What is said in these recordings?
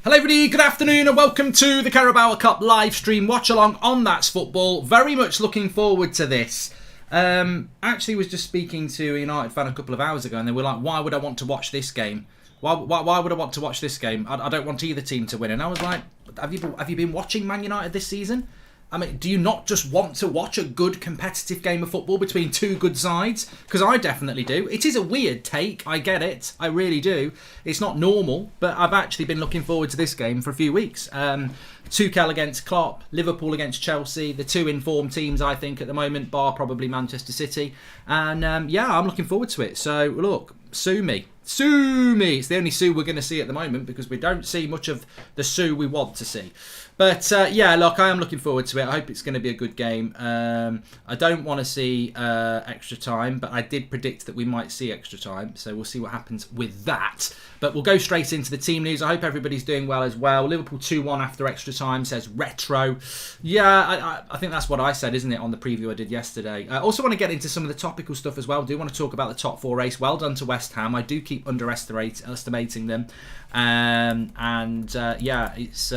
Hello everybody, good afternoon and welcome to the Carabao Cup live stream watch-along on That's Football. Very much looking forward to this. Actually was just speaking to a United fan a couple of hours ago and they were like, why would I want to watch this game? Why would I want to watch this game? I don't want either team to win. And I was like, have you been watching Man United this season? I mean, do you not just want to watch a good competitive game of football between two good sides? Because I definitely do. It is a weird take, I get it, I really do. It's not normal, but I've actually been looking forward to this game for a few weeks. Tuchel against Klopp, Liverpool against Chelsea, the two informed teams I think at the moment, bar probably Manchester City. And yeah, I'm looking forward to it. So look, sue me. Sue me! It's the only sue we're going to see at the moment because we don't see much of the sue we want to see. But yeah, look, I am looking forward to it. I hope it's going to be a good game. I don't want to see extra time, but I did predict that we might see extra time. So we'll see what happens with that. But we'll go straight into the team news. I hope everybody's doing well as well. Liverpool 2-1 after extra time, says Retro. Yeah, I think that's what I said, isn't it, on the preview I did yesterday. I also want to get into some of the topical stuff as well. I do want to talk about the top four race. Well done to West Ham. I do keep underestimating them. Yeah, it's...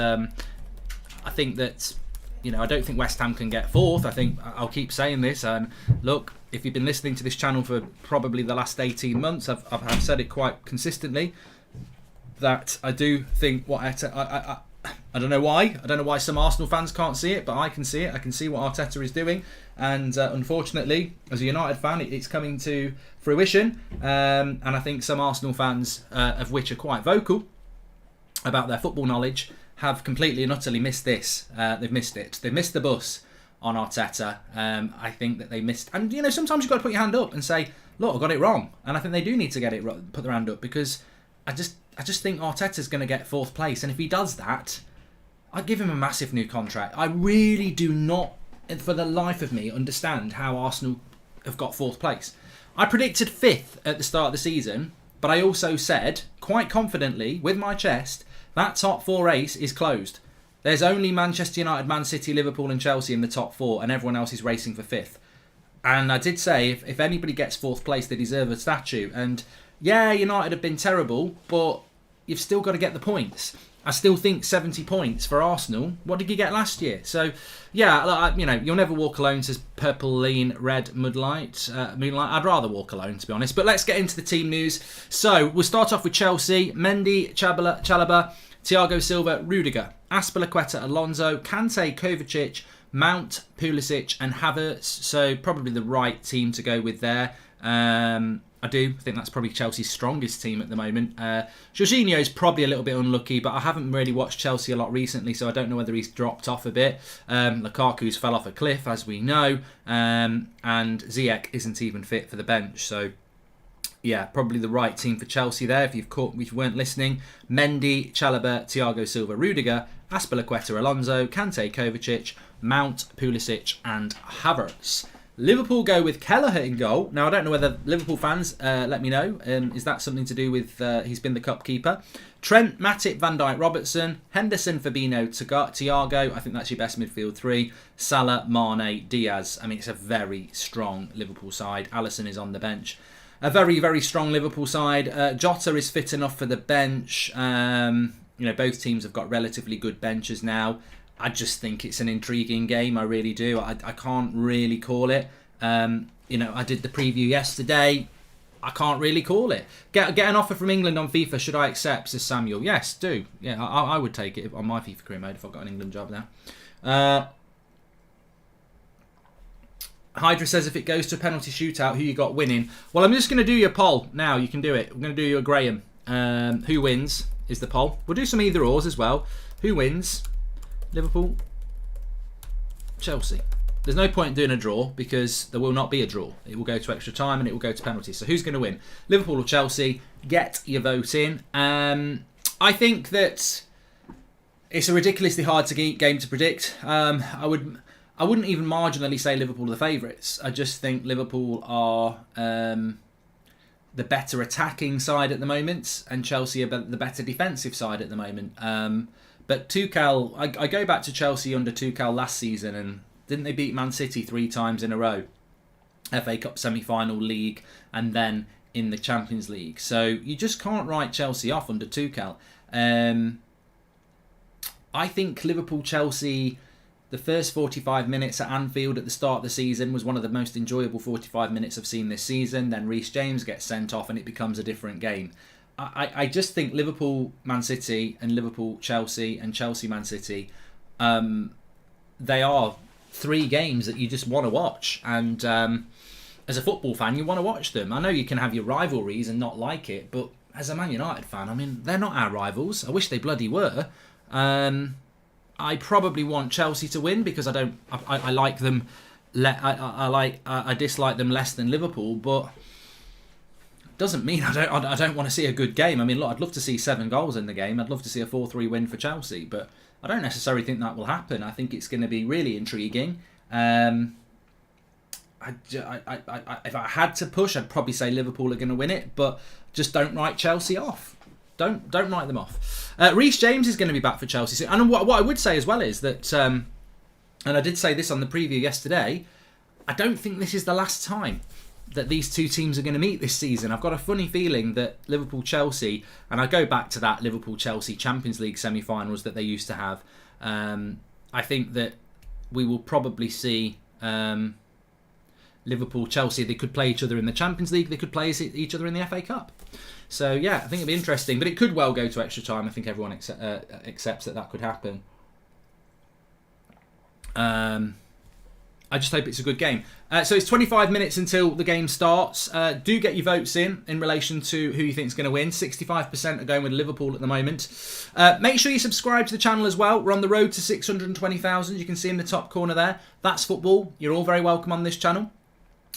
I think that, you know, I don't think West Ham can get fourth. I think I'll keep saying this. And look, if you've been listening to this channel for probably the last 18 months, I've said it quite consistently that I do think I don't know why. I don't know why some Arsenal fans can't see it, but I can see it. I can see what Arteta is doing. And unfortunately, as a United fan, it's coming to fruition. And I think some Arsenal fans, of which are quite vocal about their football knowledge, have completely and utterly missed this. They've missed it. They've missed the bus on Arteta. I think that they missed... And, you know, sometimes you've got to put your hand up and say, look, I got it wrong. And I think they do need to put their hand up because I just think Arteta's going to get fourth place. And if he does that, I'd give him a massive new contract. I really do not, for the life of me, understand how Arsenal have got fourth place. I predicted fifth at the start of the season, but I also said, quite confidently, with my chest, that top four race is closed. There's only Manchester United, Man City, Liverpool and Chelsea in the top four and everyone else is racing for fifth. And I did say if anybody gets fourth place, they deserve a statue. And yeah, United have been terrible, but you've still got to get the points. I still think 70 points for Arsenal. What did you get last year? So yeah, you know, you'll never walk alone, says Purple Lean Red Moonlight. I'd rather walk alone, to be honest. But let's get into the team news. So we'll start off with Chelsea. Mendy, Chalobah, Thiago Silva, Rudiger, Azpilicueta, Alonso, Kante, Kovacic, Mount, Pulisic and Havertz. So probably the right team to go with there. I do think that's probably Chelsea's strongest team at the moment. Jorginho's probably a little bit unlucky, but I haven't really watched Chelsea a lot recently, so I don't know whether he's dropped off a bit. Lukaku's fell off a cliff, as we know, and Ziyech isn't even fit for the bench. So yeah, probably the right team for Chelsea there. If you weren't listening, Mendy, Chalobah, Thiago Silva, Rudiger, Azpilicueta, Alonso, Kante, Kovacic, Mount, Pulisic and Havertz. Liverpool go with Kelleher in goal. Now, I don't know whether Liverpool fans, let me know. Is that something to do with he's been the cup keeper? Trent, Matip, Van Dijk, Robertson, Henderson, Fabinho, Thiago. I think that's your best midfield three. Salah, Mane, Diaz. I mean, it's a very strong Liverpool side. Alisson is on the bench. A very, very strong Liverpool side. Jota is fit enough for the bench. You know, both teams have got relatively good benches now. I just think it's an intriguing game. I really do. I can't really call it. You know, I did the preview yesterday. I can't really call it. Get an offer from England on FIFA. Should I accept? Says Samuel. Yes, do. Yeah, I would take it on my FIFA career mode if I've got an England job now. Hydra says if it goes to a penalty shootout, who you got winning? Well, I'm just going to do your poll now. You can do it. I'm going to do your Graham. Who wins is the poll. We'll do some either ors as well. Who wins? Liverpool, Chelsea. There's no point in doing a draw because there will not be a draw. It will go to extra time and it will go to penalties. So who's going to win? Liverpool or Chelsea? Get your vote in. I think that it's a ridiculously hard game to predict. I wouldn't even marginally say Liverpool are the favourites. I just think Liverpool are the better attacking side at the moment and Chelsea are the better defensive side at the moment. But Tuchel, I go back to Chelsea under Tuchel last season and didn't they beat Man City 3 times in a row? FA Cup semi-final, league and then in the Champions League. So you just can't write Chelsea off under Tuchel. I think Liverpool-Chelsea, the first 45 minutes at Anfield at the start of the season was one of the most enjoyable 45 minutes I've seen this season. Then Reece James gets sent off and it becomes a different game. I just think Liverpool-Man City and Liverpool-Chelsea and Chelsea-Man City, they are 3 games that you just want to watch. And as a football fan, you want to watch them. I know you can have your rivalries and not like it, but as a Man United fan, I mean, they're not our rivals. I wish they bloody were. I probably want Chelsea to win because I like them. I dislike them less than Liverpool, but doesn't mean I don't want to see a good game. I mean, look, I'd love to see 7 goals in the game. I'd love to see a 4-3 win for Chelsea, but I don't necessarily think that will happen. I think it's going to be really intriguing. If I had to push, I'd probably say Liverpool are going to win it, but just don't write Chelsea off. Don't write them off. Reece James is going to be back for Chelsea. And what I would say as well is that, and I did say this on the preview yesterday, I don't think this is the last time that these two teams are going to meet this season. I've got a funny feeling that Liverpool-Chelsea, and I go back to that Liverpool-Chelsea Champions League semi-finals that they used to have, I think that we will probably see Liverpool-Chelsea, they could play each other in the Champions League, they could play each other in the FA Cup. So yeah, I think it'll be interesting, but it could well go to extra time. I think everyone accepts that could happen. I just hope it's a good game. So it's 25 minutes until the game starts. Do get your votes in relation to who you think is going to win. 65% are going with Liverpool at the moment. Make sure you subscribe to the channel as well. We're on the road to 620,000. You can see in the top corner there. That's football. You're all very welcome on this channel.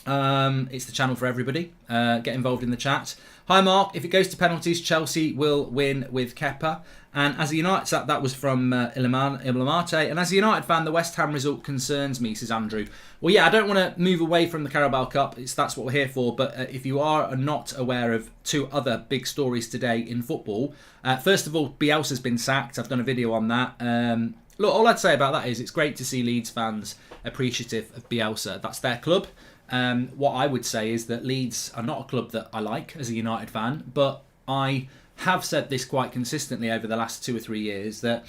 It's the channel for everybody. Get involved in the chat. Hi Mark, if it goes to penalties, Chelsea will win with Kepa. And as a United, that was from Ilamate. And as a United fan, the West Ham result concerns me, says Andrew. Well, yeah, I don't want to move away from the Carabao Cup. That's what we're here for. But if you are not aware of 2 other big stories today in football, first of all, Bielsa's been sacked. I've done a video on that. Look, all I'd say about that is it's great to see Leeds fans appreciative of Bielsa. That's their club. What I would say is that Leeds are not a club that I like as a United fan, but I have said this quite consistently over the last 2 or 3 years, that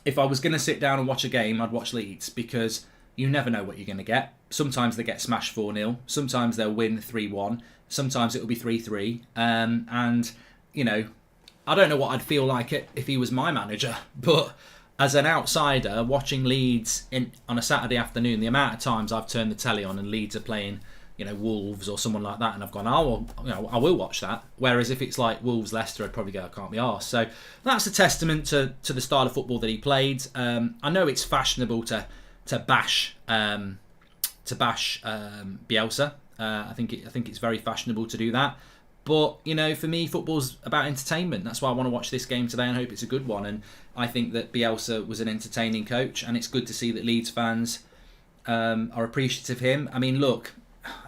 if I was going to sit down and watch a game, I'd watch Leeds, because you never know what you're going to get. Sometimes they get smashed 4-0, sometimes they'll win 3-1, sometimes it'll be 3-3, and, you know, I don't know what I'd feel like if he was my manager, but as an outsider, watching Leeds on a Saturday afternoon, the amount of times I've turned the telly on and Leeds are playing, you know, Wolves or someone like that, and I've gone, oh, well, you know, I will watch that. Whereas if it's like Wolves, Leicester, I'd probably go, I can't be arsed. So that's a testament to the style of football that he played. I know it's fashionable to bash Bielsa. I think it's very fashionable to do that. But, you know, for me, football's about entertainment. That's why I want to watch this game today and hope it's a good one. And I think that Bielsa was an entertaining coach, and it's good to see that Leeds fans are appreciative of him. I mean, look,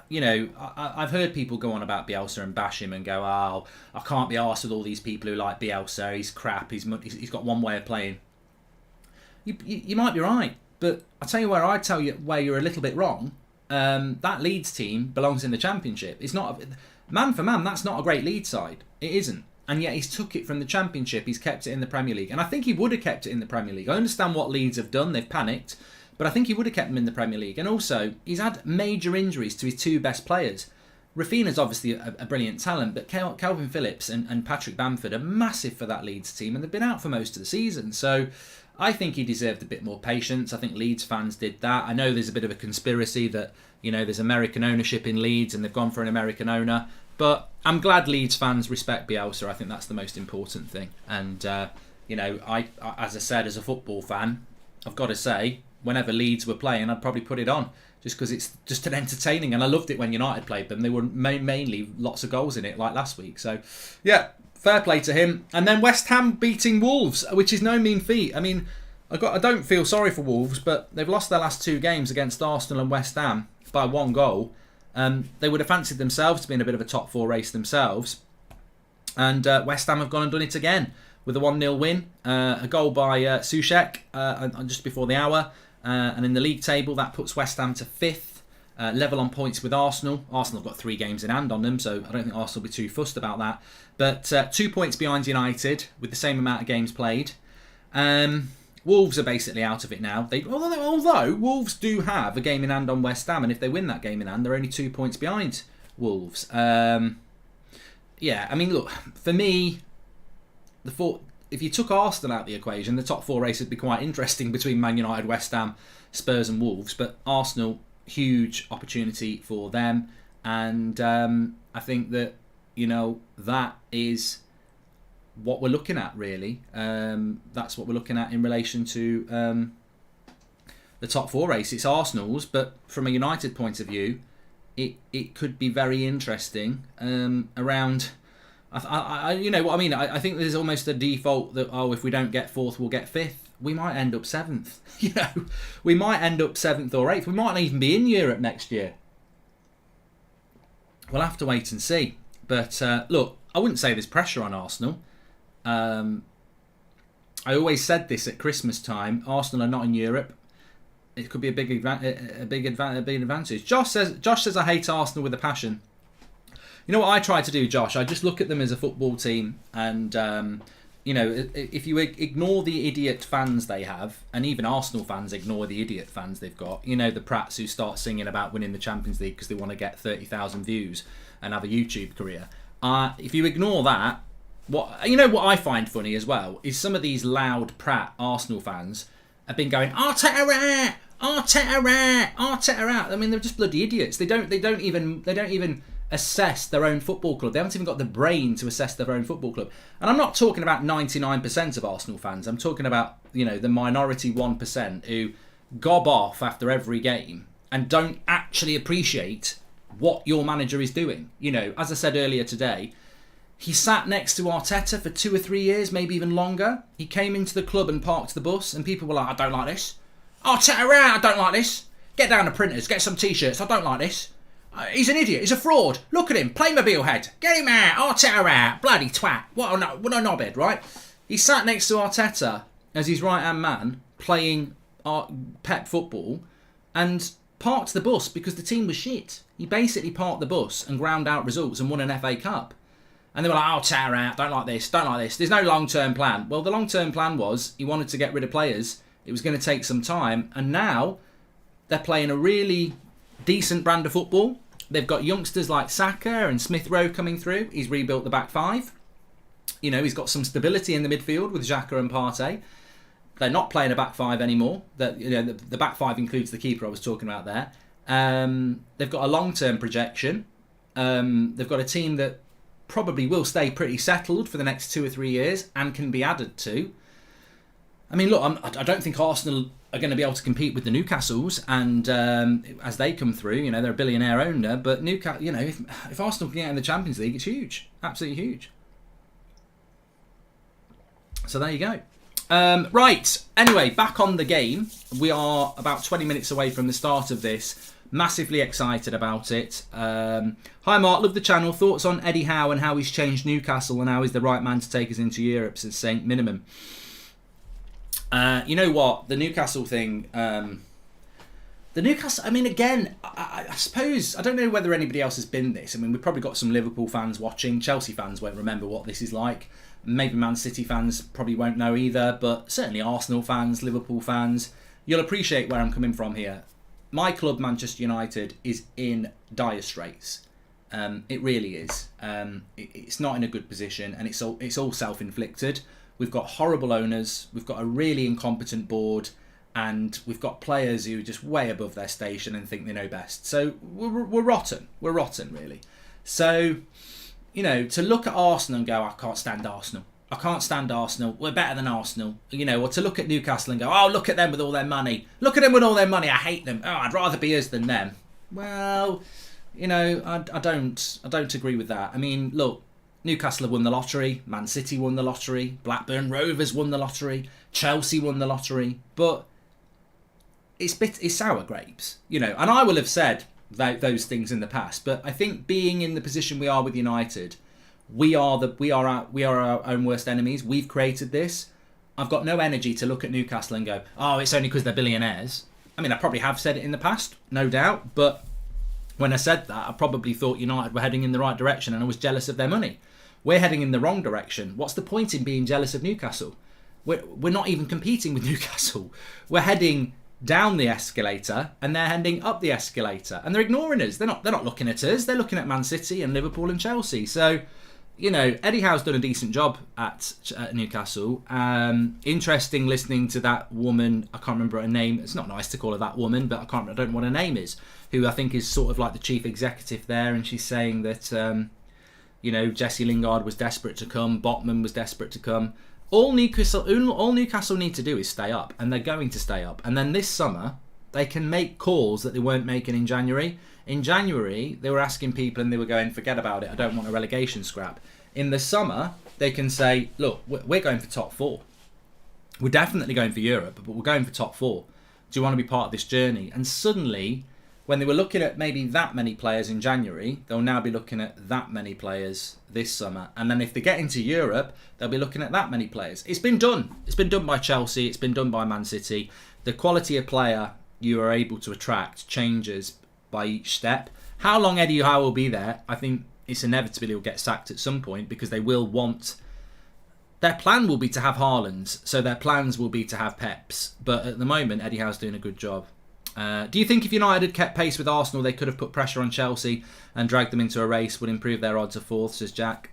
you know, I've heard people go on about Bielsa and bash him and go, oh, I can't be arsed with all these people who like Bielsa. He's crap. He's got one way of playing. You might be right, but I'll tell you where you're a little bit wrong. That Leeds team belongs in the Championship. It's not... Man for man, that's not a great Leeds side. It isn't. And yet he's took it from the Championship. He's kept it in the Premier League. And I think he would have kept it in the Premier League. I understand what Leeds have done. They've panicked. But I think he would have kept them in the Premier League. And also, he's had major injuries to his 2 best players. Rafinha's obviously a brilliant talent, but Calvin Phillips and Patrick Bamford are massive for that Leeds team, and they've been out for most of the season. So I think he deserved a bit more patience. I think Leeds fans did that. I know there's a bit of a conspiracy that, you know, there's American ownership in Leeds and they've gone for an American owner. But I'm glad Leeds fans respect Bielsa. I think that's the most important thing. And, you know, I, as I said, as a football fan, I've got to say, whenever Leeds were playing, I'd probably put it on just because it's just an entertaining. And I loved it when United played them. They were mainly lots of goals in it, like last week. So, yeah, fair play to him. And then West Ham beating Wolves, which is no mean feat. I mean, I don't feel sorry for Wolves, but they've lost their last 2 games against Arsenal and West Ham by 1 goal. They would have fancied themselves to be in a bit of a top 4 race themselves. And West Ham have gone and done it again with a 1-0 win. A goal by Soucek just before the hour. And in the league table, that puts West Ham to 5th, level on points with Arsenal. Arsenal have got 3 games in hand on them, so I don't think Arsenal will be too fussed about that. But 2 points behind United with the same amount of games played. Wolves are basically out of it now. Although Wolves do have a game in hand on West Ham, and if they win that game in hand, they're only 2 points behind Wolves. Yeah, I mean, look, for me, if you took Arsenal out of the equation, the top 4 race would be quite interesting between Man United, West Ham, Spurs and Wolves. But Arsenal, huge opportunity for them. And I think that, that is what we're looking at, really. That's what we're looking at in relation to the top 4 race. It's Arsenal's, but from a United point of view, it could be very interesting around... you know what I mean? I think there's almost a default that, if we don't get 4th, we'll get 5th. We might end up 7th. We might end up 7th or 8th. We might not even be in Europe next year. We'll have to wait and see. But look, I wouldn't say there's pressure on Arsenal. I always said this at Christmas time. Arsenal are not in Europe. It could be a big advantage. Josh says I hate Arsenal with a passion. You know what I try to do, Josh? I just look at them as a football team, and if you ignore the idiot fans they have, and even Arsenal fans ignore the idiot fans they've got, the Prats who start singing about winning the Champions League because they want to get 30,000 views and have a YouTube career. If you ignore that, what I find funny as well is some of these loud Pratt Arsenal fans have been going, Arteta out, Arteta out, Arteta out. I mean, they're just bloody idiots. They don't even assess their own football club. They haven't even got the brain to assess their own football club. And I'm not talking about 99% of Arsenal fans. I'm talking about, the minority 1% who gob off after every game and don't actually appreciate what your manager is doing. As I said earlier today, he sat next to Arteta for 2 or 3 years, maybe even longer. He came into the club and parked the bus, and people were like, I don't like this. Arteta out, I don't like this. Get down to printers, get some t-shirts, I don't like this. He's an idiot. He's a fraud. Look at him. Playmobil head. Get him out. Arteta out. Bloody twat. What a knobhead, right? He sat next to Arteta as his right-hand man playing Pep football and parked the bus because the team was shit. He basically parked the bus and ground out results and won an FA Cup. And they were like, Arteta out. Don't like this. Don't like this. There's no long-term plan. Well, the long-term plan was he wanted to get rid of players. It was going to take some time. And now they're playing a really decent brand of football. They've got youngsters like Saka and Smith Rowe coming through. He's rebuilt the back 5. He's got some stability in the midfield with Xhaka and Partey. They're not playing a back 5 anymore. The back 5 includes the keeper I was talking about there. They've got a long-term projection. They've got a team that probably will stay pretty settled for the next 2 or 3 years and can be added to. I mean, look, I don't think Arsenal are going to be able to compete with the Newcastles, and as they come through, they're a billionaire owner. But Newcastle, if Arsenal can get in the Champions League, it's huge, absolutely huge. So there you go. Right. Anyway, back on the game. We are about 20 minutes away from the start of this. Massively excited about it. Hi Mark, love the channel. Thoughts on Eddie Howe and how he's changed Newcastle and how he's the right man to take us into Europe, says Saint Minimum. You know what? The Newcastle thing... I mean, again, I suppose... I don't know whether anybody else has been this. I mean, we've probably got some Liverpool fans watching. Chelsea fans won't remember what this is like. Maybe Man City fans probably won't know either. But certainly Arsenal fans, Liverpool fans, you'll appreciate where I'm coming from here. My club, Manchester United, is in dire straits. It really is. It's not in a good position, and it's all self-inflicted. We've got horrible owners, we've got a really incompetent board, and we've got players who are just way above their station and think they know best. So we're rotten. We're rotten, really. So, to look at Arsenal and go, I can't stand Arsenal. I can't stand Arsenal. We're better than Arsenal. Or to look at Newcastle and go, oh, look at them with all their money. Look at them with all their money. I hate them. Oh, I'd rather be us than them. Well, I don't agree with that. I mean, look, Newcastle have won the lottery. Man City won the lottery. Blackburn Rovers won the lottery. Chelsea won the lottery. But it's sour grapes, And I will have said those things in the past. But I think being in the position we are with United, we are our own worst enemies. We've created this. I've got no energy to look at Newcastle and go, oh, it's only because they're billionaires. I mean, I probably have said it in the past, no doubt. But when I said that, I probably thought United were heading in the right direction and I was jealous of their money. We're heading in the wrong direction. What's the point in being jealous of Newcastle? we're not even competing with Newcastle. We're heading down the escalator and they're heading up the escalator, and they're ignoring us. They're not looking at us. They're looking at Man City and Liverpool and Chelsea. So, Eddie Howe's done a decent job at Newcastle. Interesting listening to that woman. I can't remember her name. It's not nice to call her that woman, but I don't know what her name is. Who I think is sort of like the chief executive there, and she's saying that Jesse Lingard was desperate to come, Botman was desperate to come. All Newcastle need to do is stay up, and they're going to stay up. And then this summer, they can make calls that they weren't making in January. In January, they were asking people and they were going, forget about it, I don't want a relegation scrap. In the summer, they can say, look, we're going for top 4. We're definitely going for Europe, but we're going for top 4. Do you want to be part of this journey? And suddenly, when they were looking at maybe that many players in January, they'll now be looking at that many players this summer. And then if they get into Europe, they'll be looking at that many players. It's been done. It's been done by Chelsea. It's been done by Man City. The quality of player you are able to attract changes by each step. How long Eddie Howe will be there, I think it's inevitable he'll get sacked at some point, because they will want... Their plan will be to have Haalands, so their plans will be to have Peps. But at the moment, Eddie Howe's doing a good job. Do you think if United had kept pace with Arsenal, they could have put pressure on Chelsea and dragged them into a race, would improve their odds of 4th, says Jack?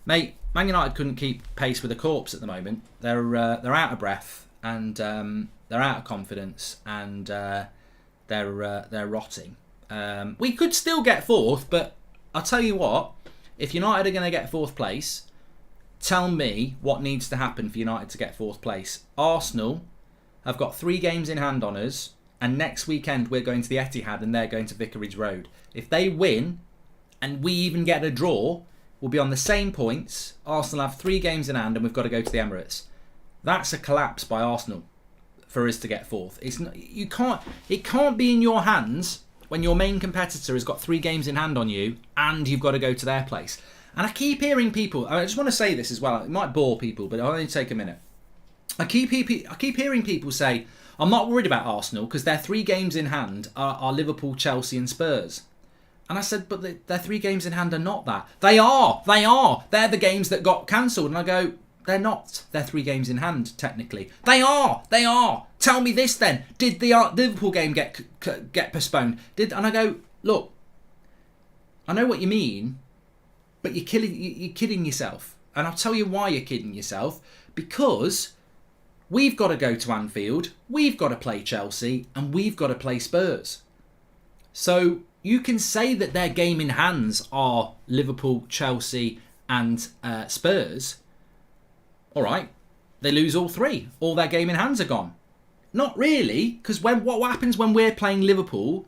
Mate, Man United couldn't keep pace with a corpse at the moment. They're out of breath, and they're out of confidence, and they're rotting. We could still get 4th, but I'll tell you what, if United are going to get 4th place, tell me what needs to happen for United to get 4th place. Arsenal have got 3 games in hand on us, and next weekend we're going to the Etihad and they're going to Vicarage Road. If they win, and we even get a draw, we'll be on the same points. Arsenal have 3 games in hand and we've got to go to the Emirates. That's a collapse by Arsenal for us to get 4th. It can't be in your hands when your main competitor has got 3 games in hand on you and you've got to go to their place. And I keep hearing people, I just want to say this as well, it might bore people, but I'll only take a minute. I keep hearing people say, I'm not worried about Arsenal because their 3 games in hand are Liverpool, Chelsea and Spurs. And I said, but their 3 games in hand are not that. They are. They're the games that got cancelled. And I go, they're not. They're 3 games in hand, technically. They are. Tell me this then. Did the Liverpool game get postponed? And I go, look, I know what you mean, but you're kidding yourself. And I'll tell you why you're kidding yourself. Because we've got to go to Anfield, we've got to play Chelsea, and we've got to play Spurs. So you can say that their game in hands are Liverpool, Chelsea, and Spurs. All right, they lose all 3. All their game in hands are gone. Not really, because what happens when we're playing Liverpool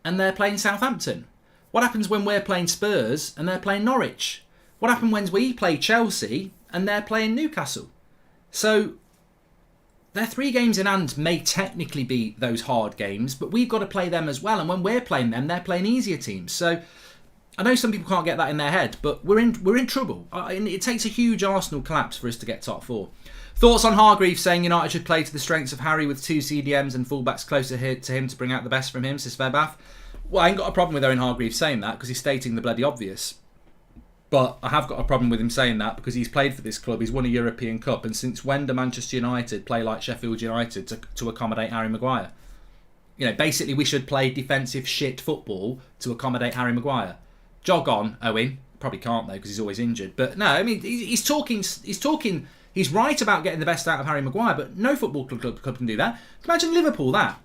and they're playing Southampton? What happens when we're playing Spurs and they're playing Norwich? What happens when we play Chelsea and they're playing Newcastle? So their 3 games in hand may technically be those hard games, but we've got to play them as well. And when we're playing them, they're playing easier teams. So I know some people can't get that in their head, but we're in trouble. It takes a huge Arsenal collapse for us to get top 4. Thoughts on Hargreaves saying United should play to the strengths of Harry with 2 CDMs and fullbacks closer to him to bring out the best from him, says Fairbath. Well, I ain't got a problem with Owen Hargreaves saying that because he's stating the bloody obvious. But I have got a problem with him saying that because he's played for this club, he's won a European Cup, and since when do Manchester United play like Sheffield United to accommodate Harry Maguire? Basically we should play defensive shit football to accommodate Harry Maguire. Jog on, Owen. Probably can't though because he's always injured. But no, I mean he's talking. He's right about getting the best out of Harry Maguire, but no football club can do that. Imagine Liverpool that.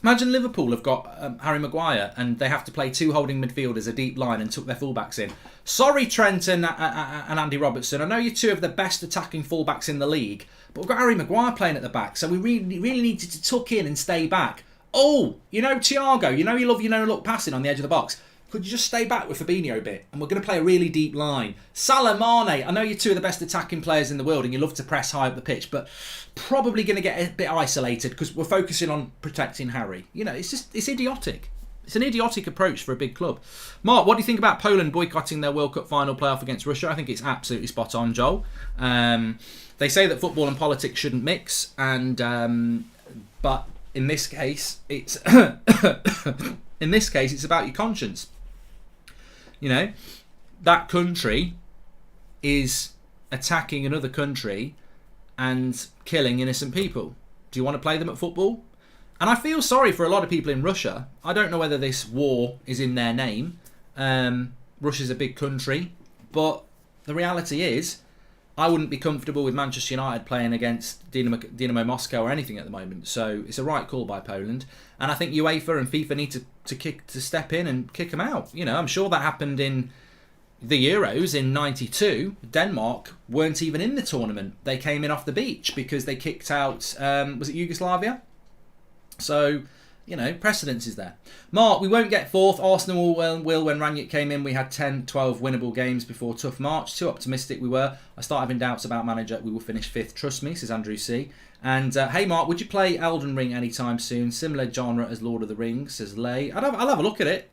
Imagine Liverpool have got Harry Maguire and they have to play 2 holding midfielders, a deep line, and took their fullbacks in. Sorry, Trent and Andy Robertson. I know you're 2 of the best attacking fullbacks in the league, but we've got Harry Maguire playing at the back, so we really needed to tuck in and stay back. Oh, Thiago, you love look passing on the edge of the box. Could you just stay back with Fabinho a bit? And we're going to play a really deep line. Salah, Mane, I know you're 2 of the best attacking players in the world and you love to press high up the pitch, but probably going to get a bit isolated because we're focusing on protecting Harry. It's idiotic. It's an idiotic approach for a big club. Mark, what do you think about Poland boycotting their World Cup final playoff against Russia? I think it's absolutely spot on, Joel. They say that football and politics shouldn't mix, but in this case, it's about your conscience. That country is attacking another country and killing innocent people. Do you want to play them at football? And I feel sorry for a lot of people in Russia. I don't know whether this war is in their name. Russia's a big country, but the reality is, I wouldn't be comfortable with Manchester United playing against Dynamo Moscow or anything at the moment. So it's a right call by Poland, and I think UEFA and FIFA need to step in and kick them out. You know, I'm sure that happened in the Euros in '92. Denmark weren't even in the tournament; they came in off the beach because they kicked out. Was it Yugoslavia? So, you know, precedence is there. Mark, we won't get fourth. Arsenal will. When Ranić came in, we had 10, 12 winnable games before tough March. Too optimistic we were. I start having doubts about manager. We will finish fifth. Trust me, says Andrew C. And, hey, Mark, would you play Elden Ring anytime soon? Similar genre as Lord of the Rings, says Lay. I'll have a look at it.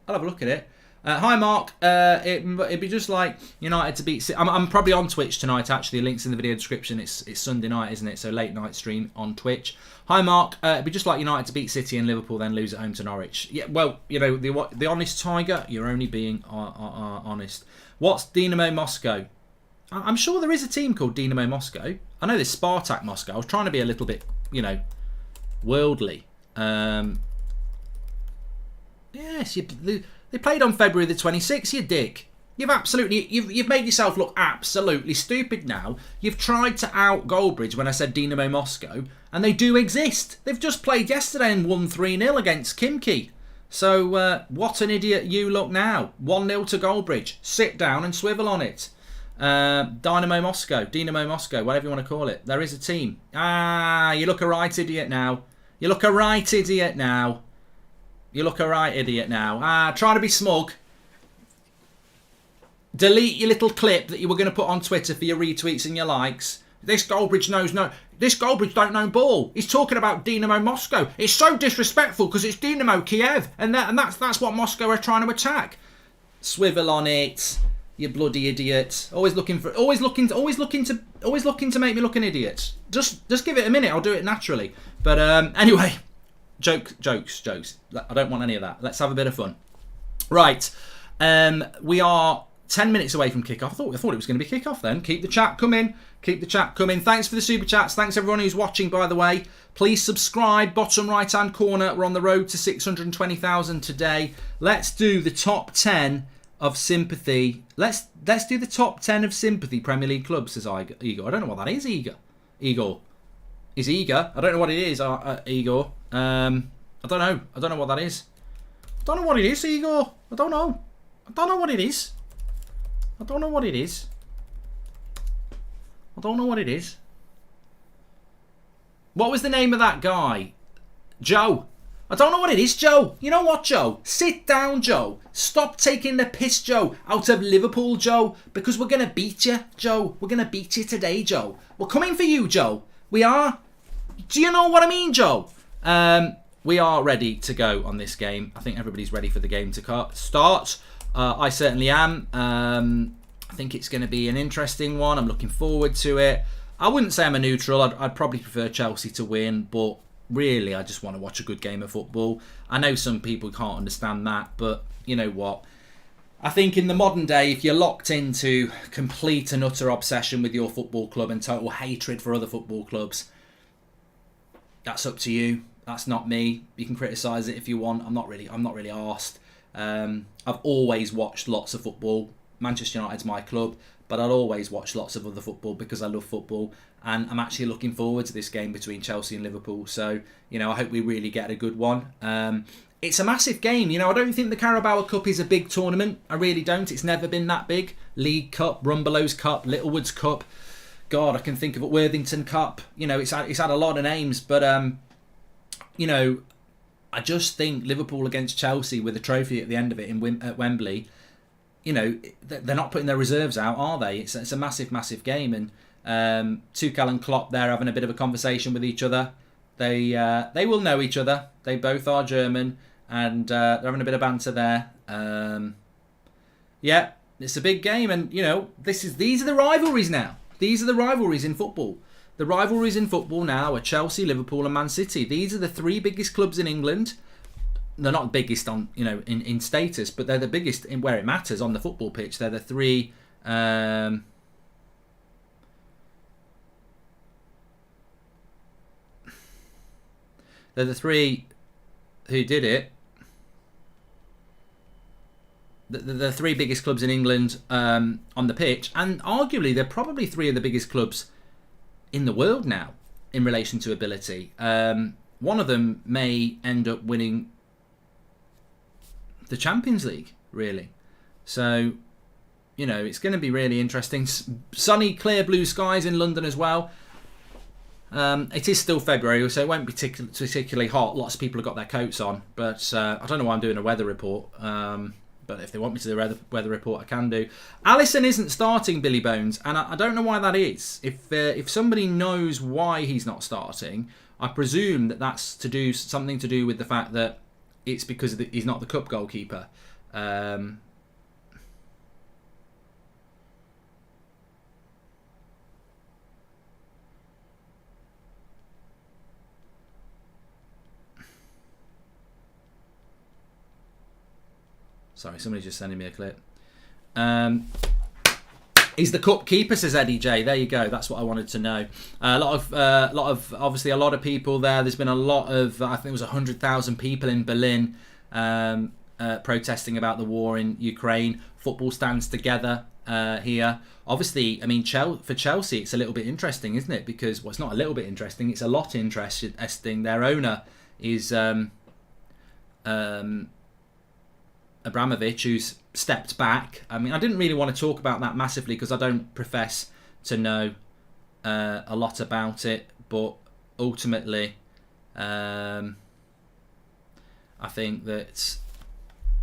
Hi, Mark. It'd be just like United to beat City. I'm probably on Twitch tonight, actually. Links in the video description. It's Sunday night, isn't it? So late night stream on Twitch. Hi, Mark. It'd be just like United to beat City and Liverpool, then lose at home to Norwich. Yeah, well, you know, the honest tiger, you're only being honest. What's Dynamo Moscow? I'm sure there is a team called Dynamo Moscow. I know there's Spartak Moscow. I was trying to be a little bit, worldly. Yes, they played on February the 26th, you dick. You've made yourself look absolutely stupid now. You've tried to out Goldbridge when I said Dynamo Moscow, and they do exist. They've just played yesterday and won 3-0 against Kimki. So, what an idiot you look now. 1-0 to Goldbridge. Sit down and swivel on it. Dynamo Moscow, whatever you want to call it. There is a team. You look a right idiot now. Trying to be smug. Delete your little clip that you were going to put on Twitter for your retweets and your likes. This Goldbridge don't know ball. He's talking about Dynamo Moscow. It's so disrespectful because it's Dynamo Kiev, and that's what Moscow are trying to attack. Swivel on it, you bloody idiot. Always looking to make me look an idiot. Just give it a minute. I'll do it naturally. But anyway, jokes. I don't want any of that. Let's have a bit of fun. Right, we are 10 minutes away from kickoff. I thought it was going to be kickoff then. Keep the chat coming. Thanks for the super chats. Thanks everyone who's watching, by the way. Please subscribe. Bottom right hand corner. We're on the road to 620,000 today. Let's do the top 10 of sympathy. Let's do the top 10 of sympathy Premier League clubs, says Igor. I don't know what that is, Igor. Is Igor? I don't know what it is, Igor. I don't know what that is. I don't know what it is, Igor. I don't know what it is. What was the name of that guy? Joe. I don't know what it is, Joe. You know what, Joe? Sit down, Joe. Stop taking the piss, Joe, out of Liverpool, Joe, because we're going to beat you, Joe. We're going to beat you today, Joe. We're coming for you, Joe. We are. Do you know what I mean, Joe? We are ready to go on this game. I think everybody's ready for the game to start. I certainly am. I think it's going to be an interesting one. I'm looking forward to it. I wouldn't say I'm a neutral. I'd probably prefer Chelsea to win, but really I just want to watch a good game of football. I know some people can't understand that, but you know what? I think in the modern day, if you're locked into complete and utter obsession with your football club and total hatred for other football clubs, that's up to you. That's not me. You can criticise it if you want. I'm not really arsed. I've always watched lots of football. Manchester United's my club, but I'll always watch lots of other football because I love football, and I'm actually looking forward to this game between Chelsea and Liverpool. So, I hope we really get a good one. It's a massive game. I don't think the Carabao Cup is a big tournament. I really don't. It's never been that big. League Cup, Rumbelows Cup, Littlewoods Cup. God, I can think of it. Worthington Cup. It's had a lot of names, but I just think Liverpool against Chelsea with a trophy at the end of it at Wembley. They're not putting their reserves out, are they? It's a massive, massive game, and Tuchel and Klopp, they're having a bit of a conversation with each other. They will know each other. They both are German, and they're having a bit of banter there. Yeah, it's a big game, and these are the rivalries now. These are the rivalries in football. The rivalries in football now are Chelsea, Liverpool, and Man City. These are the three biggest clubs in England. They're not biggest on in status, but they're the biggest in where it matters on the football pitch. They're the three. They're the three who did it. The three biggest clubs in England on the pitch, and arguably they're probably three of the biggest clubs in the world now in relation to ability. One of them may end up winning the Champions League, really. So, you know, it's going to be really interesting. Sunny, clear blue skies in London as well. It is still February, so it won't be particularly hot. Lots of people have got their coats on, but I don't know why I'm doing a weather report. But if they want me to do a weather report, I can do. Alisson isn't starting, Billy Bones, and I don't know why that is. If somebody knows why he's not starting, I presume that that's something to do with the fact that it's because he's not the cup goalkeeper. Sorry, somebody's just sending me a clip. He's the cup keeper, says Eddie J. There you go. That's what I wanted to know. A lot of obviously a lot of people there. There's been a lot of, I think it was 100,000 people in Berlin protesting about the war in Ukraine. Football stands together here. Obviously, I mean, for Chelsea, it's a little bit interesting, isn't it? Because, well, it's not a little bit interesting. It's a lot interesting. Their owner is Abramovich, who's stepped back. I mean, I didn't really want to talk about that massively because I don't profess to know a lot about it, but ultimately I think that,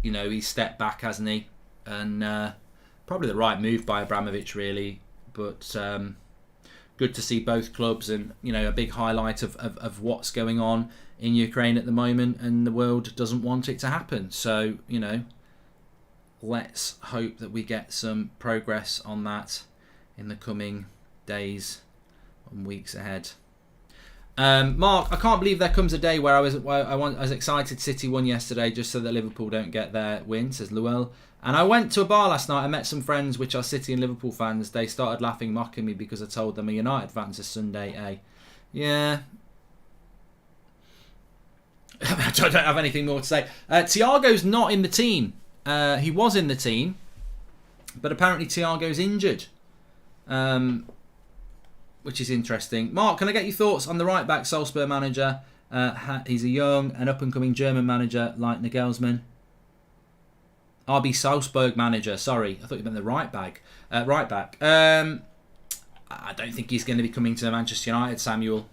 you know, he's stepped back, hasn't he? And probably the right move by Abramovich, really, but good to see both clubs, and, you know, a big highlight of what's going on in Ukraine at the moment, and the world doesn't want it to happen. So, you know, let's hope that we get some progress on that in the coming days and weeks ahead. Mark, I can't believe there comes a day where I was excited City won yesterday just so that Liverpool don't get their win, says Llewell. And I went to a bar last night. I met some friends which are City and Liverpool fans. They started laughing, mocking me because I told them a United fans a Sunday, eh? Yeah. I don't have anything more to say. Thiago's not in the team. He was in the team, but apparently Thiago's injured, which is interesting. Mark, can I get your thoughts on the right-back Salzburg manager? He's a young and up-and-coming German manager like Nagelsmann. RB Salzburg manager, sorry. I thought you meant the right-back. I don't think he's going to be coming to Manchester United, Samuel.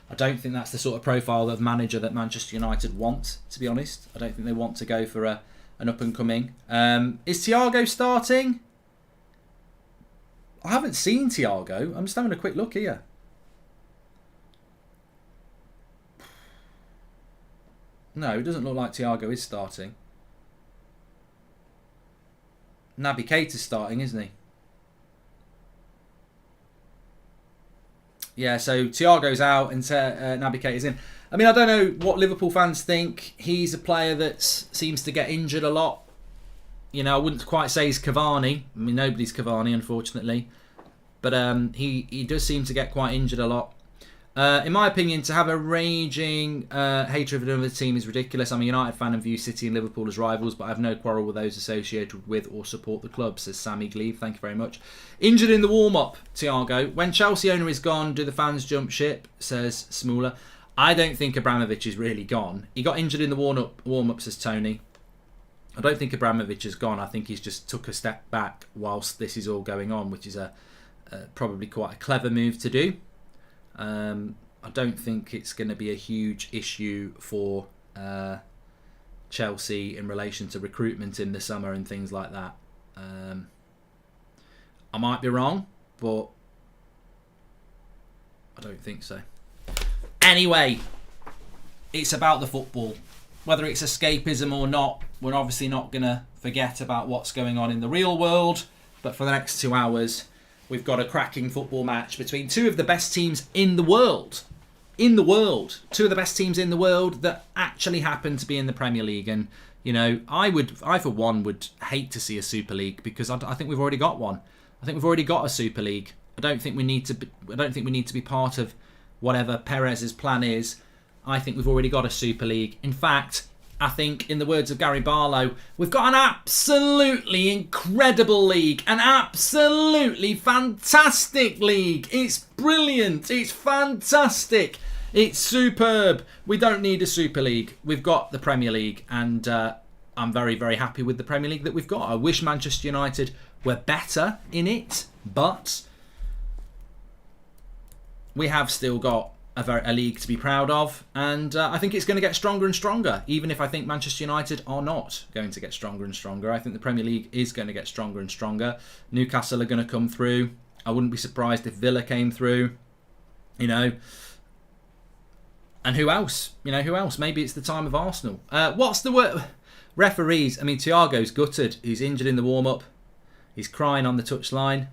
I don't think that's the sort of profile of manager that Manchester United want, to be honest. I don't think they want to go for an up-and-coming. Is Thiago starting? I haven't seen Thiago. I'm just having a quick look here. No, it doesn't look like Thiago is starting. Naby Keita's starting, isn't he? Yeah, so Thiago's out and Naby Keita's in. I mean, I don't know what Liverpool fans think. He's a player that seems to get injured a lot. You know, I wouldn't quite say he's Cavani. I mean, nobody's Cavani, unfortunately. But he does seem to get quite injured a lot. In my opinion, to have a raging hatred of another team is ridiculous. I'm a United fan and view City and Liverpool as rivals, but I have no quarrel with those associated with or support the club, says Sammy Gleave. Thank you very much. Injured in the warm-up, Thiago. When Chelsea owner is gone, do the fans jump ship, says Smuller. I don't think Abramovich is really gone. He got injured in the warm-up, says Tony. I don't think Abramovich has gone. I think he's just took a step back whilst this is all going on, which is probably quite a clever move to do. I don't think it's going to be a huge issue for Chelsea in relation to recruitment in the summer and things like that. I might be wrong, but I don't think so. Anyway, it's about the football. Whether it's escapism or not, we're obviously not going to forget about what's going on in the real world. But for the next 2 hours, we've got a cracking football match between two of the best teams in the world. Two of the best teams in the world that actually happen to be in the Premier League. And, you know, I for one would hate to see a Super League because I think we've already got one. I think we've already got a Super League. I don't think we need to be part of whatever Perez's plan is. I think we've already got a Super League. In fact, I think, in the words of Gary Barlow, we've got an absolutely incredible league. An absolutely fantastic league. It's brilliant. It's fantastic. It's superb. We don't need a Super League. We've got the Premier League, and I'm very, very happy with the Premier League that we've got. I wish Manchester United were better in it, but we have still got a league to be proud of, and I think it's going to get stronger and stronger, even if I think Manchester United are not going to get stronger and stronger. I think the Premier League is going to get stronger and stronger. Newcastle are going to come through. I wouldn't be surprised if Villa came through, you know. And who else? You know, who else? Maybe it's the time of Arsenal. What's the word? Referees. I mean, Thiago's gutted. He's injured in the warm-up. He's crying on the touchline.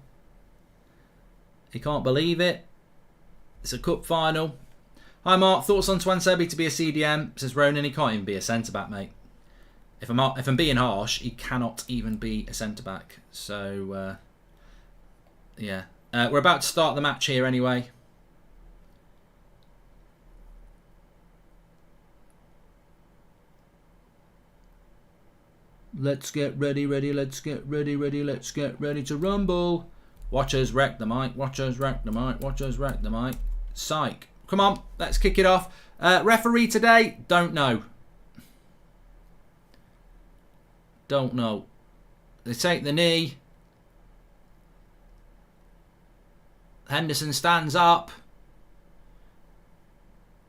He can't believe it. It's a cup final. Hi Mark, thoughts on Twansebi to be a CDM? Says Ronan, he can't even be a centre-back, mate. If I'm being harsh, he cannot even be a centre-back. So, yeah. We're about to start the match here anyway. Let's get ready, let's get ready, let's get ready to rumble. Watchers wreck the mic, watchers wreck the mic, watchers wreck the mic. Psych. Come on, let's kick it off. Referee today, don't know. Don't know. They take the knee. Henderson stands up.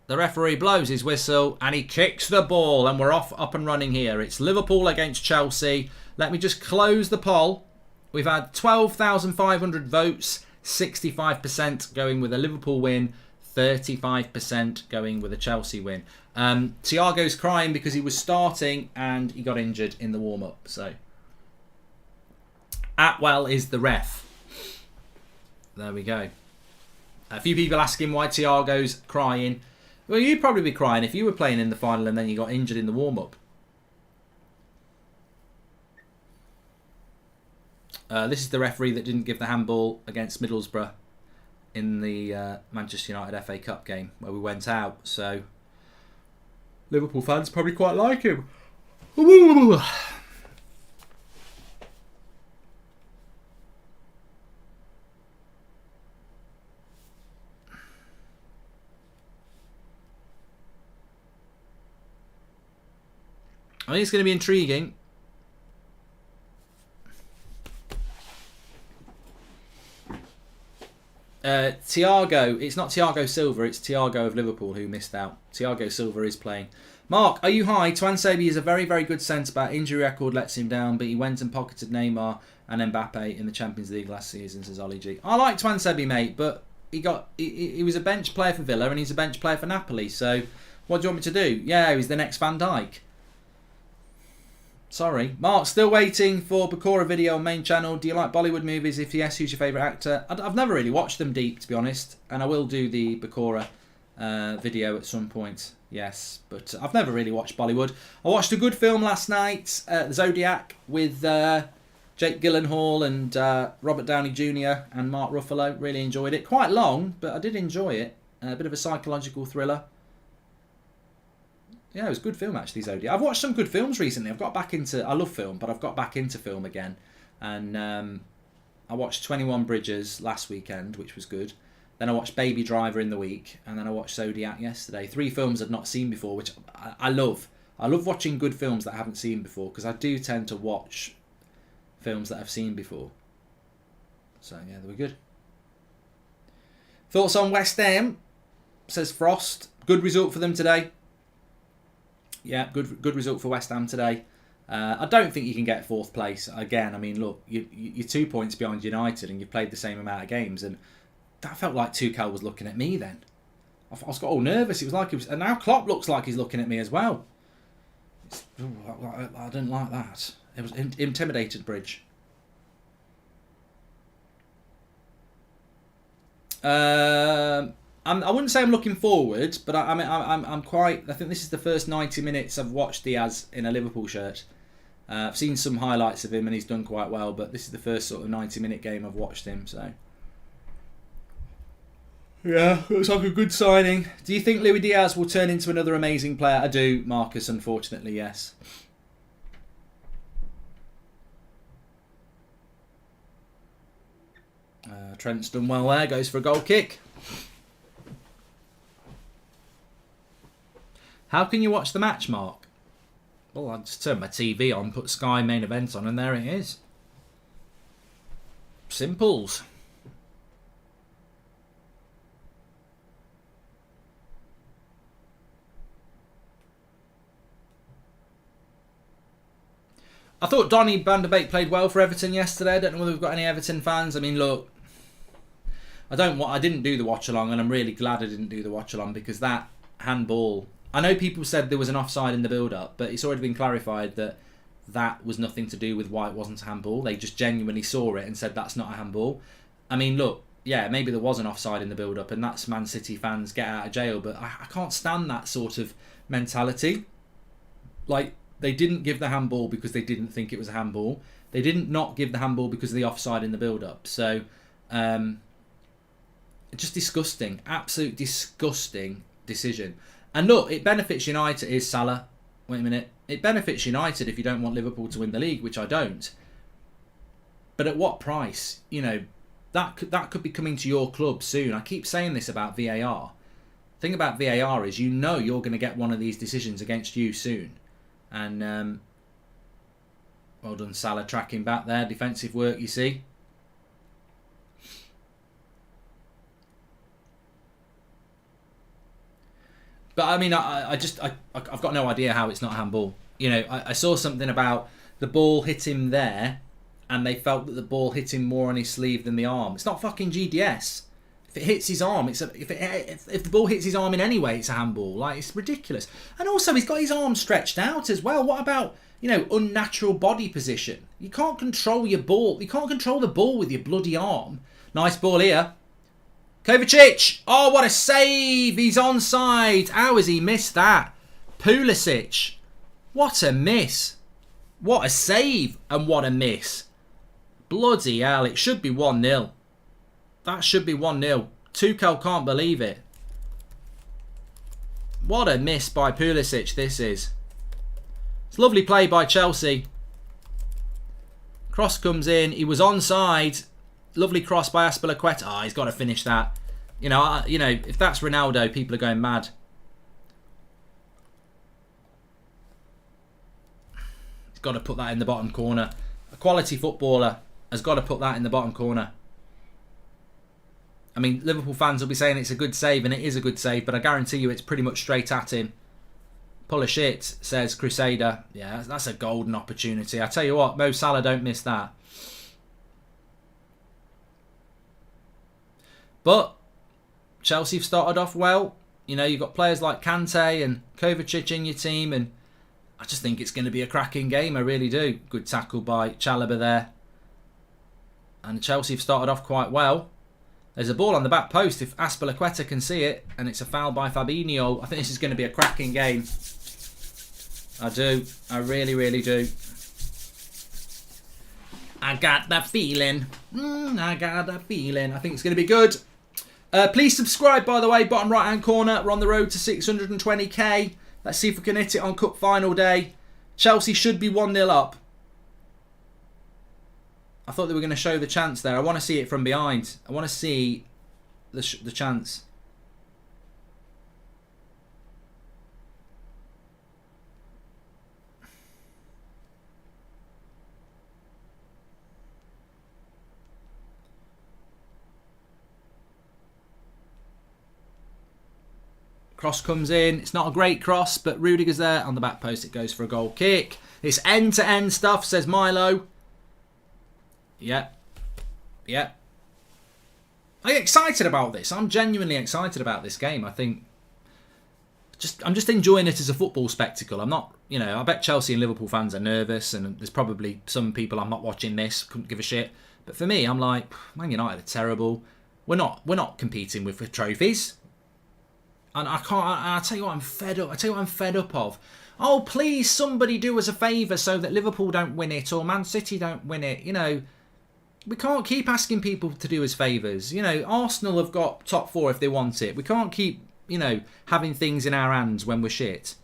The referee blows his whistle and he kicks the ball, and we're up and running here. It's Liverpool against Chelsea. Let me just close the poll. We've had 12,500 votes, 65% going with a Liverpool win, 35% going with a Chelsea win. Thiago's crying because he was starting and he got injured in the warm-up. So Atwell is the ref. There we go. A few people asking why Thiago's crying. Well, you'd probably be crying if you were playing in the final and then you got injured in the warm-up. This is the referee that didn't give the handball against Middlesbrough in the Manchester United FA Cup game where we went out. So Liverpool fans probably quite like him. Ooh. I think it's going to be intriguing. Thiago, it's not Thiago Silva, it's Thiago of Liverpool who missed out. Thiago Silva is playing. Mark, are you high? Twansebi is a very, very good centre-back. Injury record lets him down, but he went and pocketed Neymar and Mbappe in the Champions League last season, says Ollie G. I like Twansebi, mate, but he was a bench player for Villa and he's a bench player for Napoli, so what do you want me to do? Yeah, he's the next Van Dijk. Sorry. Mark, still waiting for Bakura video on main channel. Do you like Bollywood movies? If yes, who's your favourite actor? I've never really watched them deep, to be honest. And I will do the Bakura video at some point. Yes. But I've never really watched Bollywood. I watched a good film last night, The Zodiac, with Jake Gyllenhaal and Robert Downey Jr. and Mark Ruffalo. Really enjoyed it. Quite long, but I did enjoy it. A bit of a psychological thriller. Yeah, it was a good film actually, Zodiac. I've watched some good films recently. I love film, but I've got back into film again. And I watched 21 Bridges last weekend, which was good. Then I watched Baby Driver in the week. And then I watched Zodiac yesterday. 3 films I'd not seen before, which I love. I love watching good films that I haven't seen before, because I do tend to watch films that I've seen before. So, yeah, they were good. Thoughts on West Ham, says Frost. Good result for them today. Yeah, good result for West Ham today. I don't think you can get 4th place again. I mean, look, you're 2 points behind United and you've played the same amount of games, and that felt like Tuchel was looking at me then. I got all nervous. It was like and now Klopp looks like he's looking at me as well. I didn't like that. It was intimidated, Bridge. I wouldn't say I'm looking forward, but I'm quite. I think this is the first 90 minutes I've watched Diaz in a Liverpool shirt. I've seen some highlights of him and he's done quite well, but this is the first sort of 90-minute game I've watched him. So Yeah, looks like a good signing. Do you think Luis Diaz will turn into another amazing player? I do, Marcus, unfortunately, yes. Trent's done well there, goes for a goal kick. How can you watch the match, Mark? Well, I just turn my TV on, put Sky main event on, and there it is. Simples. I thought Donny van de Beek played well for Everton yesterday. I don't know whether we've got any Everton fans. I mean, look, I didn't do the watch along, and I'm really glad I didn't do the watch along because that handball. I know people said there was an offside in the build-up, but it's already been clarified that that was nothing to do with why it wasn't a handball. They just genuinely saw it and said that's not a handball. I mean, look, yeah, maybe there was an offside in the build-up, and that's Man City fans get out of jail, but I can't stand that sort of mentality. Like, they didn't give the handball because they didn't think it was a handball. They didn't not give the handball because of the offside in the build-up. So, just disgusting. Absolute disgusting decision. And look, it benefits United. Is Salah. Wait a minute. It benefits United if you don't want Liverpool to win the league, which I don't. But at what price? You know, that could be coming to your club soon. I keep saying this about VAR. The thing about VAR is you know you're going to get one of these decisions against you soon. And well done, Salah, tracking back there. Defensive work, you see. But I mean, I've got no idea how it's not a handball. You know, I saw something about the ball hit him there, and they felt that the ball hit him more on his sleeve than the arm. It's not fucking GDS. If it hits his arm, if the ball hits his arm in any way, it's a handball. Like, it's ridiculous. And also, he's got his arm stretched out as well. What about, you know, unnatural body position? You can't control your ball. You can't control the ball with your bloody arm. Nice ball here. Kovacic. Oh, what a save. He's onside. How has he missed that? Pulisic. What a miss. What a save and what a miss. Bloody hell. It should be 1-0. That should be 1-0. Tuchel can't believe it. What a miss by Pulisic this is. It's a lovely play by Chelsea. Cross comes in. He was onside. Lovely cross by Azpilicueta. Oh, he's got to finish that. You know, if that's Ronaldo, people are going mad. He's got to put that in the bottom corner. A quality footballer has got to put that in the bottom corner. I mean, Liverpool fans will be saying it's a good save, and it is a good save, but I guarantee you it's pretty much straight at him. Pull of shit, says Crusader. Yeah, that's a golden opportunity. I tell you what, Mo Salah, don't miss that. But Chelsea have started off well. You know, you've got players like Kante and Kovacic in your team, and I just think it's going to be a cracking game. I really do. Good tackle by Chalobah there. And Chelsea have started off quite well. There's a ball on the back post if Azpilicueta can see it, and it's a foul by Fabinho. I think this is going to be a cracking game. I do. I really, really do. I got that feeling. I got that feeling. I think it's going to be good. Please subscribe, by the way, bottom right-hand corner. We're on the road to 620k. Let's see if we can hit it on Cup final day. Chelsea should be 1-0 up. I thought they were going to show the chance there. I want to see it from behind. I want to see the chance. Cross comes in. It's not a great cross, but Rudiger's there. On the back post, it goes for a goal kick. It's end-to-end stuff, says Milo. Yep. Yep. I'm excited about this. I'm genuinely excited about this game. I think I'm just enjoying it as a football spectacle. I'm not, you know, I bet Chelsea and Liverpool fans are nervous, and there's probably some people, I'm not watching this, couldn't give a shit. But for me, I'm like, Man United are terrible. We're not competing for trophies. And I tell you what, I'm fed up. I tell you what I'm fed up of. Oh, please, somebody do us a favour so that Liverpool don't win it or Man City don't win it. You know, we can't keep asking people to do us favours. You know, Arsenal have got top 4 if they want it. We can't keep, you know, having things in our hands when we're shit.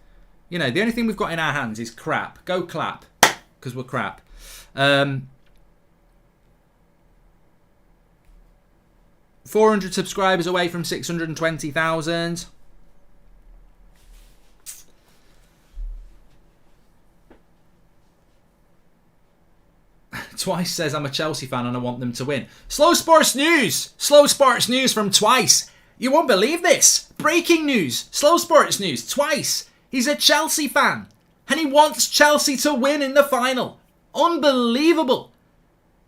You know, the only thing we've got in our hands is crap. Go clap, because we're crap. 400 subscribers away from 620,000. Twice says I'm a Chelsea fan and I want them to win. Slow Sports News! Slow Sports News from Twice. You won't believe this. Breaking news. Slow Sports News. Twice. He's a Chelsea fan. And he wants Chelsea to win in the final. Unbelievable.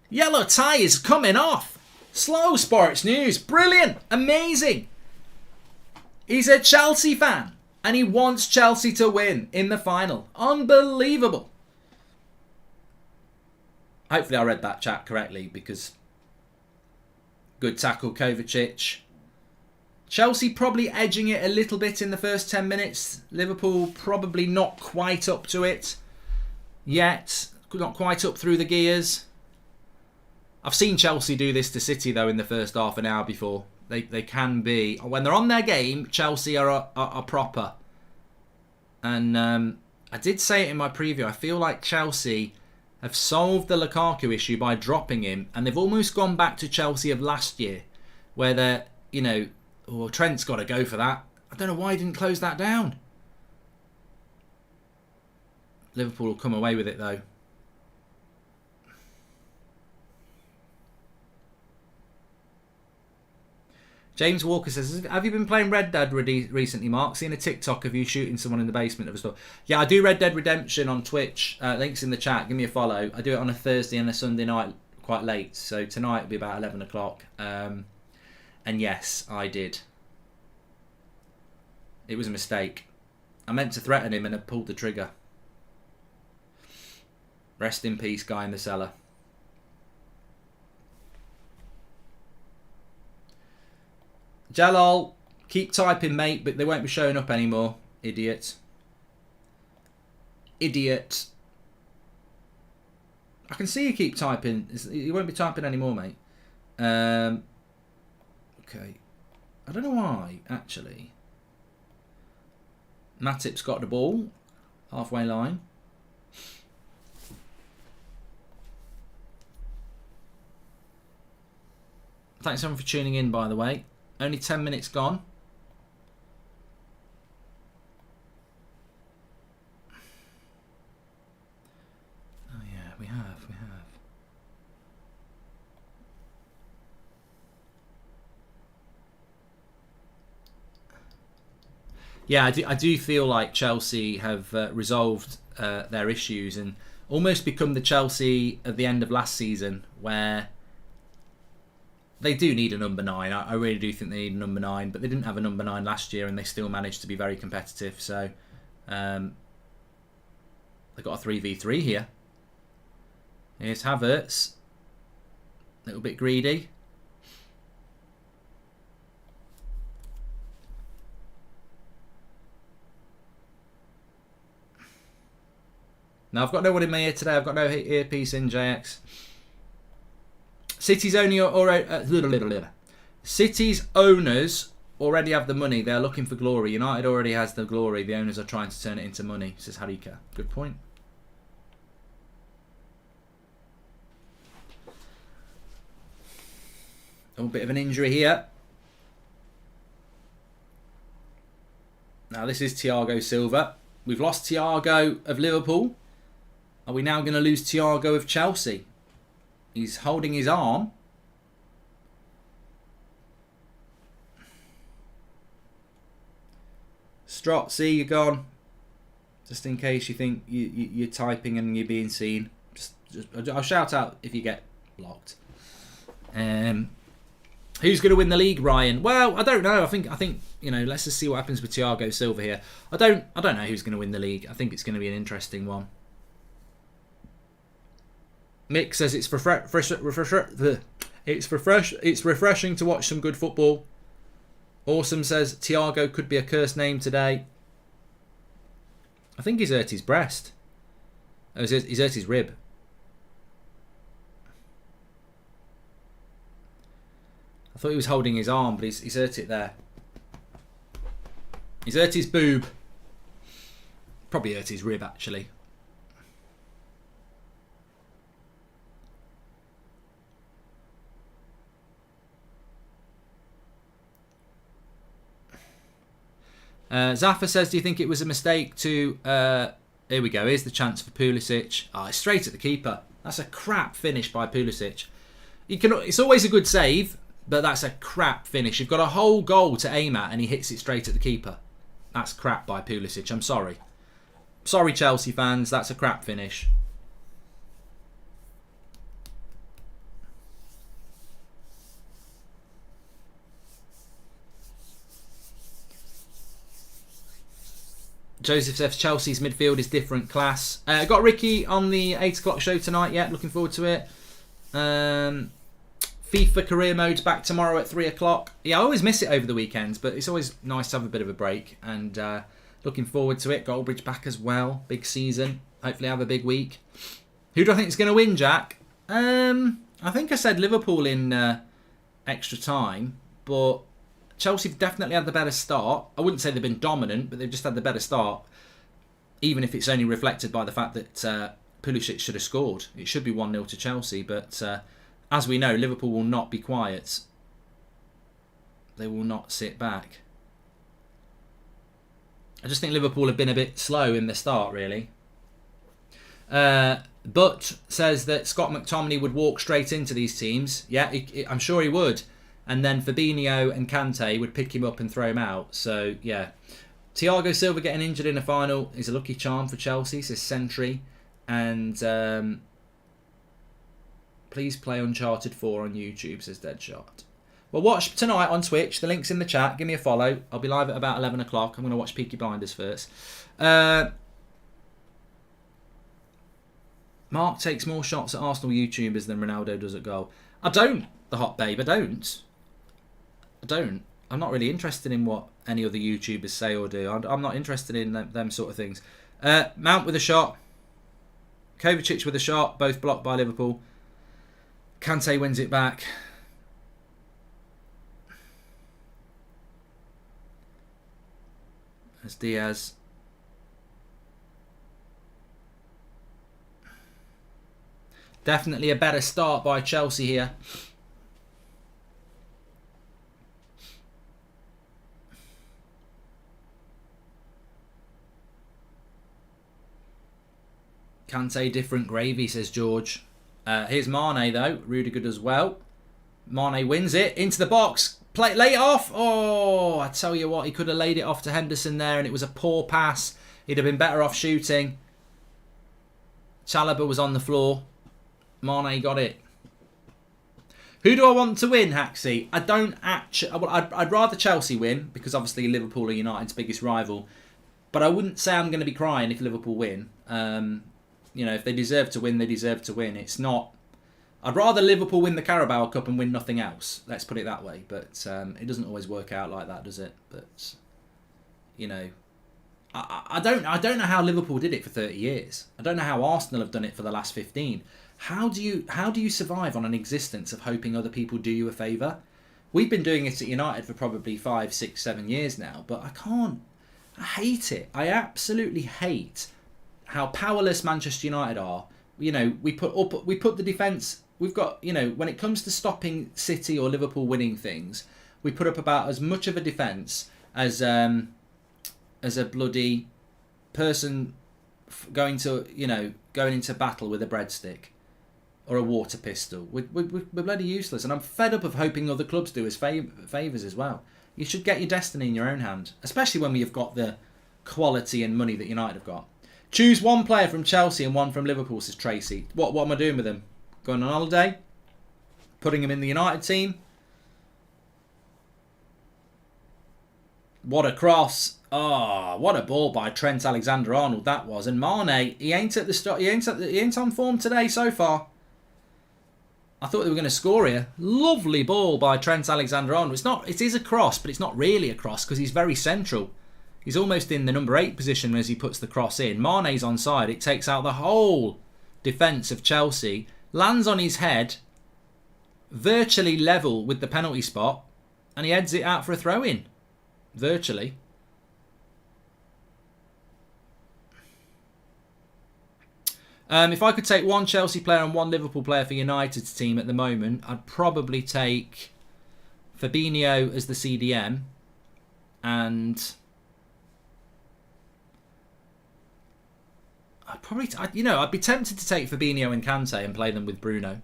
Yellow tie is coming off. Slow Sports News. Brilliant. Amazing. He's a Chelsea fan. And he wants Chelsea to win in the final. Unbelievable. Hopefully I read that chat correctly, because good tackle, Kovacic. Chelsea probably edging it a little bit in the first 10 minutes. Liverpool probably not quite up to it yet. Not quite up through the gears. I've seen Chelsea do this to City, though, in the first half an hour before. They can be. When they're on their game, Chelsea are proper. And I did say it in my preview. I feel like Chelsea have solved the Lukaku issue by dropping him, and they've almost gone back to Chelsea of last year, where they're, you know, oh, Trent's got to go for that. I don't know why he didn't close that down. Liverpool will come away with it, though. James Walker says, have you been playing Red Dead recently, Mark? Seen a TikTok of you shooting someone in the basement of a store. Yeah, I do Red Dead Redemption on Twitch. Links in the chat. Give me a follow. I do it on a Thursday and a Sunday night quite late. So tonight will be about 11 o'clock. And yes, I did. It was a mistake. I meant to threaten him and I pulled the trigger. Rest in peace, guy in the cellar. Jalal, keep typing, mate, but they won't be showing up anymore. Idiot. Idiot. I can see you keep typing. You won't be typing anymore, mate. Okay. I don't know why, actually. Matip's got the ball. Halfway line. Thanks everyone for tuning in, by the way. Only 10 minutes gone. Oh yeah, we have. Yeah, I do feel like Chelsea have resolved their issues and almost become the Chelsea of the end of last season, where they do need a number 9. I really do think they need a number 9, but they didn't have a number 9 last year and they still managed to be very competitive. So they've got a 3v3 here. Here's Havertz. A little bit greedy. Now, I've got no one in my ear today. I've got no earpiece in, JX. City's City's owners already have the money. They're looking for glory. United already has the glory. The owners are trying to turn it into money, says Harika. Good point. A bit of an injury here. Now this is Thiago Silva. We've lost Thiago of Liverpool. Are we now going to lose Thiago of Chelsea? He's holding his arm. Strotzy, you're gone. Just in case you think you're typing and you're being seen. Just I'll shout out if you get blocked. Who's going to win the league, Ryan? Well, I don't know. I think you know. Let's just see what happens with Thiago Silva here. I don't know who's going to win the league. I think it's going to be an interesting one. Mick says it's refreshing to watch some good football. Awesome says Thiago could be a cursed name today. I think he's hurt his breast. Oh, he's hurt his rib. thought he was holding his arm, but he's hurt it there. He's hurt his boob. Probably hurt his rib, actually. Zaffa says, do you think it was a mistake to... here we go. Here's the chance for Pulisic. Oh, it's straight at the keeper. That's a crap finish by Pulisic. It's always a good save, but that's a crap finish. You've got a whole goal to aim at and he hits it straight at the keeper. That's crap by Pulisic. I'm sorry. Sorry, Chelsea fans. That's a crap finish. Joseph says Chelsea's midfield is different class. Got Ricky on the 8 o'clock show tonight. Yeah, looking forward to it. FIFA career mode's back tomorrow at 3 o'clock. Yeah, I always miss it over the weekends, but it's always nice to have a bit of a break. And looking forward to it. Goldbridge back as well. Big season. Hopefully have a big week. Who do I think is going to win, Jack? I think I said Liverpool in extra time, but Chelsea have definitely had the better start. I wouldn't say they've been dominant, but they've just had the better start. Even if it's only reflected by the fact that Pulisic should have scored. It should be 1-0 to Chelsea, but as we know, Liverpool will not be quiet. They will not sit back. I just think Liverpool have been a bit slow in the start, really. But says that Scott McTominay would walk straight into these teams. Yeah, I'm sure he would. And then Fabinho and Kante would pick him up and throw him out. So, yeah. Thiago Silva getting injured in the final is a lucky charm for Chelsea, says Sentry. And please play Uncharted 4 on YouTube, says Deadshot. Well, watch tonight on Twitch. The link's in the chat. Give me a follow. I'll be live at about 11 o'clock. I'm going to watch Peaky Blinders first. Mark takes more shots at Arsenal YouTubers than Ronaldo does at goal. I don't, the hot babe. I don't. I'm not really interested in what any other YouTubers say or do. I'm not interested in them sort of things. Mount with a shot. Kovacic with a shot. Both blocked by Liverpool. Kante wins it back. As Diaz. Definitely a better start by Chelsea here. Kante, different gravy, says George. Here's Mane, though. Rudiger does well. Mane wins it. Into the box. Lay it off. Oh, I tell you what. He could have laid it off to Henderson there, and it was a poor pass. He'd have been better off shooting. Chalobah was on the floor. Mane got it. Who do I want to win, Haxie? I don't actually... I'd rather Chelsea win, because obviously Liverpool are United's biggest rival. But I wouldn't say I'm going to be crying if Liverpool win. You know, if they deserve to win, they deserve to win. It's not... I'd rather Liverpool win the Carabao Cup and win nothing else. Let's put it that way. But it doesn't always work out like that, does it? But, you know... I don't know how Liverpool did it for 30 years. I don't know how Arsenal have done it for the last 15. How do you survive on an existence of hoping other people do you a favour? We've been doing it at United for probably 5, 6, 7 years now, but I can't. I hate it. I absolutely hate how powerless Manchester United are. You know, we put the defence. We've got, you know, when it comes to stopping City or Liverpool winning things, we put up about as much of a defence as a bloody person going into battle with a breadstick or a water pistol. We're bloody useless, and I'm fed up of hoping other clubs do us favours as well. You should get your destiny in your own hand, especially when we've got the quality and money that United have got. Choose one player from Chelsea and one from Liverpool, says Tracy. What am I doing with them? Going on holiday? Putting him in the United team? What a cross. Oh, what a ball by Trent Alexander-Arnold that was. And Mane, he ain't at the start. He ain't on form today so far. I thought they were going to score here. Lovely ball by Trent Alexander-Arnold. It is a cross, but it's not really a cross because he's very central. He's almost in the number 8 position as he puts the cross in. Mane's onside. It takes out the whole defence of Chelsea. Lands on his head. virtually level with the penalty spot, and he heads it out for a throw-in. Virtually. If I could take one Chelsea player and one Liverpool player for United's team at the moment, I'd probably take Fabinho as the CDM, and I'd be tempted to take Fabinho and Kante and play them with Bruno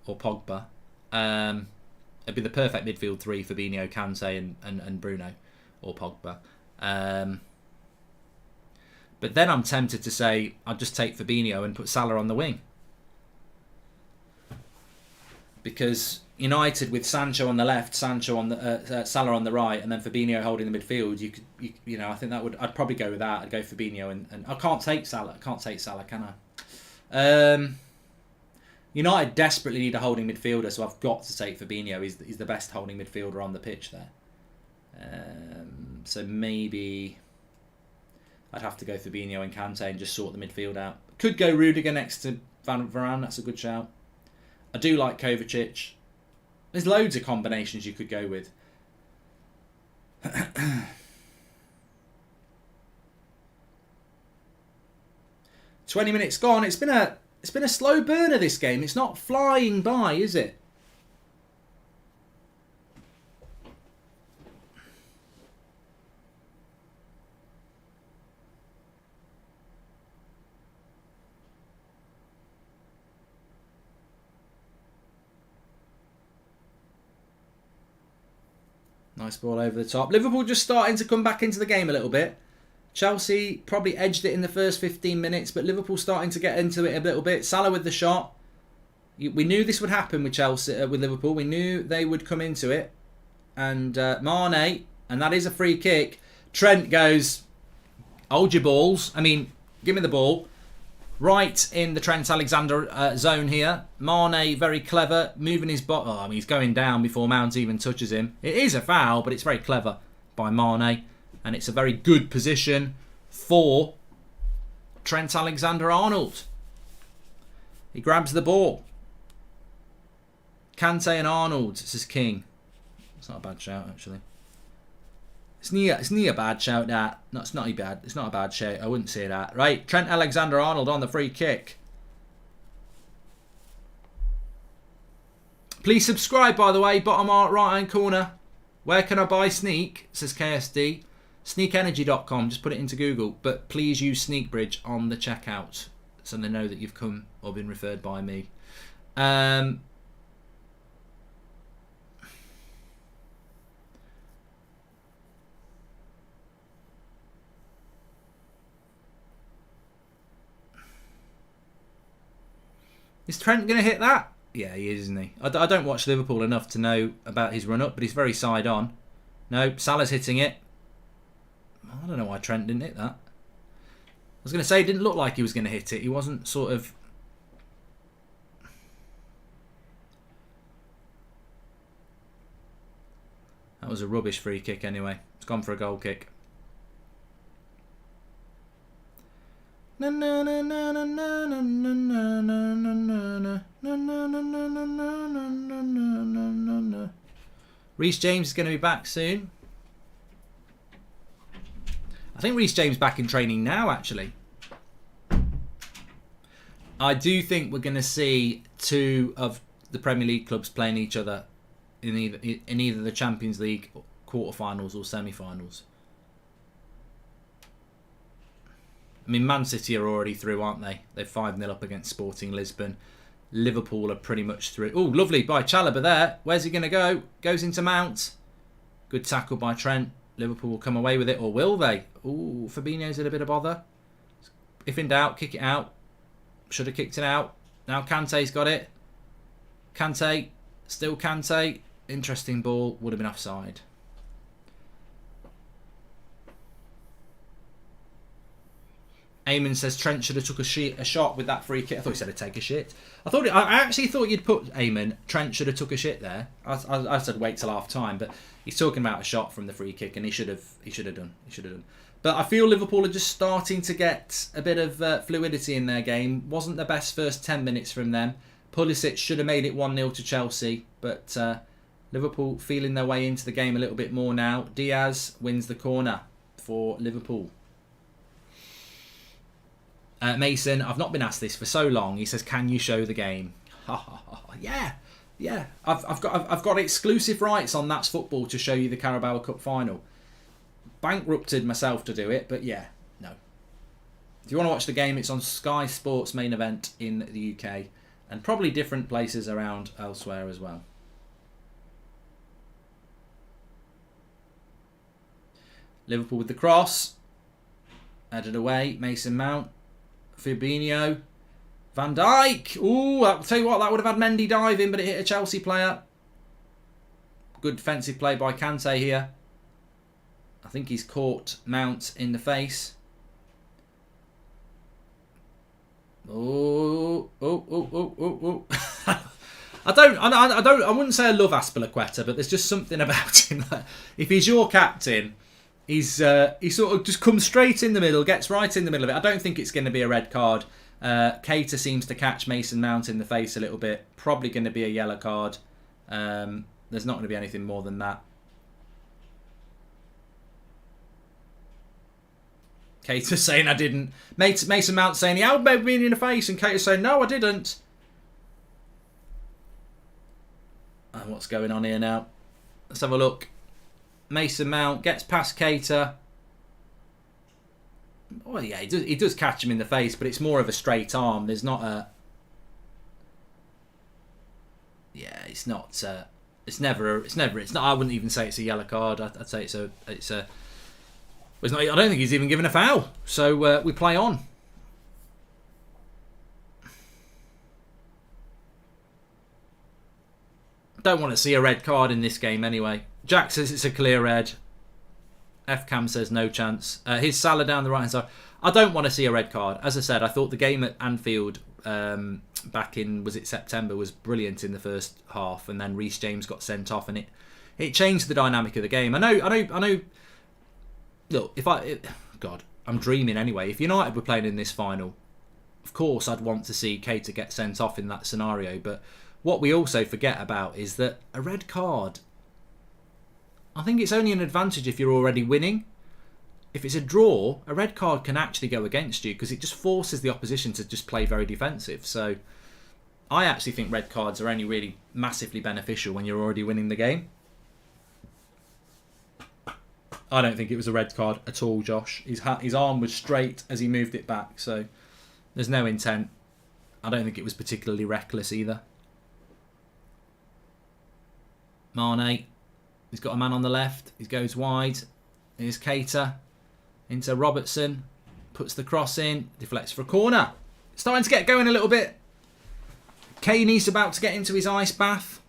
or Pogba. It'd be the perfect midfield three: Fabinho, Kante, and Bruno or Pogba. But then I'm tempted to say I'd just take Fabinho and put Salah on the wing, because United with Sancho on the left, Sancho on the Salah on the right, and then Fabinho holding the midfield. I think that would. I'd probably go with that. I'd go Fabinho and I can't take Salah. Can I? United desperately need a holding midfielder, so I've got to take Fabinho. He's the best holding midfielder on the pitch there. So maybe I'd have to go Fabinho and Kante and just sort the midfield out. Could go Rudiger next to Varane. That's a good shout. I do like Kovacic. There's loads of combinations you could go with. 20 minutes gone. It's been a slow burner, this game. It's not flying by, is it? Nice ball over the top. Liverpool just starting to come back into the game a little bit. Chelsea probably edged it in the first 15 minutes, but Liverpool starting to get into it a little bit. Salah with the shot. We knew this would happen with Chelsea, with Liverpool. We knew they would come into it. And Mane, and that is a free kick. Trent goes, hold your balls. I mean, give me the ball. Right in the Trent Alexander zone here. Mane, very clever, moving his body. Oh, I mean, he's going down before Mount even touches him. It is a foul, but it's very clever by Mane. And it's a very good position for Trent Alexander-Arnold. He grabs the ball. Kante and Arnold. This is king. It's not a bad shout, actually. It's near a bad shout, that. No, it's not bad. It's not a bad shout. I wouldn't say that. Right, Trent Alexander-Arnold on the free kick. Please subscribe, by the way. Bottom right-hand corner. Where can I buy Sneak? Says KSD. Sneakenergy.com. Just put it into Google. But please use Sneakbridge on the checkout, so they know that you've come or been referred by me. Is Trent going to hit that? Yeah, he is, isn't he? I don't watch Liverpool enough to know about his run-up, but he's very side on. No, Salah's hitting it. I don't know why Trent didn't hit that. I was going to say, it didn't look like he was going to hit it. He wasn't sort of... That was a rubbish free kick anyway. It's gone for a goal kick. Reece James is going to be back soon. I think Reece James back in training now, actually. I do think we're going to see two of the Premier League clubs playing each other in either the Champions League quarterfinals or semi-finals. I mean, Man City are already through, aren't they? They're 5-0 up against Sporting Lisbon. Liverpool are pretty much through. Oh, lovely by Chalobah there. Where's he going to go? Goes into Mount. Good tackle by Trent. Liverpool will come away with it, or will they? Ooh, Fabinho's in a bit of bother. If in doubt, kick it out. Should have kicked it out. Now Kante's got it. Kante. Still Kante. Interesting ball. Would have been offside. Eamon says Trent should have took a shot with that free kick. I thought he said to take a shit. I actually thought you'd put Eamon. Trent should have took a shit there. I said wait till half time, but he's talking about a shot from the free kick, and he should have done. But I feel Liverpool are just starting to get a bit of fluidity in their game. Wasn't the best first 10 minutes from them, Pulisic should have made it 1-0 to Chelsea, but Liverpool feeling their way into the game a little bit more now. Diaz wins the corner for Liverpool. Mason, I've not been asked this for so long. He says, "Can you show the game?" Yeah. I've got exclusive rights on That's Football to show you the Carabao Cup final. Bankrupted myself to do it, but yeah, no. If you want to watch the game, it's on Sky Sports main event in the UK and probably different places around elsewhere as well. Liverpool with the cross. Headed away. Mason Mount. Fabinho. Van Dijk. Ooh, I'll tell you what, that would have had Mendy diving, but it hit a Chelsea player. Good defensive play by Kante here. I think he's caught Mount in the face. Oh. I wouldn't say I love Azpilicueta, but there's just something about him that if he's your captain, he sort of just comes straight in the middle, gets right in the middle of it. I don't think it's going to be a red card. Keita seems to catch Mason Mount in the face a little bit. Probably going to be a yellow card. There's not going to be anything more than that. Keita saying I didn't. Mason Mount saying he elbowed me in the face, and Keita saying no, I didn't. And what's going on here now? Let's have a look. Mason Mount gets past Keita. Oh yeah, he does catch him in the face, but it's more of a straight arm. There's not a. Yeah, it's not. It's never. It's not. I wouldn't even say it's a yellow card. I'd say it's a. It's not. I don't think he's even given a foul. So we play on. Don't want to see a red card in this game anyway. Jack says it's a clear red. F-Cam says no chance. Here's Salah down the right hand side. I don't want to see a red card. As I said, I thought the game at Anfield back in, was it September, was brilliant in the first half, and then Reece James got sent off, and it changed the dynamic of the game. I know. Look, God, I'm dreaming anyway. If United were playing in this final, of course I'd want to see Keita get sent off in that scenario. But what we also forget about is that a red card, I think it's only an advantage if you're already winning. If it's a draw, a red card can actually go against you because it just forces the opposition to just play very defensive. So I actually think red cards are only really massively beneficial when you're already winning the game. I don't think it was a red card at all, Josh. His arm was straight as he moved it back, so there's no intent. I don't think it was particularly reckless either. Mane, he's got a man on the left. He goes wide. Here's Keita into Robertson. Puts the cross in. Deflects for a corner. Starting to get going a little bit. Kaney's about to get into his ice bath.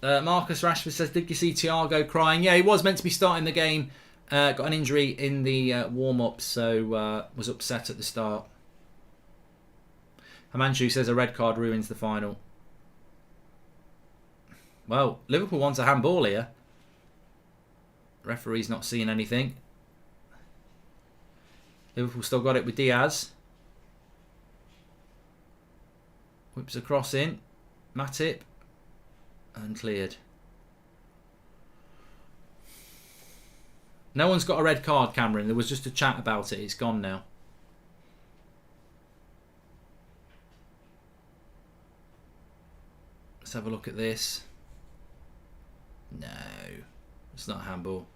Marcus Rashford says, did you see Thiago crying? Yeah, he was meant to be starting the game. Got an injury in the warm-up, so was upset at the start. Himanshu says a red card ruins the final. Well, Liverpool wants a handball here. Referee's not seeing anything. Liverpool still got it with Diaz. Whips a cross in. Matip. And cleared. No one's got a red card, Cameron. There was just a chat about it. It's gone now. Let's have a look at this. No. It's not a handball.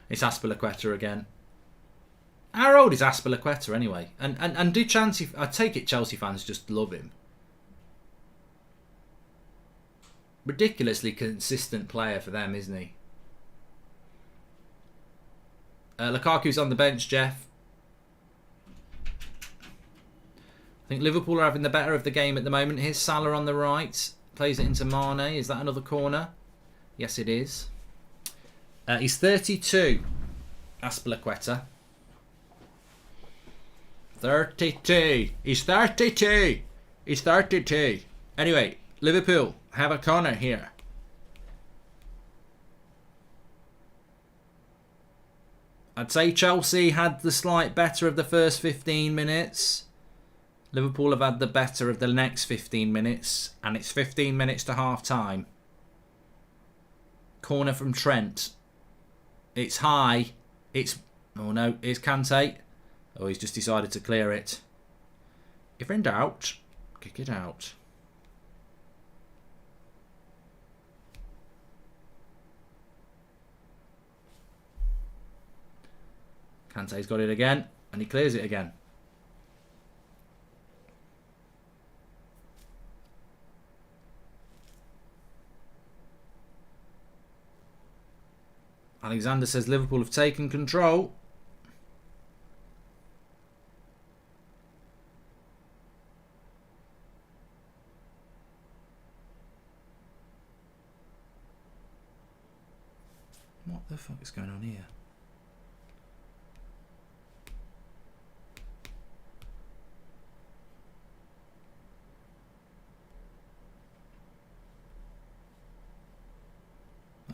It's Azpilicueta again. How old is Azpilicueta anyway? And do Chelsea... I take it Chelsea fans just love him. Ridiculously consistent player for them, isn't he? Lukaku's on the bench, Jeff. I think Liverpool are having the better of the game at the moment. Here's Salah on the right. Plays it into Mane. Is that another corner? Yes, it is. He's 32. Azpilicueta. 32. He's 32. He's 32. Anyway, Liverpool have a corner here. I'd say Chelsea had the slight better of the first 15 minutes. Liverpool have had the better of the next 15 minutes. And it's 15 minutes to half time. Corner from Trent. It's high. It's... Oh no, it's Kante. Oh, he's just decided to clear it. If in doubt, kick it out. Kante's got it again, and he clears it again. Alexander says Liverpool have taken control. What the fuck is going on here?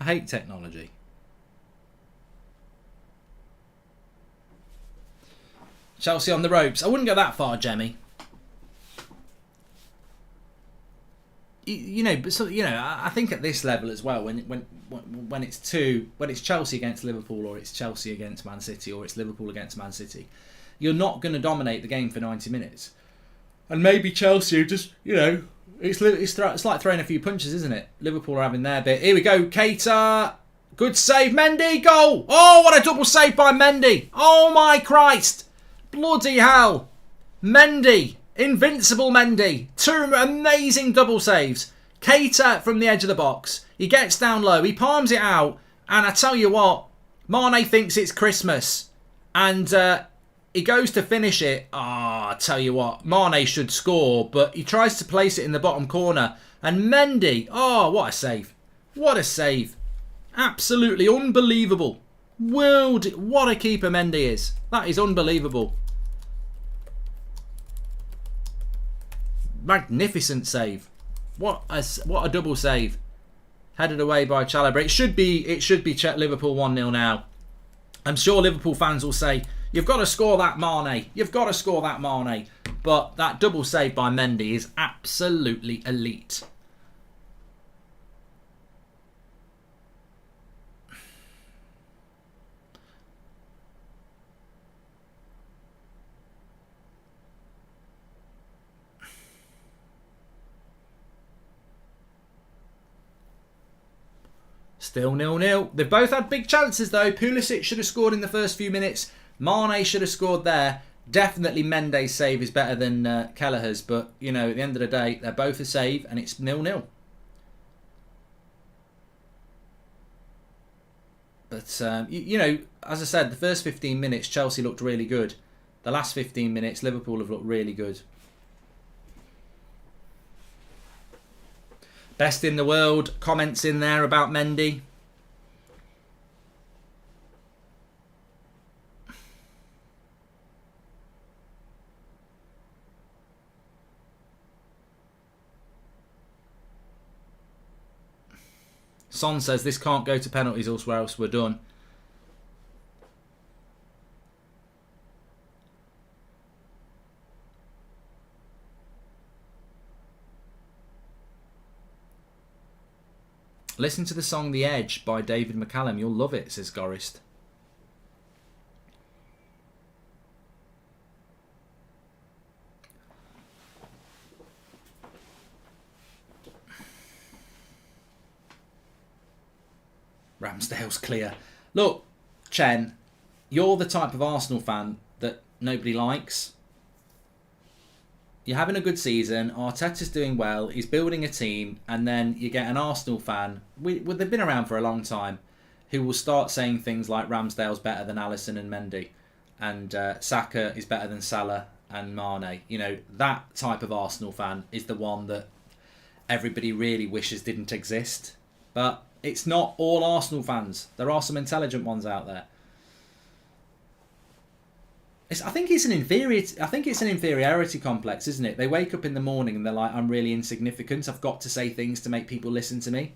I hate technology. Chelsea on the ropes. I wouldn't go that far, Jemmy. I think at this level as well, when it's Chelsea against Liverpool, or it's Chelsea against Man City, or it's Liverpool against Man City, you're not going to dominate the game for 90 minutes. And maybe Chelsea just, it's like throwing a few punches, isn't it? Liverpool are having their bit. Here we go, Keita. Good save, Mendy. Goal. Oh, what a double save by Mendy. Oh my Christ. Bloody hell. Mendy. Invincible Mendy. Two amazing double saves. Keita from the edge of the box. He gets down low. He palms it out. And I tell you what, Mane thinks it's Christmas. And he goes to finish it. I tell you what, Mane should score. But he tries to place it in the bottom corner. And Mendy, what a save. What a save. Absolutely unbelievable. What a keeper Mendy is. That is unbelievable. Magnificent save. What a double save. Headed away by Chalobah. It should be Liverpool 1-0 now. I'm sure Liverpool fans will say, you've got to score that, Mane. You've got to score that, Mane. But that double save by Mendy is absolutely elite. Still 0-0. They've both had big chances though. Pulisic should have scored in the first few minutes. Mane should have scored there. Definitely Mendy's save is better than Kelleher's. But, at the end of the day, they're both a save and it's 0-0. But, as I said, the first 15 minutes, Chelsea looked really good. The last 15 minutes, Liverpool have looked really good. Best in the world. Comments in there about Mendy. Son says this can't go to penalties, or else we're done. Listen to the song The Edge by David McCallum. You'll love it, says Gorist. Ramsdale's clear. Look, Chen, you're the type of Arsenal fan that nobody likes. You're having a good season. Arteta's doing well. He's building a team. And then you get an Arsenal fan. They've been around for a long time. Who will start saying things like Ramsdale's better than Alisson and Mendy. And Saka is better than Salah and Mane. That type of Arsenal fan is the one that everybody really wishes didn't exist. But it's not all Arsenal fans. There are some intelligent ones out there. I think it's an inferiority complex, isn't it? They wake up in the morning and they're like, I'm really insignificant. I've got to say things to make people listen to me.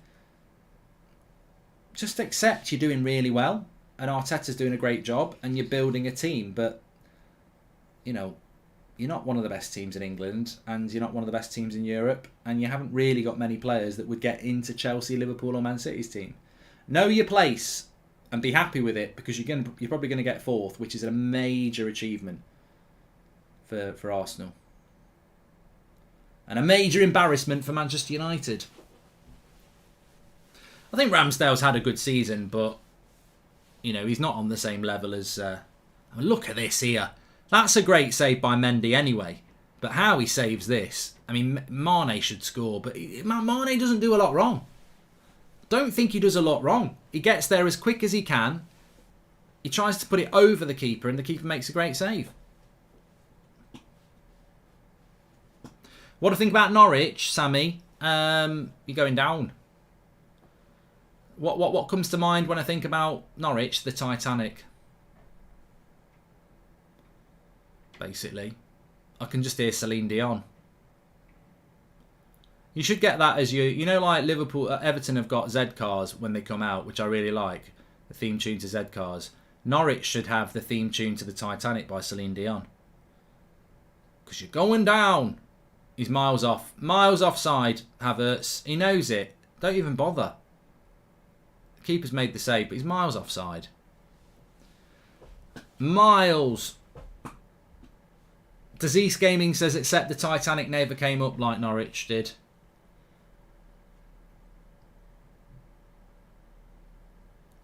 Just accept you're doing really well. and Arteta's doing a great job, and you're building a team. But you know, you're not one of the best teams in England, and you're not one of the best teams in Europe, and you haven't really got many players that would get into Chelsea, Liverpool, or Man City's team. Know your place and be happy with it, because you're probably going to get fourth, which is a major achievement for Arsenal. And a major embarrassment for Manchester United. I think Ramsdale's had a good season, but you know, he's not on the same level as... look at this here. That's a great save by Mendy anyway. But how he saves this... I mean, Mane should score, but Mane doesn't do a lot wrong. Don't think he does a lot wrong. He gets there as quick as he can. He tries to put it over the keeper, and the keeper makes a great save. What do you think about Norwich, Sammy? You're going down. What comes to mind when I think about Norwich? The Titanic. Basically. I can just hear Celine Dion. You should get that as you know, like Liverpool, Everton have got Z cars when they come out, which I really like. The theme tune to Z cars. Norwich should have the theme tune to the Titanic by Celine Dion. Because you're going down. He's miles off. Miles offside, Havertz. He knows it. Don't even bother. The keeper's made the save, but he's miles offside. Miles. Disease Gaming says, except the Titanic never came up like Norwich did.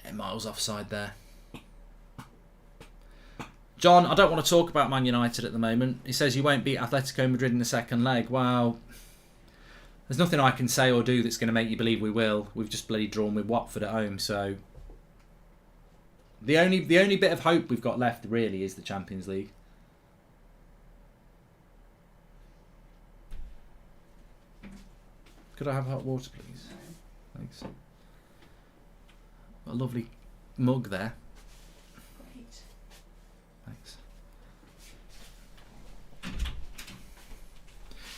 Yeah, miles offside there. John, I don't want to talk about Man United at the moment. He says you won't beat Atletico Madrid in the second leg. Well, there's nothing I can say or do that's going to make you believe we will. We've just bloody drawn with Watford at home, so the only bit of hope we've got left really is the Champions League. Could I have hot water, please? Thanks. A lovely mug there. Thanks.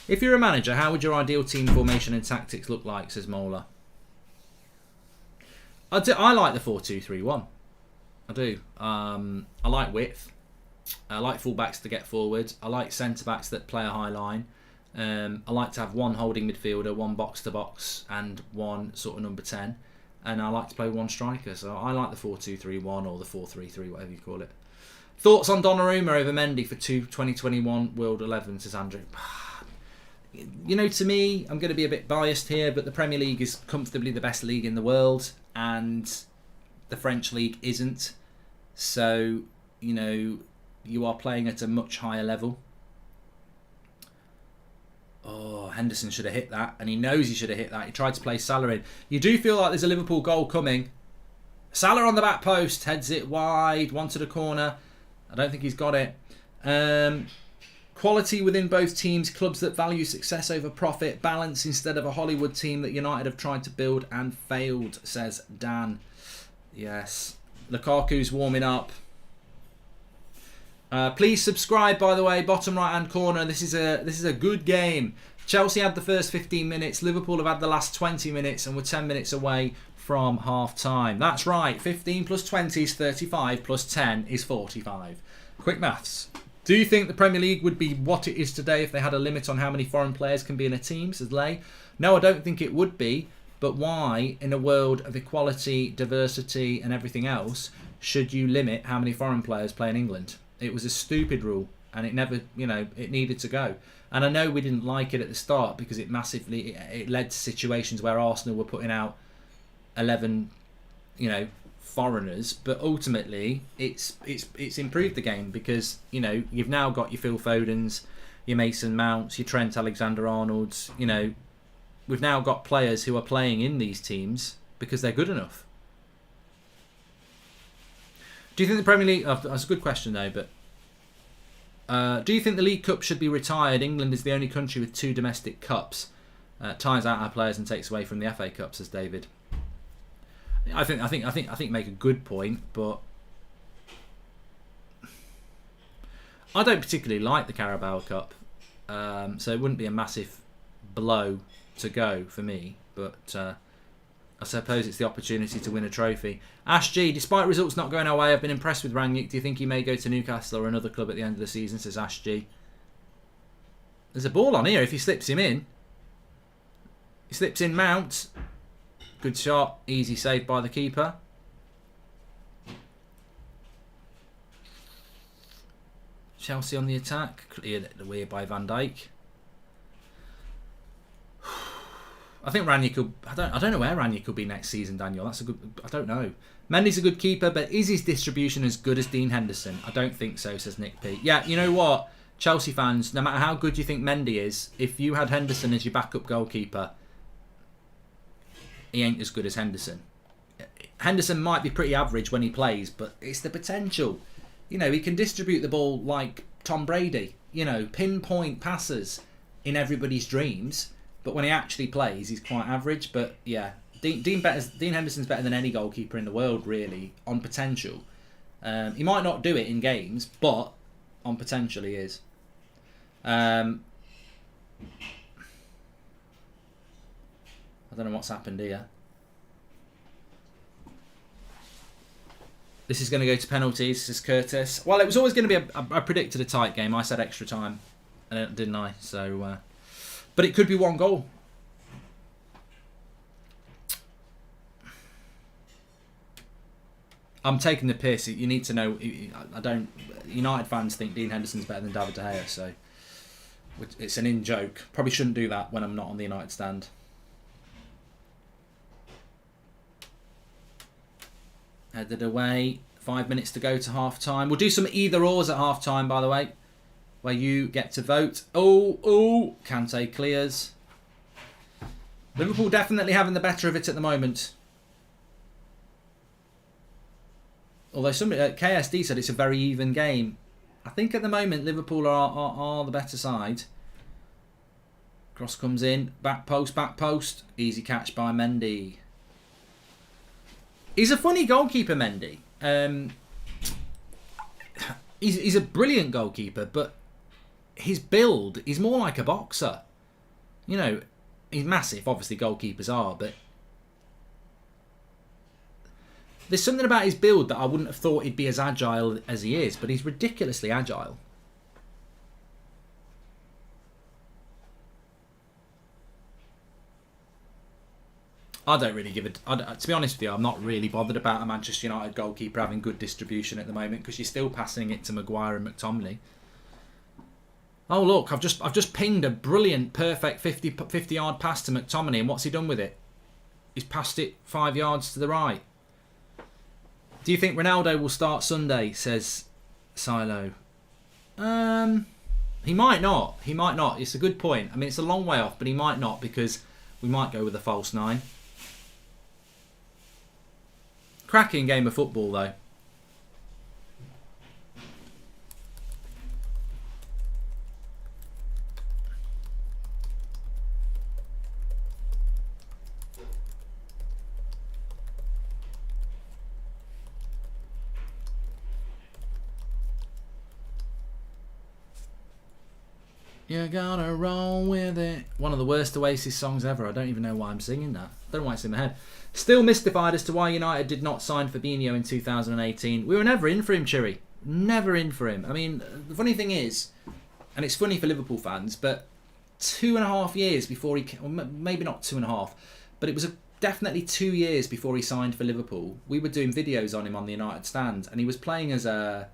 If you're a manager, how would your ideal team formation and tactics look like, says Mola? I like the 4-2-3-1. I do. I like width. I like full-backs to get forward. I like centre-backs that play a high line. I like to have one holding midfielder, one box-to-box, and one sort of number 10. And I like to play one striker. So I like the 4-2-3-1 or the 4-3-3, whatever you call it. Thoughts on Donnarumma over Mendy for 2021 World 11, says Andrew. You know, to me, I'm going to be a bit biased here, but the Premier League is comfortably the best league in the world, and the French league isn't. So, you know, you are playing at a much higher level. Oh, Henderson should have hit that, and he knows he should have hit that. He tried to play Salah in. You do feel like there's a Liverpool goal coming. Salah on the back post, heads it wide, one to the corner. I don't think he's got it. Quality within both teams, clubs that value success over profit, balance instead of a Hollywood team that United have tried to build and failed, says Dan. Yes. Lukaku's warming up. Please subscribe, by the way, bottom right hand corner. This is a good game. Chelsea had the first 15 minutes, Liverpool have had the last 20 minutes, and we're 10 minutes away from half time. That's right, 15 plus 20 is 35 plus 10 is 45. Quick maths. Do you think the Premier League would be what it is today if they had a limit on how many foreign players can be in a team, says Lay? No, I don't think it would be. But why, in a world of equality, diversity and everything else, should you limit how many foreign players play in England? It was a stupid rule, and it never, it needed to go. And I know we didn't like it at the start because it led to situations where Arsenal were putting out 11, foreigners. But ultimately, it's improved the game because you've now got your Phil Fodens, your Mason Mounts, your Trent Alexander-Arnolds. We've now got players who are playing in these teams because they're good enough. Do you think the Premier League... that's a good question, though, but... do you think the League Cup should be retired? England is the only country with 2 domestic cups. Tires out our players and takes away from the FA Cup, says David. I think make a good point, but... I don't particularly like the Carabao Cup. So it wouldn't be a massive blow to go for me, but... I suppose it's the opportunity to win a trophy. Ash G, despite results not going our way, I've been impressed with Rangnick. Do you think he may go to Newcastle or another club at the end of the season, says Ash G. There's a ball on here if he slips him in. He slips in Mount. Good shot. Easy save by the keeper. Chelsea on the attack. Cleared away by Van Dijk. I think Rangnick could. I don't know where Rangnick could be next season, Daniel. That's a good. I don't know. Mendy's a good keeper, but is his distribution as good as Dean Henderson? I don't think so, says Nick P. Yeah, you know what, Chelsea fans, no matter how good you think Mendy is, if you had Henderson as your backup goalkeeper, he ain't as good as Henderson. Henderson might be pretty average when he plays, but it's the potential. You know, he can distribute the ball like Tom Brady. You know, pinpoint passes in everybody's dreams. But when he actually plays, he's quite average. But yeah, Dean Henderson's better than any goalkeeper in the world, really, on potential. He might not do it in games, but on potential he is. I don't know what's happened here. This is going to go to penalties, says Curtis. Well, it was always going to be I predicted a tight game. I said extra time, didn't I? So, but it could be one goal. I'm taking the piss. You need to know. I don't. United fans think Dean Henderson's better than David De Gea, so it's an in-joke. Probably shouldn't do that when I'm not on the United stand. Headed away. 5 minutes to go to half time. We'll do some either-ors at half time, by the way, where you get to vote. Oh, Kante clears. Liverpool definitely having the better of it at the moment. Although somebody at KSD said it's a very even game. I think at the moment Liverpool are the better side. Cross comes in. Back post. Easy catch by Mendy. He's a funny goalkeeper, Mendy. He's a brilliant goalkeeper, but his build, he's more like a boxer. You know, he's massive, obviously goalkeepers are, but there's something about his build that I wouldn't have thought he'd be as agile as he is, but he's ridiculously agile. I don't really give it. To be honest with you, I'm not really bothered about a Manchester United goalkeeper having good distribution at the moment because you're still passing it to Maguire and McTominay. Oh look, I've just pinged a brilliant, perfect 50-yard pass to McTominay, and what's he done with it? He's passed it 5 yards to the right. Do you think Ronaldo will start Sunday? Says Silo. He might not. He might not. It's a good point. I mean, it's a long way off, but he might not because we might go with a false 9. Cracking game of football, though. You gotta roll with it. One of the worst Oasis songs ever. I don't even know why I'm singing that. I don't know why it's in my head. Still mystified as to why United did not sign Fabinho in 2018. We were never in for him, Chiri. Never in for him. I mean, the funny thing is, and it's funny for Liverpool fans, but 2.5 years before he... Well, maybe not 2.5, but it was definitely 2 years before he signed for Liverpool. We were doing videos on him on the United stand, and he was playing as a...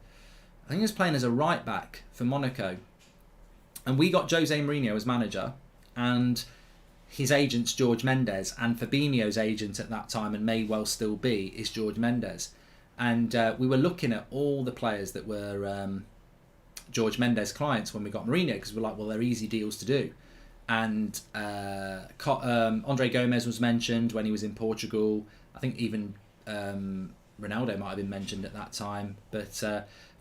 I think he was playing as a right-back for Monaco. And we got Jose Mourinho as manager, and his agent's George Mendes, and Fabinho's agent at that time, and may well still be, is George Mendes. And we were looking at all the players that were George Mendes clients when we got Mourinho, because we're like, well, they're easy deals to do. And Andre Gomez was mentioned when he was in Portugal. I think even Ronaldo might have been mentioned at that time. But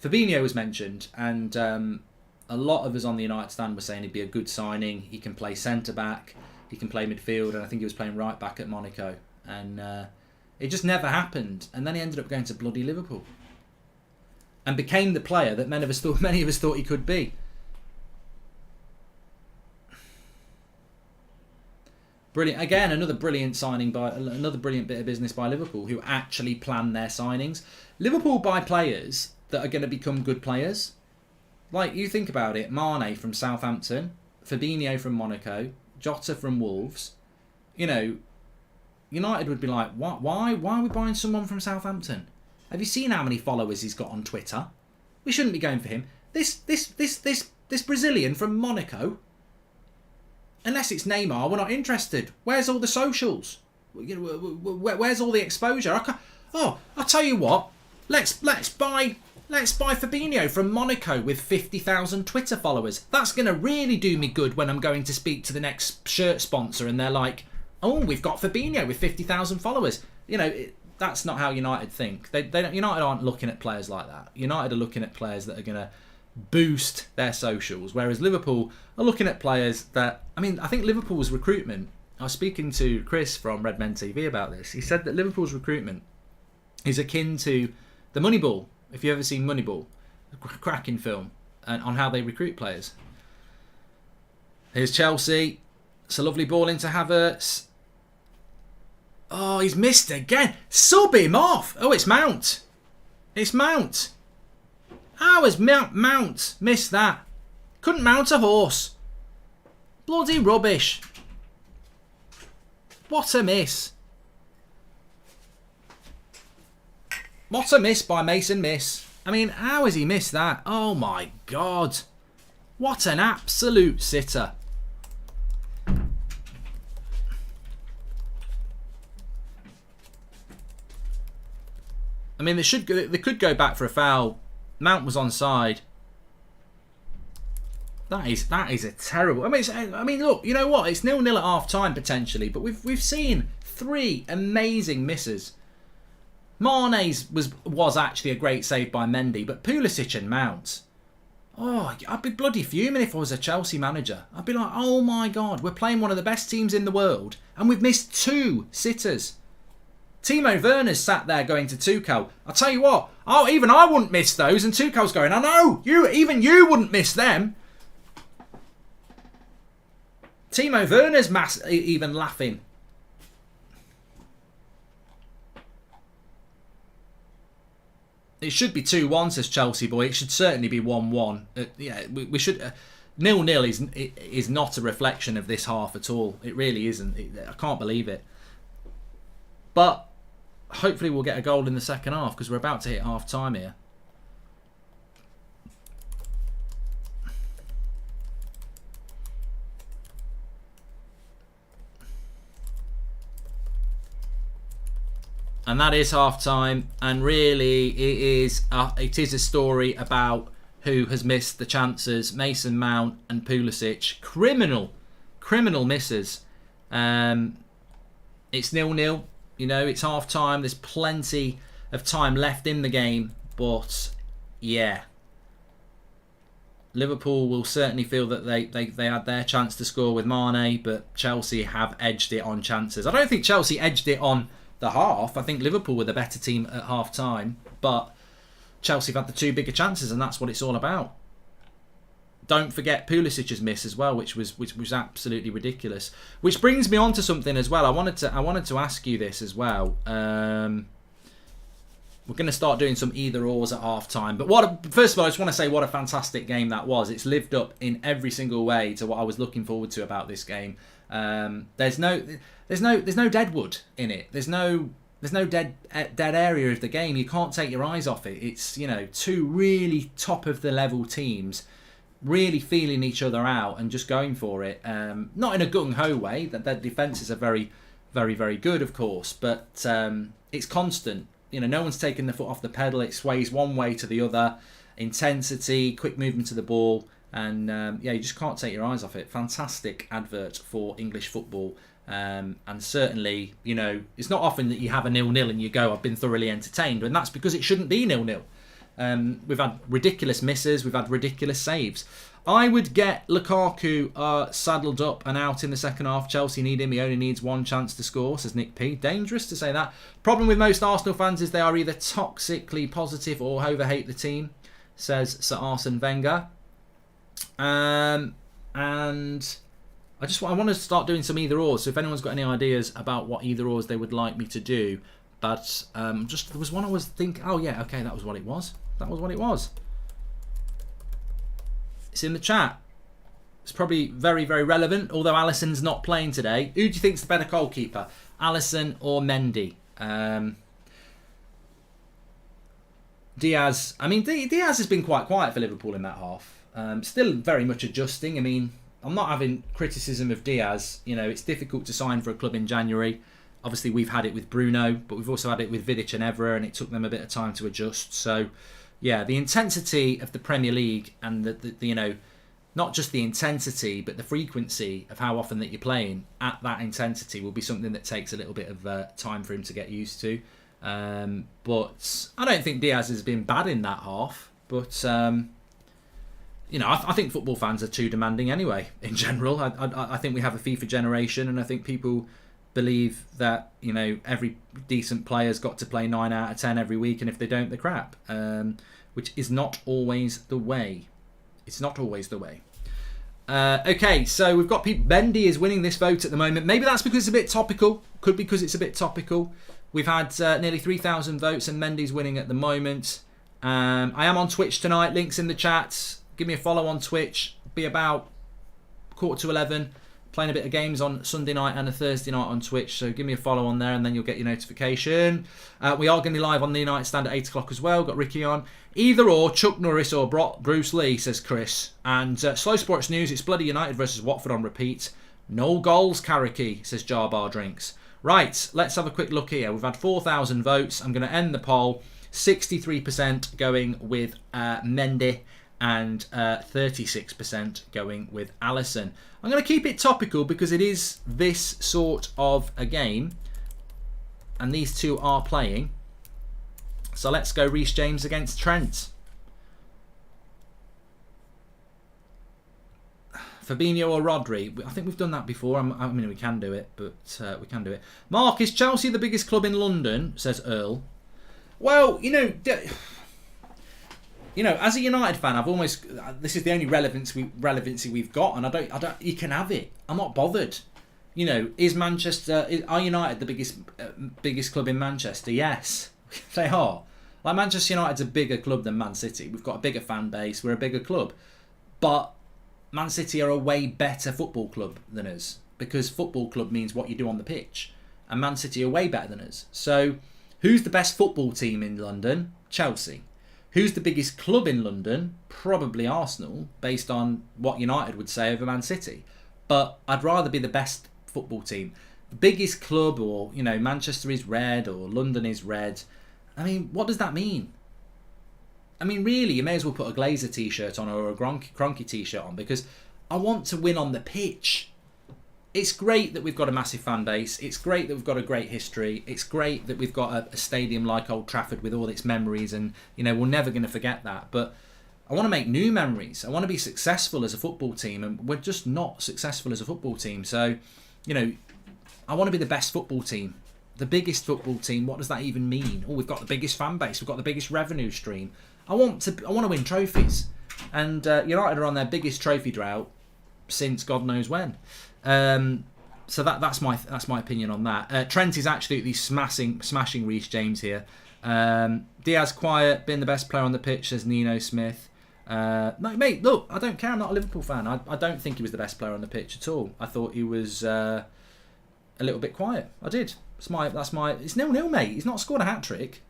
Fabinho was mentioned, and... a lot of us on the United stand were saying he'd be a good signing. He can play centre-back, he can play midfield, and I think he was playing right-back at Monaco. And it just never happened. And then he ended up going to bloody Liverpool. And became the player that many of us thought he could be. Brilliant. Again, another brilliant bit of business by Liverpool, who actually plan their signings. Liverpool buy players that are going to become good players. Like, you think about it, Mane from Southampton, Fabinho from Monaco, Jota from Wolves. You know, United would be like, what? Why are we buying someone from Southampton? Have you seen how many followers he's got on Twitter? We shouldn't be going for him. This Brazilian from Monaco. Unless it's Neymar, we're not interested. Where's all the socials? Where's all the exposure? I'll tell you what. Let's buy Fabinho from Monaco with 50,000 Twitter followers. That's going to really do me good when I'm going to speak to the next shirt sponsor and they're like, oh, we've got Fabinho with 50,000 followers. You know, that's not how United think. United aren't looking at players like that. United are looking at players that are going to boost their socials, whereas Liverpool are looking at players that... I mean, I think Liverpool's recruitment... I was speaking to Chris from Red Men TV about this. He said that Liverpool's recruitment is akin to the Moneyball. If you've ever seen Moneyball, a cracking film, and on how they recruit players. Here's Chelsea. It's a lovely ball into Havertz. Oh, he's missed again. Sub him off. Oh, it's Mount. It's Mount. How has Mount missed that? Couldn't mount a horse. Bloody rubbish. What a miss. What a miss by Mason Miss. I mean, how has he missed that? Oh my God. What an absolute sitter. I mean, they could go back for a foul. Mount was onside. That is a terrible... I mean, look, you know what? It's 0-0 at half-time, potentially, but we've seen 3 amazing misses. Mane's was actually a great save by Mendy, but Pulisic and Mount... Oh, I'd be bloody fuming if I was a Chelsea manager. I'd be like, oh my God, we're playing one of the best teams in the world, and we've missed 2 sitters. Timo Werner's sat there going to Tuchel, I'll tell you what, even I wouldn't miss those, and Tuchel's going, I know, even you wouldn't miss them. Timo Werner's even laughing. It should be 2-1, says Chelsea boy. It should certainly be 1-1. Yeah, we should... 0-0 is not a reflection of this half at all. It really isn't. I can't believe it. But hopefully we'll get a goal in the second half because we're about to hit half-time here. And that is half-time, and really it is a story about who has missed the chances. Mason Mount and Pulisic. Criminal misses. It's 0-0. You know, it's half-time. There's plenty of time left in the game. But, yeah. Liverpool will certainly feel that they had their chance to score with Mane, but Chelsea have edged it on chances. I don't think Chelsea edged it on the half. I think Liverpool were the better team at half-time, but Chelsea have had the 2 bigger chances, and that's what it's all about. Don't forget Pulisic's miss as well, which was absolutely ridiculous. Which brings me on to something as well. I wanted to ask you this as well. We're going to start doing some either-ors at half-time. But first of all, I just want to say what a fantastic game that was. It's lived up in every single way to what I was looking forward to about this game. There's no deadwood in it. There's no dead area of the game. You can't take your eyes off it. It's, you know, 2 really top of the level teams really feeling each other out and just going for it. Not in a gung-ho way. That their defences are very, very, very good, of course, but it's constant. You know, no one's taking the foot off the pedal. It sways one way to the other. Intensity, quick movement to the ball, and yeah, you just can't take your eyes off it. Fantastic advert for English football. And certainly, you know, it's not often that you have a 0-0 and you go, I've been thoroughly entertained, and that's because it shouldn't be 0-0. We've had ridiculous misses, we've had ridiculous saves. I would get Lukaku saddled up and out in the second half. Chelsea need him, he only needs 1 chance to score, says Nick P. Dangerous to say that. Problem with most Arsenal fans is they are either toxically positive or over-hate the team, says Sir Arsene Wenger. And I want to start doing some either ors. So if anyone's got any ideas about what either ors they would like me to do, but just there was one I was thinking. Oh yeah, okay, that was what it was. That was what it was. It's in the chat. It's probably very, very relevant. Although Alisson's not playing today. Who do you think's the better goalkeeper, Alisson or Mendy? Diaz. I mean, Diaz has been quite quiet for Liverpool in that half. Still very much adjusting. I mean, I'm not having criticism of Diaz. You know, it's difficult to sign for a club in January. Obviously, we've had it with Bruno, but we've also had it with Vidic and Evra, and it took them a bit of time to adjust. So, yeah, the intensity of the Premier League and the you know, not just the intensity, but the frequency of how often that you're playing at that intensity will be something that takes a little bit of time for him to get used to. But I don't think Diaz has been bad in that half. But you know, I think football fans are too demanding anyway. In general, I think we have a FIFA generation, and I think people believe that, you know, every decent player's got to play 9 out of 10 every week, and if they don't, they're crap. Which is not always the way. It's not always the way. Okay, so we've got people. Mendy is winning this vote at the moment. Maybe that's because it's a bit topical. Could be because it's a bit topical. We've had nearly 3,000 votes, and Mendy's winning at the moment. I am on Twitch tonight. Links in the chat. Give me a follow on Twitch. Be about 10:45. Playing a bit of games on Sunday night and a Thursday night on Twitch. So give me a follow on there, and then you'll get your notification. We are going to be live on the United Stand at 8 o'clock as well. Got Ricky on. Either or, Chuck Norris or Bruce Lee, says Chris. And Slow Sports News, it's bloody United versus Watford on repeat. No goals, Carricky, says Jarbar Drinks. Right, let's have a quick look here. We've had 4,000 votes. I'm going to end the poll. 63% going with Mendy and 36% going with Alisson. I'm going to keep it topical because it is this sort of a game, and these two are playing. So let's go Reece James against Trent. Fabinho or Rodri? I think we've done that before. I mean, we can do it, but we can do it. Mark, is Chelsea the biggest club in London? Says Earl. Well, you know, as a United fan, I've almost, this is the only relevancy we've got, and I don't. You can have it. I'm not bothered. You know, are United the biggest club in Manchester? Yes, they are. Like, Manchester United's a bigger club than Man City. We've got a bigger fan base. We're a bigger club, but Man City are a way better football club than us, because football club means what you do on the pitch, and Man City are way better than us. So, who's the best football team in London? Chelsea. Who's the biggest club in London? Probably Arsenal, based on what United would say over Man City. But I'd rather be the best football team. The biggest club, or, you know, Manchester is red or London is red. I mean, what does that mean? I mean, really, you may as well put a Glazer t-shirt on or a Kroenke t-shirt on, because I want to win on the pitch. It's great that we've got a massive fan base. It's great that we've got a great history. It's great that we've got a stadium like Old Trafford with all its memories, and, you know, we're never going to forget that. But I want to make new memories. I want to be successful as a football team, and we're just not successful as a football team. So, you know, I want to be the best football team. The biggest football team, what does that even mean? Oh, we've got the biggest fan base. We've got the biggest revenue stream. I want to win trophies. And United are on their biggest trophy drought since God knows when. So that's my opinion on that. Trent is absolutely smashing Reece James here. Diaz quiet, been the best player on the pitch, says Nino Smith. No, mate, look, I don't care. I'm not a Liverpool fan. I don't think he was the best player on the pitch at all. I thought he was a little bit quiet. I did. It's 0-0, mate. He's not scored a hat trick.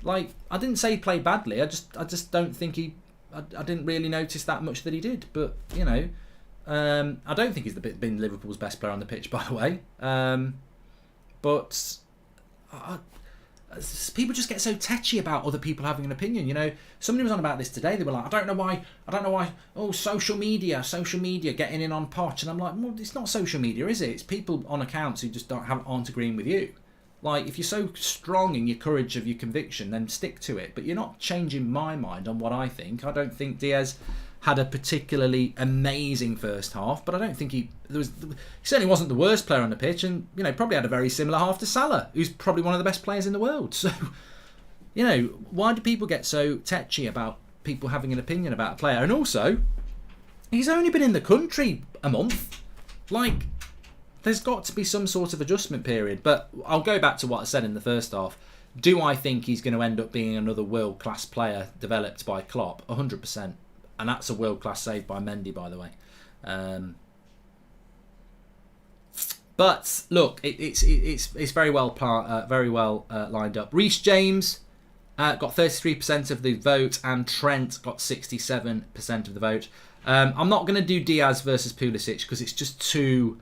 Like, I didn't say he played badly. I just don't think I didn't really notice that much that he did. But, you know, I don't think he's been Liverpool's best player on the pitch, by the way. But people just get so tetchy about other people having an opinion. You know, somebody was on about this today. They were like, I don't know why. Oh, social media getting in on Poch, and I'm like, well, it's not social media, is it? It's people on accounts who just aren't agreeing with you. Like, if you're so strong in your courage of your conviction, then stick to it. But you're not changing my mind on what I think. I don't think Diaz had a particularly amazing first half, but I don't think he certainly wasn't the worst player on the pitch, and, you know, probably had a very similar half to Salah, who's probably one of the best players in the world. So, you know, why do people get so tetchy about people having an opinion about a player? And also, he's only been in the country a month. Like, there's got to be some sort of adjustment period. But I'll go back to what I said in the first half. Do I think he's going to end up being another world-class player developed by Klopp? 100%. And that's a world-class save by Mendy, by the way. But look, it's very well lined up. Reece James got 33% of the vote, and Trent got 67% of the vote. I'm not going to do Diaz versus Pulisic because it's just too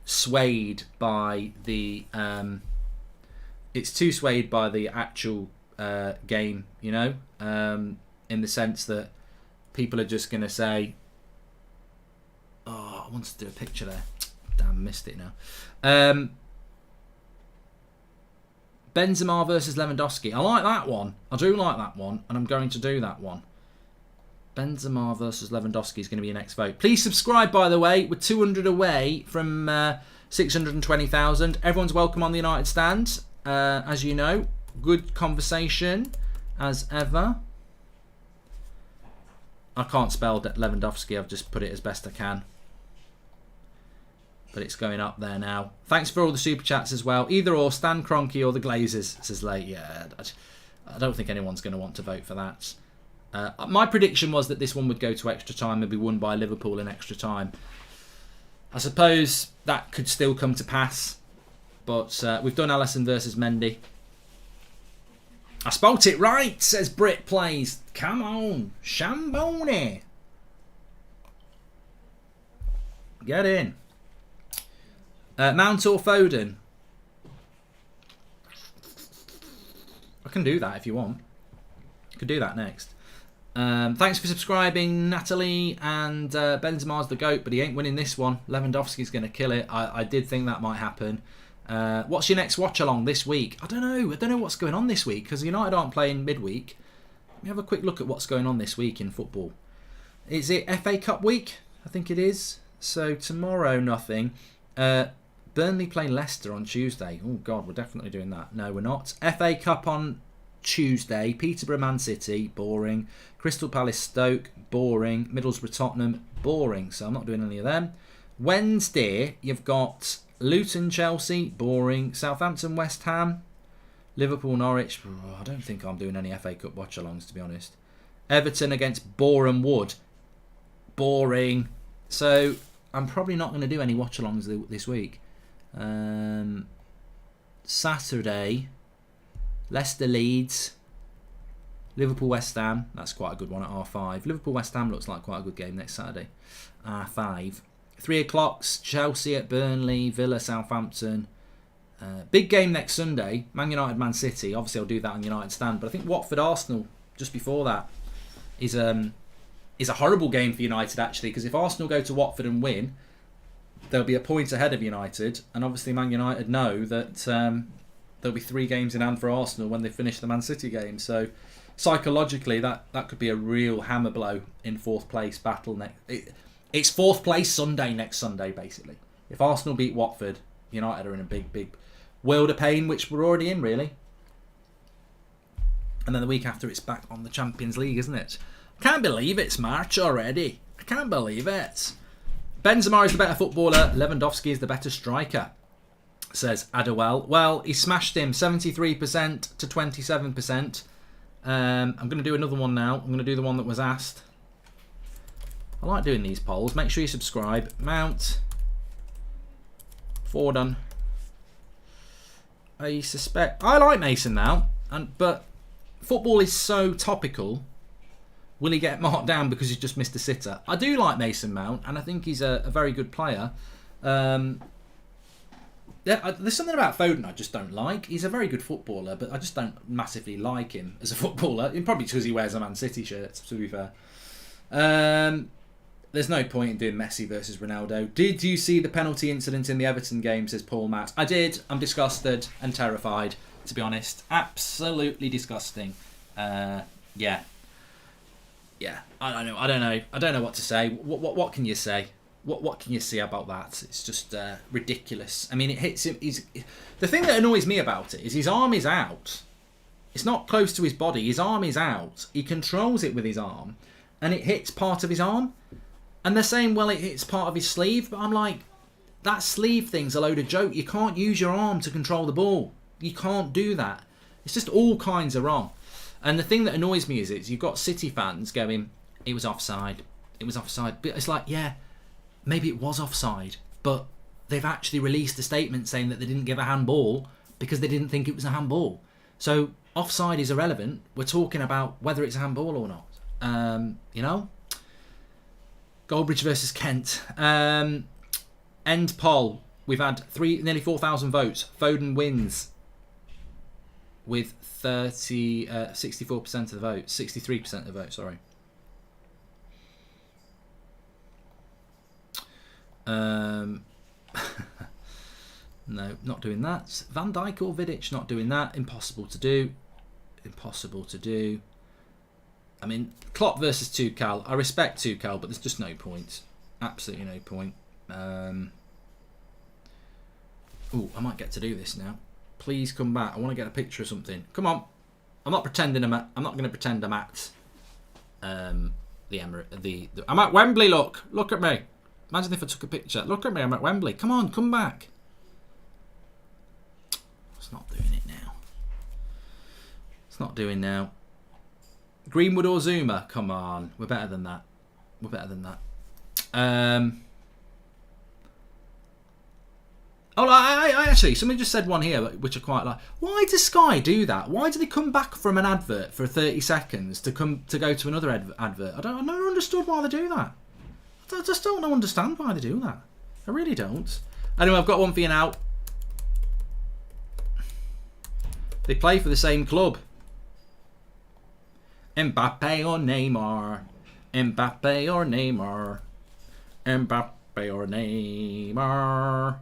swayed by the actual game, you know, in the sense that people are just going to say, oh, I wanted to do a picture there. Damn, missed it now. Benzema versus Lewandowski. I like that one. I do like that one, and I'm going to do that one. Benzema versus Lewandowski is going to be your next vote. Please subscribe, by the way. We're 200 away from 620,000. Everyone's welcome on the United stand, as you know. Good conversation, as ever. I can't spell Lewandowski. I've just put it as best I can. But it's going up there now. Thanks for all the super chats as well. Either or, Stan Kroenke or the Glazers, says Late. Yeah, I don't think anyone's going to want to vote for that. My prediction was that this one would go to extra time and be won by Liverpool in extra time. I suppose that could still come to pass. But we've done Alisson versus Mendy. I spelt it right, says Brit Plays. Come on, Shamboni. Get in. Mount or Foden? I can do that if you want. I could do that next. Thanks for subscribing, Natalie. And Benzema's the GOAT, but he ain't winning this one. Lewandowski's going to kill it. I did think that might happen. What's your next watch-along this week? I don't know. I don't know what's going on this week because United aren't playing midweek. Let me have a quick look at what's going on this week in football. Is it FA Cup week? I think it is. So tomorrow, nothing. Burnley play Leicester on Tuesday. Oh, God, we're definitely doing that. No, we're not. FA Cup on Tuesday. Peterborough Man City. Boring. Crystal Palace Stoke. Boring. Middlesbrough Tottenham. Boring. So I'm not doing any of them. Wednesday, you've got Luton Chelsea. Boring. Southampton West Ham. Liverpool Norwich. Oh, I don't think I'm doing any FA Cup watch-alongs, to be honest. Everton against Boreham Wood. Boring. So I'm probably not going to do any watch-alongs this week. Saturday, Leicester Leeds, Liverpool West Ham. That's quite a good one at R5. Liverpool West Ham looks like quite a good game next Saturday. R5. 3 o'clock, Chelsea at Burnley, Villa Southampton. Big game next Sunday, Man United Man City. Obviously I'll do that on United stand, but I think Watford Arsenal just before that is a horrible game for United actually, because if Arsenal go to Watford and win, they'll be a point ahead of United, and obviously Man United know that there'll be 3 games in hand for Arsenal when they finish the Man City game. So psychologically, that could be a real hammer blow in 4th place battle. It's 4th place Sunday next Sunday, basically. If Arsenal beat Watford, United are in a big world of pain, which we're already in, really. And then the week after, it's back on the Champions League, isn't it? I can't believe it's March already. I can't believe it. Benzema is the better footballer. Lewandowski is the better striker, says Adewell. Well, he smashed him 73% to 27%. I'm going to do another one now. I'm going to do the one that was asked. I like doing these polls. Make sure you subscribe. Mount. Fordon. I suspect... I like Mason Mount, but football is so topical. Will he get marked down because he's just missed a sitter? I do like Mason Mount, and I think he's a very good player. There's something about Foden I just don't like. He's a very good footballer, but I just don't massively like him as a footballer. Probably because he wears a Man City shirt, to be fair. There's no point in doing Messi versus Ronaldo. Did you see the penalty incident in the Everton game, says Paul Matt? I did. I'm disgusted and terrified, to be honest. Absolutely disgusting. Yeah. I don't know what to say. What can you say? What can you say about that? It's just ridiculous. I mean, it hits him. The thing that annoys me about it is his arm is out. It's not close to his body. His arm is out. He controls it with his arm, and it hits part of his arm. And they're saying, well, it hits part of his sleeve. But I'm like, that sleeve thing's a load of joke. You can't use your arm to control the ball. You can't do that. It's just all kinds of wrong. And the thing that annoys me is you've got City fans going, it was offside. It was offside. But it's like, yeah, maybe it was offside. But they've actually released a statement saying that they didn't give a handball because they didn't think it was a handball. So offside is irrelevant. We're talking about whether it's a handball or not. You know? Goldbridge versus Kent. End poll. We've had nearly 4,000 votes. Foden wins with 64% of the vote. 63% of the vote, sorry. No, not doing that. Van Dijk or Vidic, not doing that. Impossible to do. Impossible to do. I mean, Klopp versus Tuchel. I respect Tuchel, but there's just no point. Absolutely no point. Oh, I might get to do this now. Please come back. I want to get a picture of something. Come on. I'm not pretending I'm not going to pretend I'm at I'm at Wembley. Look at me. Imagine if I took a picture. Look at me. I'm at Wembley. Come on, come back. It's not doing it now. It's not doing now. Greenwood or Zuma? Come on. We're better than that. We're better than that. Oh, I actually, somebody just said one here, which I quite like. Why does Sky do that? Why do they come back from an advert for 30 seconds to go to another advert? I've never understood why they do that. I just don't understand why they do that. I really don't. Anyway, I've got one for you now. They play for the same club. Mbappe or Neymar. Mbappe or Neymar. Mbappe or Neymar.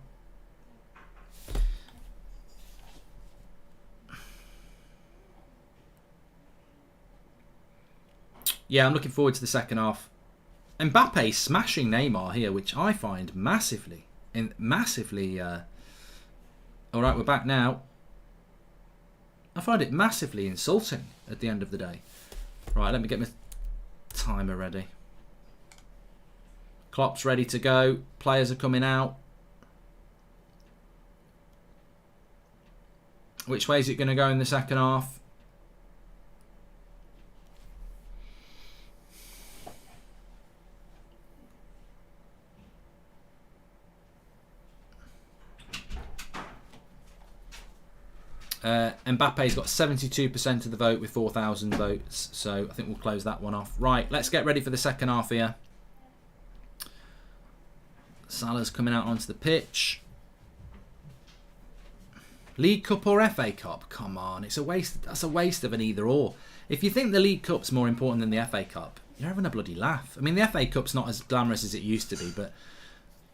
Yeah, I'm looking forward to the second half. Mbappe smashing Neymar here, which I find massively. All right, we're back now. I find it massively insulting at the end of the day. Right, let me get my timer ready. Klopp's ready to go. Players are coming out. Which way is it going to go in the second half? Mbappe's got 72% of the vote with 4,000 votes, so I think we'll close that one off. Right, let's get ready for the second half here. Salah's coming out onto the pitch. League Cup or FA Cup? Come on, it's a waste. That's a waste of an either or. If you think the League Cup's more important than the FA Cup, you're having a bloody laugh. I mean, the FA Cup's not as glamorous as it used to be, but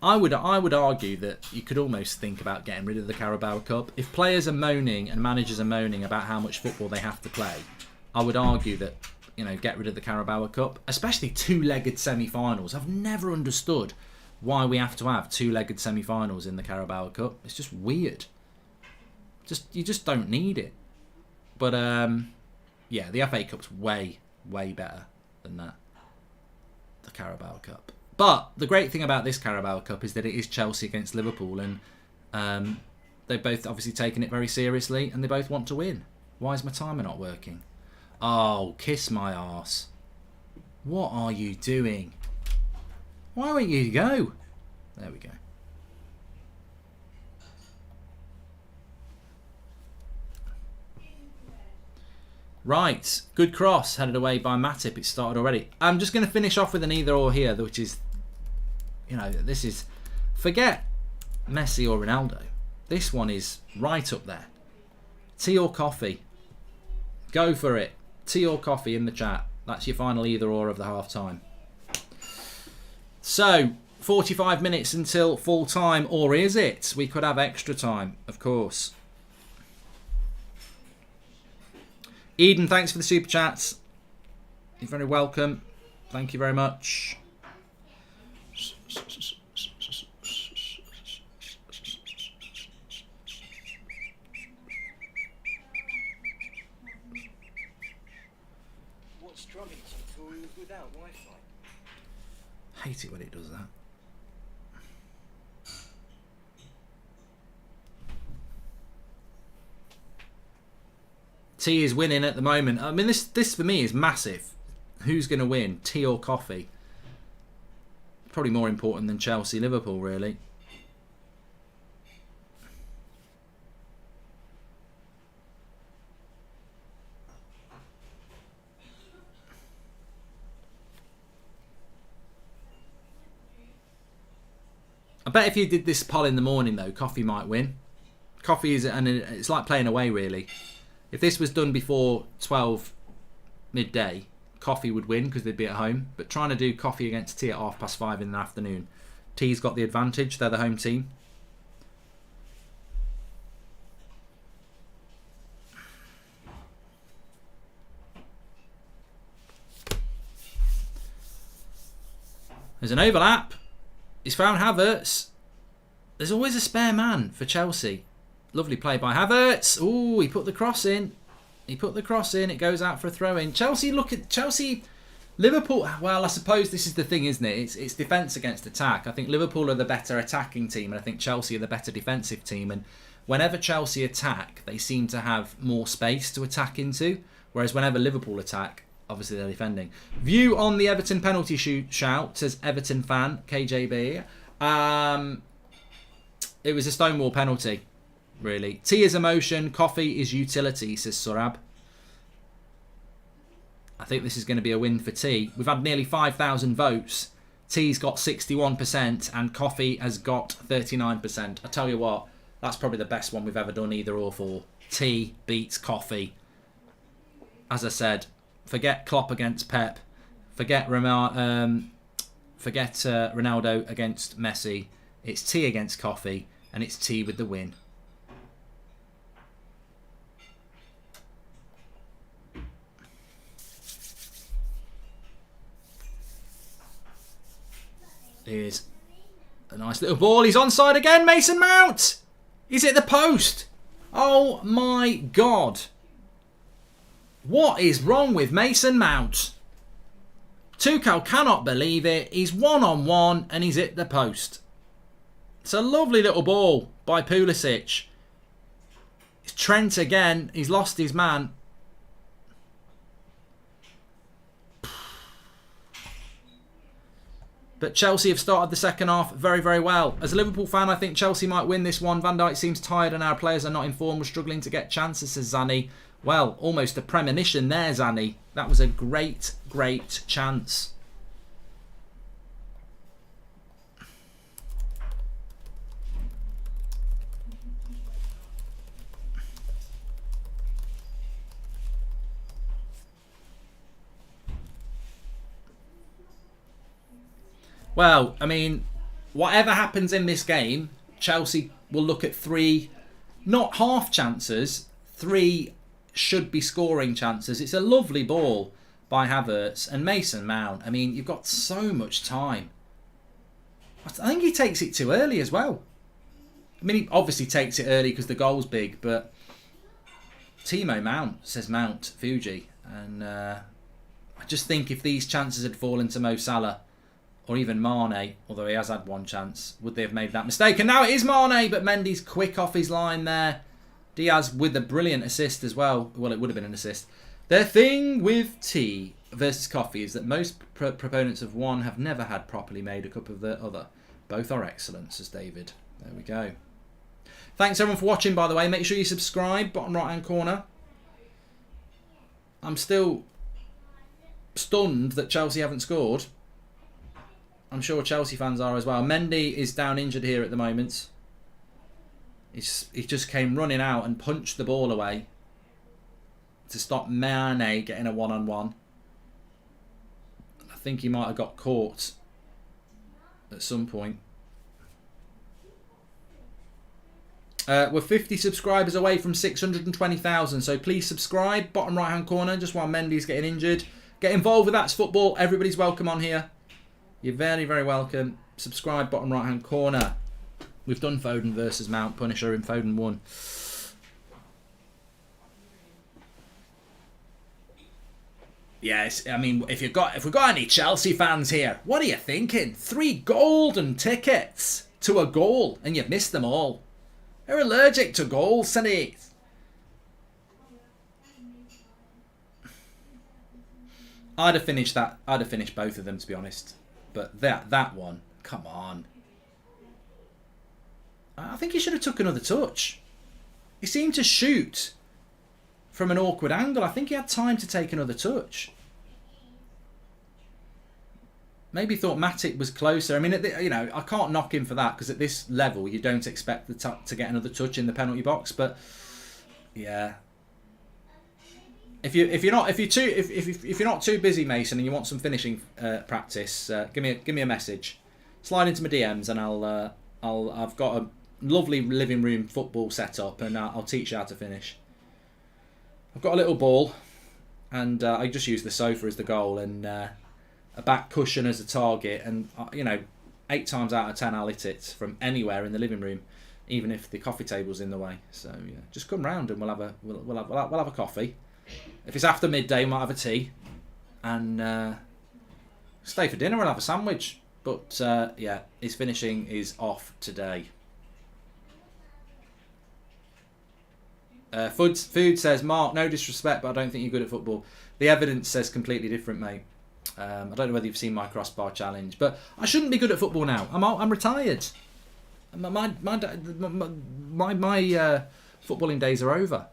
I would argue that you could almost think about getting rid of the Carabao Cup. If players are moaning and managers are moaning about how much football they have to play, I would argue that, you know, get rid of the Carabao Cup, especially two-legged semi-finals. I've never understood why we have to have two-legged semi-finals in the Carabao Cup. It's just weird. You just don't need it. But yeah, the FA Cup's way better than that. The Carabao Cup. But the great thing about this Carabao Cup is that it is Chelsea against Liverpool, and they've both obviously taken it very seriously, and they both want to win. Why is my timer not working? Oh, kiss my arse. What are you doing? Why won't you go? There we go. Right, good cross, headed away by Matip. It started already. I'm just going to finish off with an either or here, which is, you know, this is, forget Messi or Ronaldo. This one is right up there. Tea or coffee? Go for it. Tea or coffee in the chat. That's your final either or of the half time. So, 45 minutes until full time, or is it? We could have extra time, of course. Eden, thanks for the super chats. You're very welcome. Thank you very much. What's drumming tutorials without Wi-Fi? Hate it when it does that. Tea is winning at the moment. I mean, this for me is massive. Who's going to win, tea or coffee? Probably more important than Chelsea, Liverpool, really. I bet if you did this poll in the morning, though, coffee might win. Coffee is, and it's like playing away, really. If this was done before 12 midday, coffee would win because they'd be at home. But trying to do coffee against tea at 5:30 in the afternoon, tea's got the advantage. They're the home team. There's an overlap. He's found Havertz. There's always a spare man for Chelsea. Lovely play by Havertz. Ooh, he put the cross in. He put the cross in. It goes out for a throw-in. Chelsea, look at Chelsea. Liverpool, well, I suppose this is the thing, isn't it? It's defence against attack. I think Liverpool are the better attacking team, and I think Chelsea are the better defensive team. And whenever Chelsea attack, they seem to have more space to attack into. Whereas whenever Liverpool attack, obviously they're defending. View on the Everton penalty shout, says Everton fan, KJB. It was a Stonewall penalty, really. Tea is emotion, coffee is utility, says Surab. I think this is going to be a win for tea. We've had nearly 5,000 votes. Tea's got 61% and coffee has got 39%. I tell you what, that's probably the best one we've ever done, either or for. Tea beats coffee. As I said, forget Klopp against Pep. Forget Ronaldo against Messi. It's tea against coffee, and it's tea with the win. Here's a nice little ball. He's onside again. Mason Mount. He's hit the post. Oh my God. What is wrong with Mason Mount? Tuchel cannot believe it. He's one-on-one and he's hit the post. It's a lovely little ball by Pulisic. It's Trent again. He's lost his man. But Chelsea have started the second half very, very well. As a Liverpool fan, I think Chelsea might win this one. Van Dijk seems tired and our players are not in form. We're struggling to get chances, says Zanny. Well, almost a premonition there, Zanny. That was a great, great chance. Well, I mean, whatever happens in this game, Chelsea will look at 3, not half chances, 3 should be scoring chances. It's a lovely ball by Havertz and Mason Mount. I mean, you've got so much time. I think he takes it too early as well. I mean, he obviously takes it early because the goal's big, but Timo Mount, says Mount Fuji. And I just think if these chances had fallen to Mo Salah, or even Mane, although he has had one chance, would they have made that mistake? And now it is Mane, but Mendy's quick off his line there. Diaz with a brilliant assist as well. Well, it would have been an assist. The thing with tea versus coffee is that most proponents of one have never had properly made a cup of the other. Both are excellent, says David. There we go. Thanks everyone for watching, by the way. Make sure you subscribe, bottom right hand corner. I'm still stunned that Chelsea haven't scored. I'm sure Chelsea fans are as well. Mendy is down injured here at the moment. He just came running out and punched the ball away to stop Mane getting a one-on-one. I think he might have got caught at some point. We're 50 subscribers away from 620,000, so please subscribe, bottom right hand corner, just while Mendy's getting injured. Get involved with That's Football. Everybody's welcome on here. You're very, very welcome. Subscribe, bottom right hand corner. We've done Foden versus Mount Punisher and Foden won. Yes, I mean, if we've got any Chelsea fans here, what are you thinking? 3 golden tickets to a goal and you've missed them all. They're allergic to goals, Sonny. I'd have finished that. I'd have finished both of them, to be honest. But that one, come on. I think he should have took another touch. He seemed to shoot from an awkward angle. I think he had time to take another touch. Maybe thought Matic was closer. I mean, you know, I can't knock him for that because at this level you don't expect to get another touch in the penalty box. But yeah, if you're not too busy, Mason, and you want some finishing practice, give me a message. Slide into my DMs, and I've got a lovely living room football set up, and I'll teach you how to finish. I've got a little ball, and I just use the sofa as the goal, and a back cushion as a target, and you know, 8 times out of 10 I'll hit it from anywhere in the living room, even if the coffee table's in the way. So yeah, just come round and we'll have a coffee. If it's after midday, we might have a tea, and stay for dinner. We'll have a sandwich. But yeah, his finishing is off today. Food says, Mark, no disrespect, but I don't think you're good at football. The evidence says completely different, mate. I don't know whether you've seen my crossbar challenge, but I shouldn't be good at football now. I'm retired. My footballing days are over.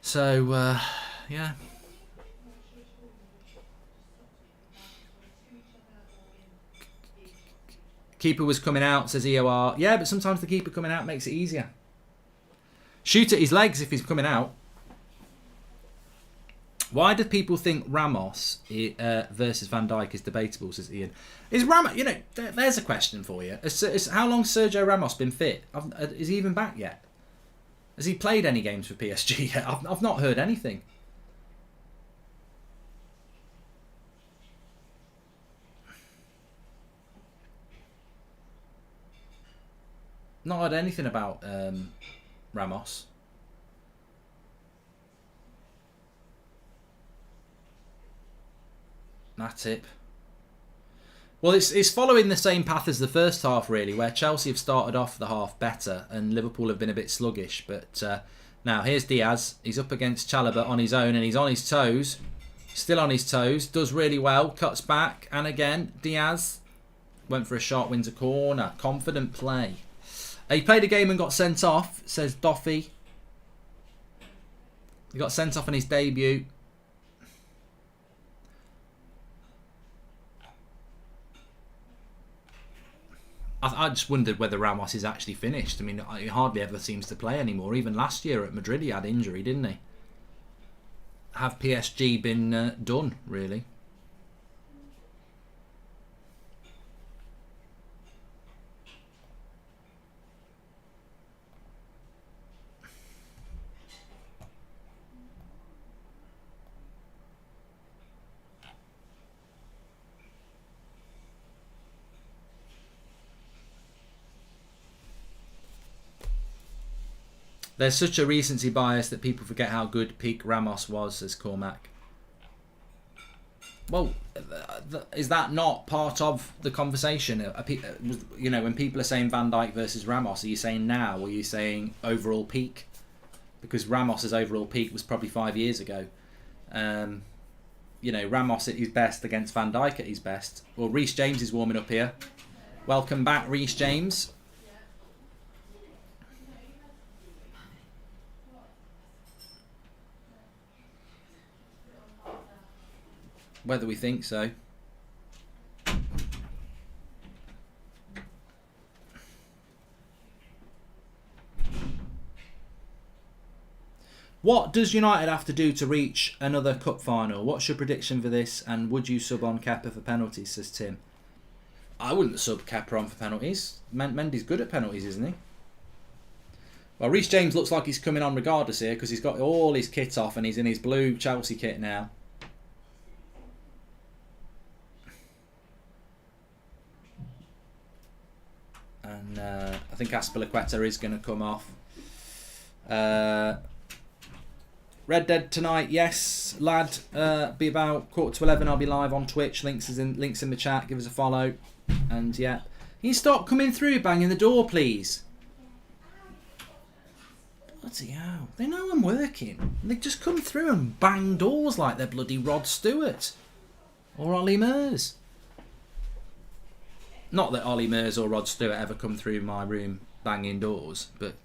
So yeah. Keeper was coming out, says EOR. Yeah, but sometimes the keeper coming out makes it easier. Shoot at his legs if he's coming out. Why do people think Ramos versus Van Dijk is debatable, says Ian? Is Ramos, you know, there's a question for you. How long's Sergio Ramos been fit? Is he even back yet? Has he played any games for PSG yet? I've not heard anything. Not heard anything about Ramos. Matip. Well, it's following the same path as the first half, really, where Chelsea have started off the half better and Liverpool have been a bit sluggish. But now here's Diaz. He's up against Chalobah on his own and he's on his toes. Still on his toes. Does really well. Cuts back. And again, Diaz went for a shot, wins a corner. Confident play. He played a game and got sent off, says Doffy. He got sent off on his debut. I just wondered whether Ramos is actually finished. I mean, he hardly ever seems to play anymore. Even last year at Madrid he had injury, didn't he? Have PSG been done, really? There's such a recency bias that people forget how good peak Ramos was, says Cormac. Well, is that not part of the conversation? You know, when people are saying Van Dijk versus Ramos, are you saying now or are you saying overall peak? Because Ramos's overall peak was probably 5 years ago. You know, Ramos at his best against Van Dijk at his best. Well, Reece James is warming up here. Welcome back, Reece James. Whether we think so. What does United have to do to reach another cup final? What's your prediction for this? And would you sub on Kepa for penalties, says Tim. I wouldn't sub Kepa on for penalties. Mendy's good at penalties, isn't he? Well, Reece James looks like he's coming on regardless here because he's got all his kit off and he's in his blue Chelsea kit now. And I think Aspilicueta is going to come off. Red Dead tonight, yes, lad. Be about 11:15. I'll be live on Twitch. Links in the chat. Give us a follow. And yeah, can you stop coming through, banging the door, please? Bloody hell. They know I'm working. They just come through and bang doors like they're bloody Rod Stewart. Or Ollie Mers. Not that Ollie Mers or Rod Stewart ever come through my room banging doors, but...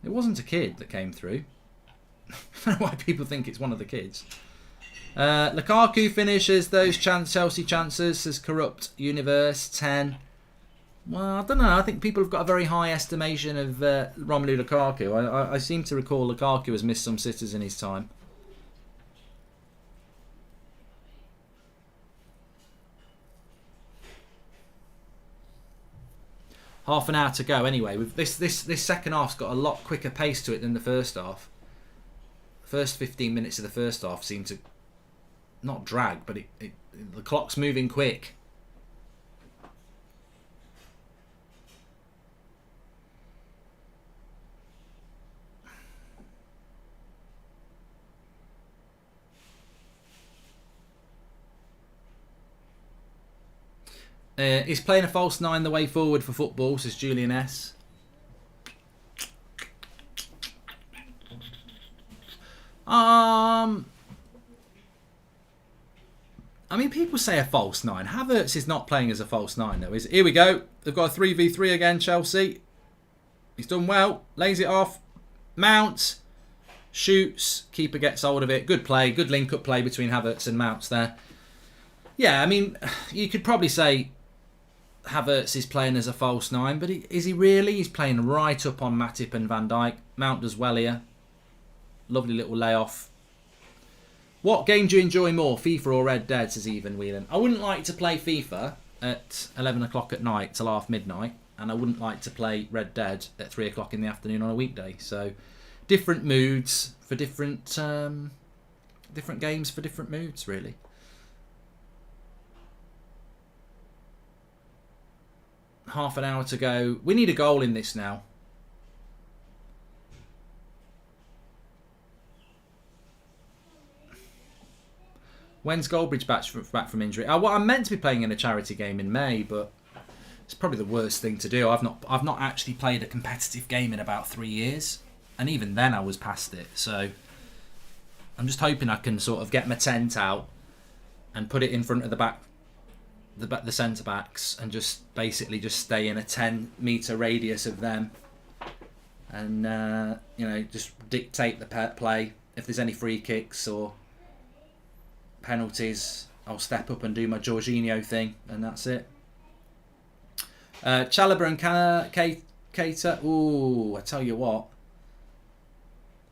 it wasn't a kid that came through. I don't know why people think it's one of the kids. Lukaku finishes those Chelsea chances, says Corrupt Universe 10. Well, I don't know. I think people have got a very high estimation of Romelu Lukaku. I seem to recall Lukaku has missed some sitters in his time. Half an hour to go anyway. This second half's got a lot quicker pace to it than the first half. First 15 minutes of the first half seemed to not drag, but the clock's moving quick. He's playing a false 9 the way forward for football, says Julian S. I mean, people say a false 9. Havertz is not playing as a false 9, though, is it? Here we go. They've got a 3v3 again, Chelsea. He's done well. Lays it off. Mount. Shoots. Keeper gets hold of it. Good play. Good link-up play between Havertz and Mounts there. Yeah, I mean, you could probably say Havertz is playing as a false 9, but is he really? He's playing right up on Matip and Van Dijk. Mount does well here. Lovely little layoff. What game do you enjoy more, FIFA or Red Dead, says Even Whelan. I wouldn't like to play FIFA at 11 o'clock at night till half midnight, and I wouldn't like to play Red Dead at 3 o'clock in the afternoon on a weekday. So, different moods for different games for different moods, really. Half an hour to go. We need a goal in this now. When's Goldbridge back from injury? Well, I'm meant to be playing in a charity game in May, but it's probably the worst thing to do. I've not actually played a competitive game in about 3 years, and even then I was past it. So I'm just hoping I can sort of get my tent out and put it in front of the centre backs, and just basically just stay in a 10-metre radius of them, and just dictate the play. If there's any free kicks or penalties, I'll step up and do my Jorginho thing, and that's it. Chalobah and Keita. Ooh, I tell you what,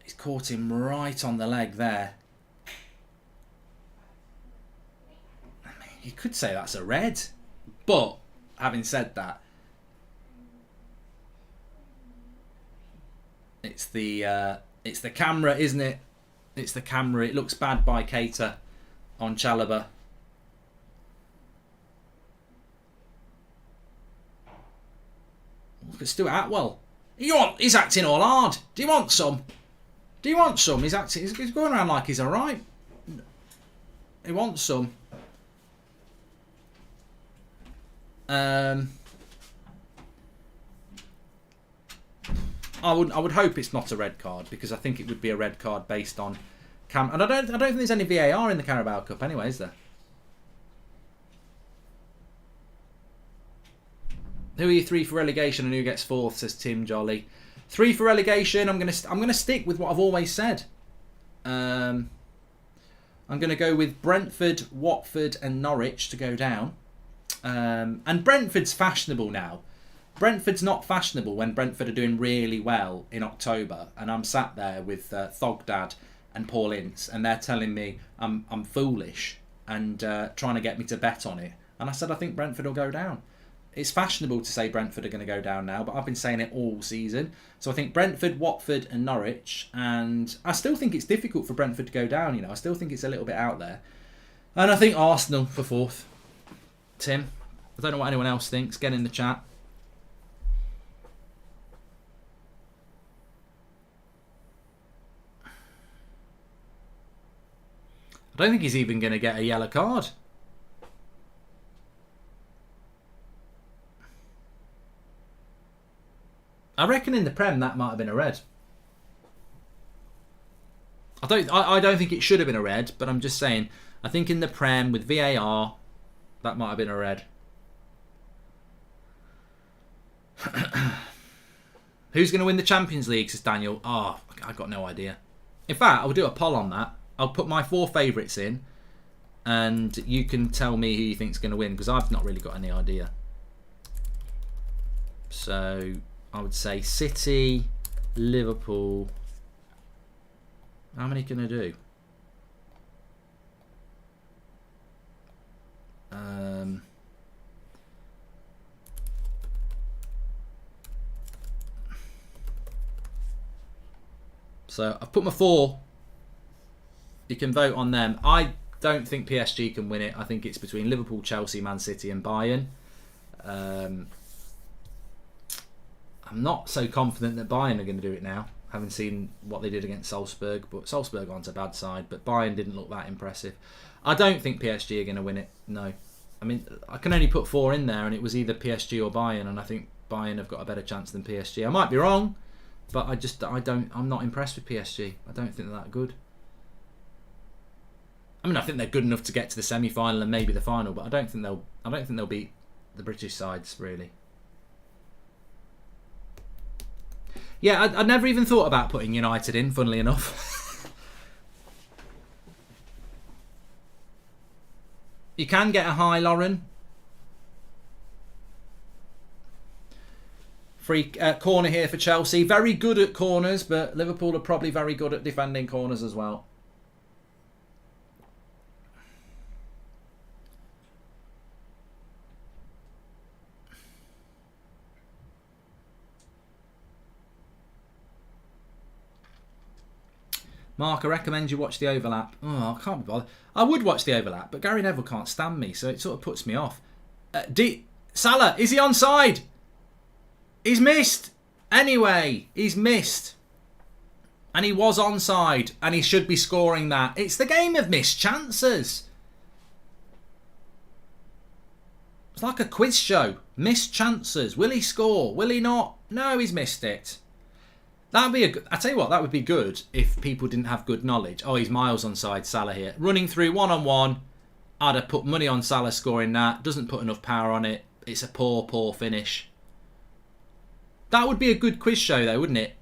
he's caught him right on the leg there. You could say that's a red, but having said that, it's the camera, isn't it? It's the camera. It looks bad by Keita on Chalobah. Look at Stuart Atwell. He's acting all hard. Do you want some? He's acting. He's going around like he's all right. He wants some. I would hope it's not a red card, because I think it would be a red card based on and I don't think there's any VAR in the Carabao Cup anyway, is there? Who are you 3 for relegation and who gets 4th, says Tim Jolly. 3 for relegation. I'm gonna stick with what I've always said. I'm gonna go with Brentford, Watford, and Norwich to go down. And Brentford's fashionable now. Brentford's not fashionable when Brentford are doing really well in October, and I'm sat there with Thogdad and Paul Ince, and they're telling me I'm foolish and trying to get me to bet on it. And I said I think Brentford will go down. It's fashionable to say Brentford are going to go down now, but I've been saying it all season. So I think Brentford, Watford, and Norwich, and I still think it's difficult for Brentford to go down. You know, I still think it's a little bit out there, and I think Arsenal for 4th. Tim, I don't know what anyone else thinks. Get in the chat. I don't think he's even going to get a yellow card. I reckon in the Prem that might have been a red. I don't think it should have been a red, but I'm just saying, I think in the Prem with VAR, that might have been a red. Who's going to win the Champions League, says Daniel? Oh, I've got no idea. In fact, I'll do a poll on that. I'll put my 4 favourites in, and you can tell me who you think's going to win, because I've not really got any idea. So, I would say City, Liverpool. How many can I do? So I've put my 4. You can vote on them. I don't think PSG can win it. I think it's between Liverpool, Chelsea, Man City and Bayern. I'm not so confident that Bayern are going to do it now, having seen what they did against Salzburg. But Salzburg aren't a bad side, but Bayern didn't look that impressive. I don't think PSG are going to win it, no. I mean, I can only put 4 in there, and it was either PSG or Bayern, and I think Bayern have got a better chance than PSG. I might be wrong, but I'm not impressed with PSG. I don't think they're that good. I mean, I think they're good enough to get to the semi-final and maybe the final, but I don't think they'll beat the British sides really. Yeah, I'd never even thought about putting United in, funnily enough. You can get a high, Lauren. Free corner here for Chelsea. Very good at corners, but Liverpool are probably very good at defending corners as well. Mark, I recommend you watch the overlap. Oh, I can't be bothered. I would watch the overlap, but Gary Neville can't stand me, so it sort of puts me off. Salah, is he onside? He's missed. Anyway, he's missed. And he was onside, and he should be scoring that. It's the game of missed chances. It's like a quiz show. Missed chances. Will he score? Will he not? No, he's missed it. That'd be I tell you what, that would be good if people didn't have good knowledge. Oh, he's miles onside, Salah here. Running through one-on-one. I'd have put money on Salah scoring that. Doesn't put enough power on it. It's a poor, poor finish. That would be a good quiz show though, wouldn't it?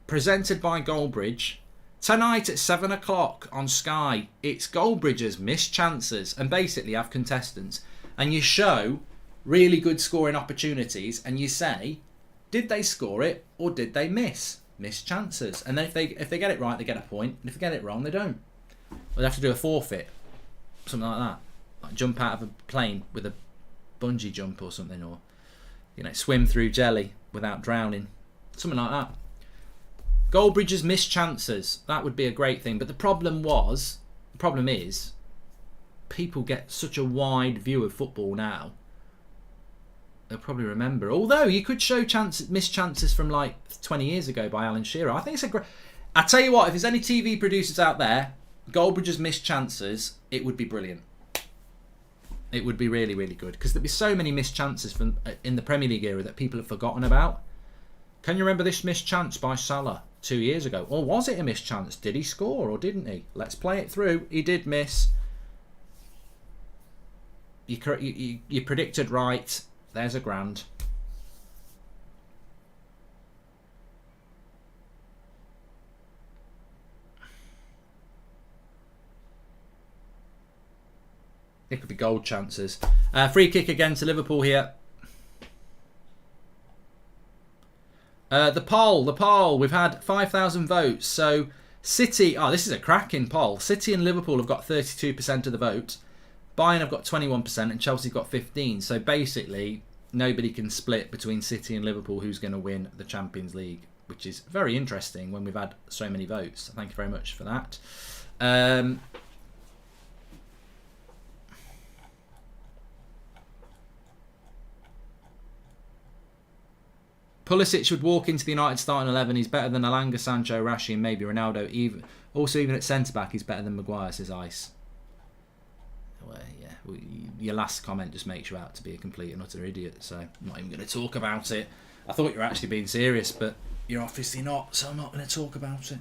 Presented by Goldbridge. Tonight at 7 o'clock on Sky. It's Goldbridge's missed chances. And basically have contestants. And you show really good scoring opportunities. And you say, did they score it or did they miss? Missed chances. And then if they get it right, they get a point. And if they get it wrong, they don't. They'd have to do a forfeit. Something like that. Like jump out of a plane with a bungee jump or something. Or, swim through jelly without drowning. Something like that. Goldbridge's missed chances. That would be a great thing. But the problem is, people get such a wide view of football now. They'll probably remember. Although you could show missed chances from like 20 years ago by Alan Shearer. I think it's a great. I tell you what, if there's any TV producers out there, Goldbridge's missed chances, it would be brilliant. It would be really, really good because there'd be so many missed chances from in the Premier League era that people have forgotten about. Can you remember this missed chance by Salah 2 years ago? Or was it a missed chance? Did he score or didn't he? Let's play it through. He did miss. You predicted right. There's a grand. It could be gold chances. Free kick again to Liverpool here. The poll. We've had 5,000 votes. So City, this is a cracking poll. City and Liverpool have got 32% of the vote. Bayern have got 21% and Chelsea have got 15%. So basically, nobody can split between City and Liverpool who's going to win the Champions League, which is very interesting when we've had so many votes. So thank you very much for that. Pulisic would walk into the United starting 11. He's better than Alanga, Sancho, Rashi and maybe Ronaldo. Even at centre-back, he's better than Maguire, says Ice. Well, yeah, your last comment just makes you out to be a complete and utter idiot, so I'm not even going to talk about it. I thought you were actually being serious, but you're obviously not, so I'm not going to talk about it.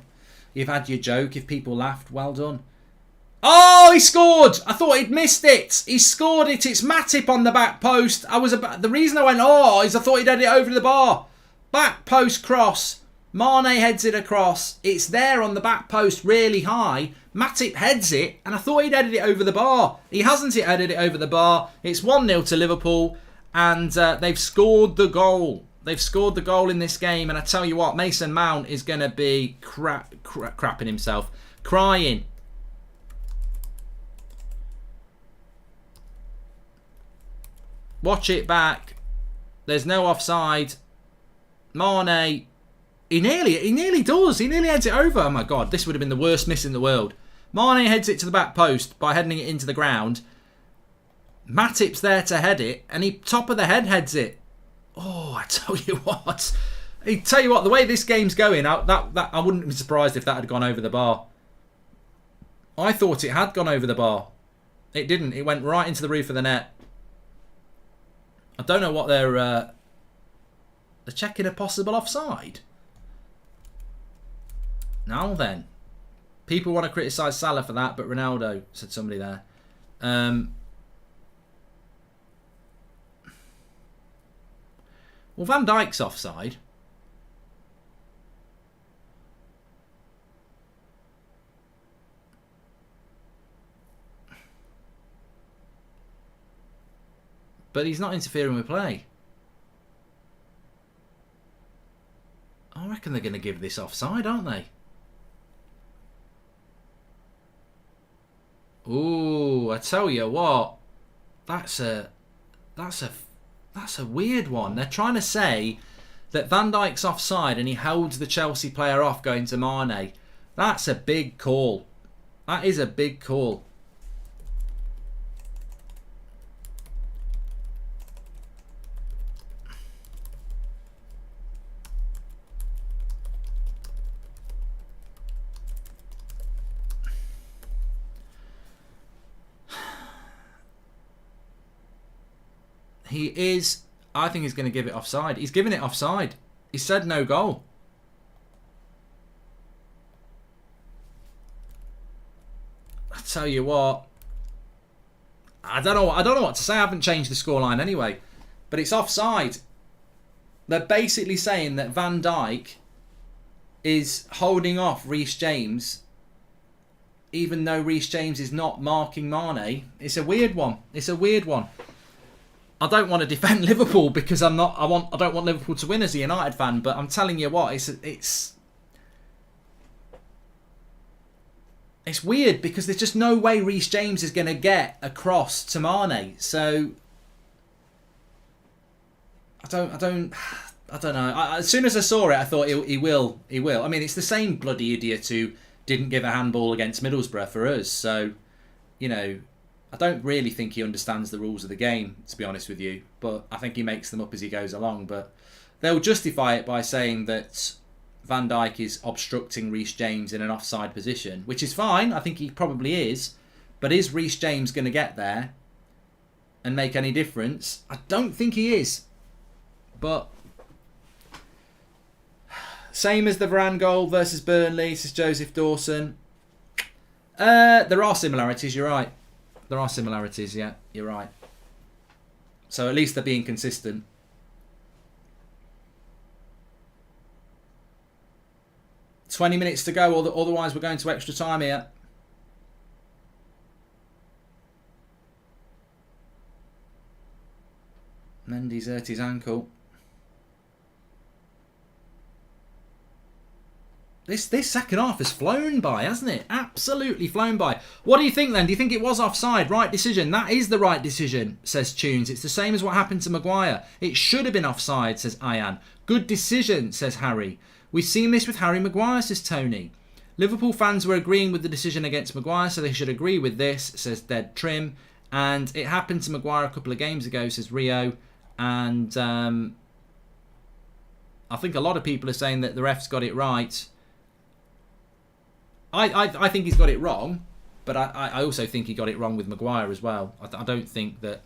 You've had your joke. If people laughed, well done. Oh, he scored! I thought he'd missed it. He scored it. It's Matip on the back post. The reason I went, oh, is I thought he'd head it over the bar. Back post cross. Mane heads it across. It's there on the back post really high. Matip heads it, and I thought he'd headed it over the bar. He hasn't headed it over the bar. It's 1-0 to Liverpool, and they've scored the goal. They've scored the goal in this game, and I tell you what, Mason Mount is going to be crapping himself. Crying. Watch it back. There's no offside. Mane, he nearly does. He nearly heads it over. Oh my God, this would have been the worst miss in the world. Mane heads it to the back post by heading it into the ground. Matip's there to head it, and he top of the head heads it. Oh, I tell you what. The way this game's going, I wouldn't be surprised if that had gone over the bar. I thought it had gone over the bar. It didn't. It went right into the roof of the net. I don't know what they're checking a possible offside. Now then. People want to criticise Salah for that, but Ronaldo, said somebody there. Well, Van Dijk's offside. But he's not interfering with play. I reckon they're going to give this offside, aren't they? Ooh, I tell you what, that's a weird one. They're trying to say that Van Dijk's offside and he holds the Chelsea player off going to Mane. That's a big call. That is a big call. I think he's going to give it offside. He's giving it offside. He said no goal. I tell you what. I don't know what to say. I haven't changed the scoreline anyway. But it's offside. They're basically saying that Van Dijk is holding off Reece James, even though Reece James is not marking Mane. It's a weird one. I don't want to defend Liverpool because I don't want Liverpool to win as a United fan, but I'm telling you what, it's weird because there's just no way Reece James is going to get across to Mane. So I don't know. As soon as I saw it, I thought he will. I mean, it's the same bloody idiot who didn't give a handball against Middlesbrough for us. So, you know, I don't really think he understands the rules of the game, to be honest with you. But I think he makes them up as he goes along. But they'll justify it by saying that Van Dijk is obstructing Reece James in an offside position, which is fine. I think he probably is. But is Reece James going to get there and make any difference? I don't think he is. But same as the Varane goal versus Burnley, says Joseph Dawson. There are similarities, you're right. There are similarities, yeah, you're right. So at least they're being consistent. $20 minutes to go, otherwise we're going to extra time here. Mendy's hurt his ankle. This second half has flown by, hasn't it? Absolutely flown by. What do you think then? Do you think it was offside? Right decision. That is the right decision, says Tunes. It's the same as what happened to Maguire. It should have been offside, says Ian. Good decision, says Harry. We've seen this with Harry Maguire, says Tony. Liverpool fans were agreeing with the decision against Maguire, so they should agree with this, says Dead Trim. And it happened to Maguire a couple of games ago, says Rio. And I think a lot of people are saying that the ref's got it right. I think he's got it wrong, but I also think he got it wrong with Maguire as well. I don't think that...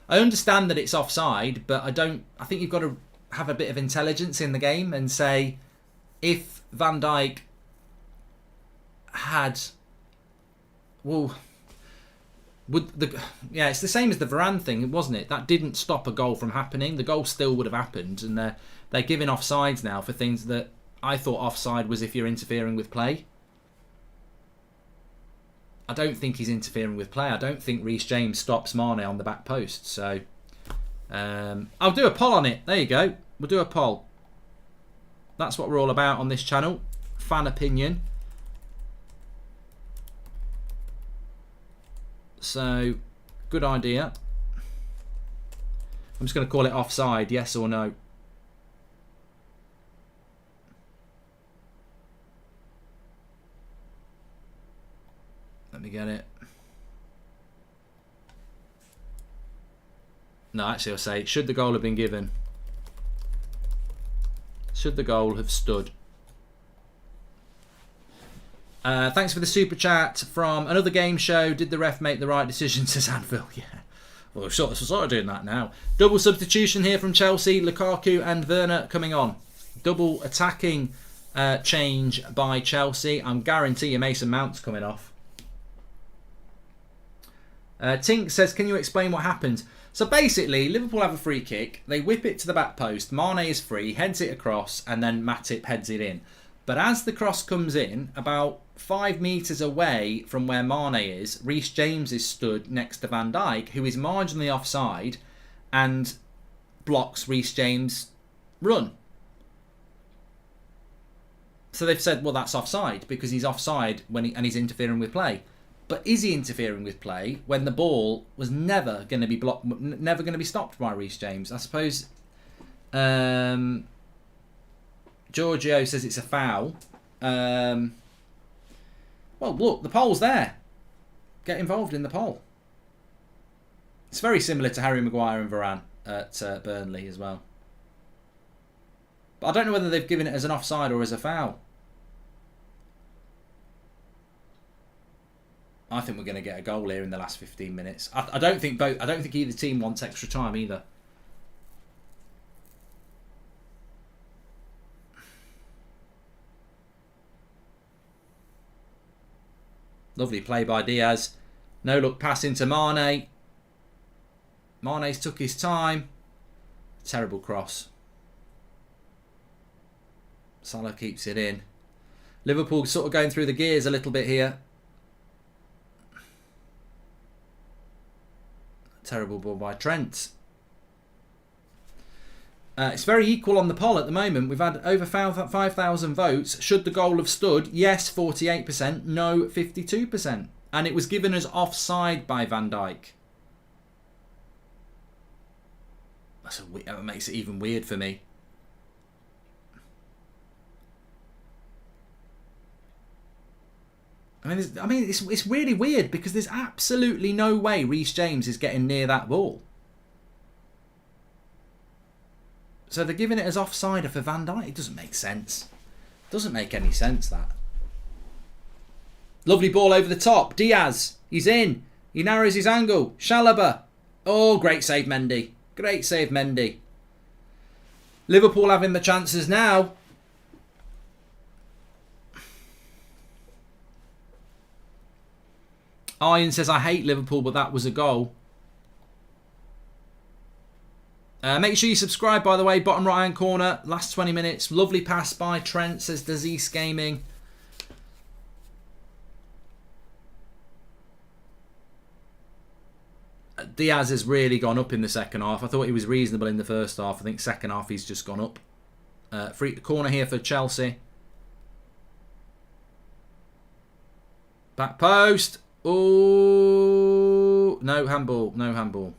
I understand that it's offside, but I think you've got to have a bit of intelligence in the game and say, if Van Dijk had, well, it's the same as the Varane thing, wasn't it? That didn't stop a goal from happening. The goal still would have happened, and they're giving offsides now for things that I thought offside was if you're interfering with play. I don't think he's interfering with play. I don't think Reece James stops Mane on the back post. So I'll do a poll on it. There you go. We'll do a poll. That's what we're all about on this channel. Fan opinion. So, good idea. I'm just going to call it offside, yes or no. Let me get it. No, actually I'll say, should the goal have been given? Should the goal have stood? Thanks for the super chat from another game show. Did the ref make the right decision, says Anvil? Yeah. Well, we're sort of doing that now. Double substitution here from Chelsea. Lukaku and Werner coming on. Double attacking change by Chelsea. I'm guarantee you Mason Mount's coming off. Tink says, can you explain what happened? So basically, Liverpool have a free kick. They whip it to the back post. Mane is free, heads it across, and then Matip heads it in. But as the cross comes in, about 5 metres away from where Mane is, Reece James is stood next to Van Dijk, who is marginally offside and blocks Reece James' run. So they've said, well, that's offside because he's offside and he's interfering with play. But is he interfering with play when the ball was never going to be blocked, never going to be stopped by Reece James? I suppose Giorgio says it's a foul. Well, look, the poll's there. Get involved in the poll. It's very similar to Harry Maguire and Varane at Burnley as well. But I don't know whether they've given it as an offside or as a foul. I think we're going to get a goal here in the last 15 minutes. I don't think either team wants extra time either. Lovely play by Diaz. No look pass into Mane. Mane's took his time. Terrible cross. Salah keeps it in. Liverpool sort of going through the gears a little bit here. Terrible ball by Trent. It's very equal on the poll at the moment. We've had over 5,000 votes. Should the goal have stood? Yes, 48%. No, 52%. And it was given as offside by Van Dijk. That makes it even weird for me. I mean, it's really weird because there's absolutely no way Reece James is getting near that ball. So they're giving it as offside for Van Dijk. It doesn't make sense. Doesn't make any sense, that. Lovely ball over the top. Diaz. He's in. He narrows his angle. Chalobah. Oh, great save, Mendy. Great save, Mendy. Liverpool having the chances now. Ian says, I hate Liverpool, but that was a goal. Make sure you subscribe, by the way. Bottom right hand corner. Last 20 minutes. Lovely pass by Trent, says Dazees Gaming. Diaz has really gone up in the second half. I thought he was reasonable in the first half. I think second half he's just gone up. Free corner here for Chelsea. Back post. Oh, no handball. No handball.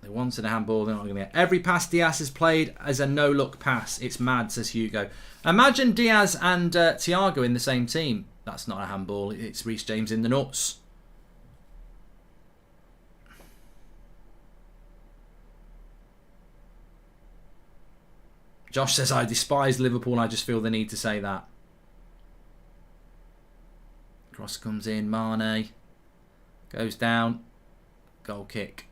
They wanted a handball. They're not going to get. Every pass Diaz has played as a no-look pass. It's mad, says Hugo. Imagine Diaz and Thiago in the same team. That's not a handball. It's Reece James in the nuts. Josh says, I despise Liverpool. I just feel the need to say that. Cross comes in. Mane goes down. Goal kick.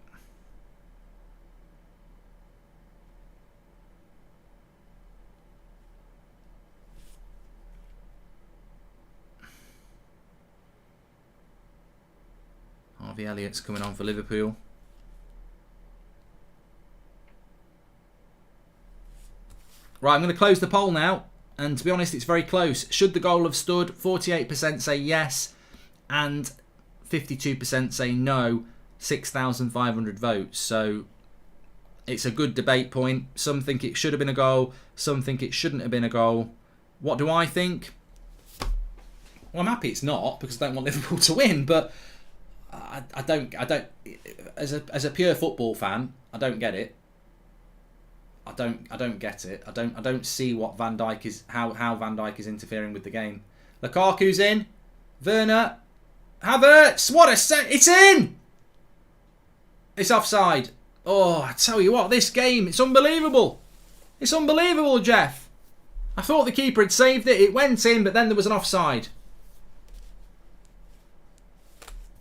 Harvey Elliott's coming on for Liverpool. Right, I'm going to close the poll now. And to be honest, it's very close. Should the goal have stood? 48% say yes. And 52% say no. 6,500 votes. So it's a good debate point. Some think it should have been a goal. Some think it shouldn't have been a goal. What do I think? Well, I'm happy it's not, because I don't want Liverpool to win. But I don't. As a pure football fan, I don't get it. I don't get it. I don't see what Van Dijk is, how Van Dijk is interfering with the game. Lukaku's in. Werner. Havertz. What a set! It's in. It's offside. Oh, I tell you what, this game, it's unbelievable. It's unbelievable, Jeff. I thought the keeper had saved it. It went in, but then there was an offside.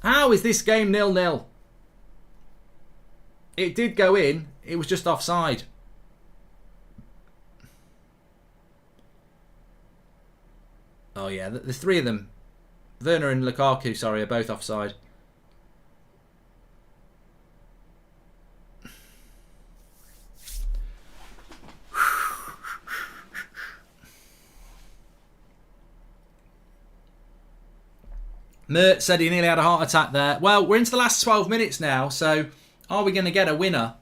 How is this game 0-0? It did go in. It was just offside. Oh yeah, the three of them, Werner and Lukaku, sorry, are both offside. Mert said he nearly had a heart attack there. Well, we're into the last 12 minutes now, so are we going to get a winner?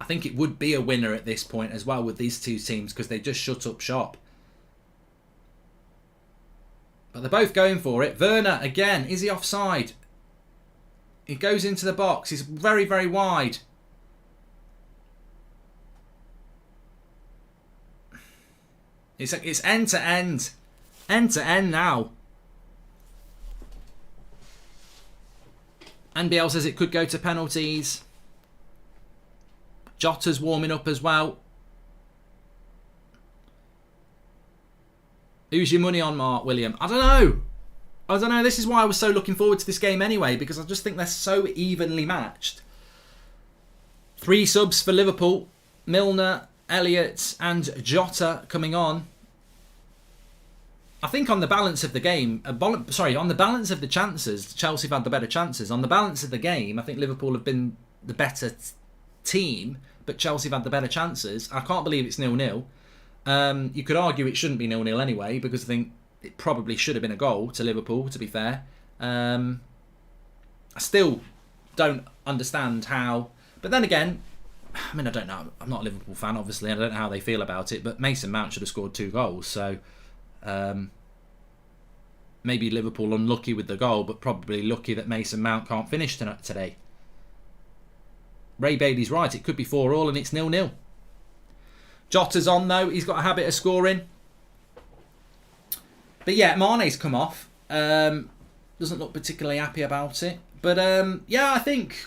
I think it would be a winner at this point as well with these two teams, because they just shut up shop. But they're both going for it. Werner, again, is he offside? He goes into the box. He's very, very wide. It's end to end. End to end now. And Bielsa says it could go to penalties. Jota's warming up as well. Who's your money on, Mark William? I don't know. This is why I was so looking forward to this game anyway, because I just think they're so evenly matched. 3 subs for Liverpool. Milner, Elliott and Jota coming on. I think on the balance of the game, on the balance of the chances, Chelsea have had the better chances. On the balance of the game, I think Liverpool have been the better team, but Chelsea have had the better chances. I can't believe it's 0-0. You could argue it shouldn't be 0-0 anyway, because I think it probably should have been a goal to Liverpool, to be fair. I still don't understand how. But then again, I mean, I don't know. I'm not a Liverpool fan, obviously. I don't know how they feel about it. But Mason Mount should have scored 2 goals. So maybe Liverpool unlucky with the goal, but probably lucky that Mason Mount can't finish today. Ray Bailey's right. It could be 4-4 and it's 0-0. Jota's on though. He's got a habit of scoring. But yeah, Mane's come off. Doesn't look particularly happy about it. But yeah, I think.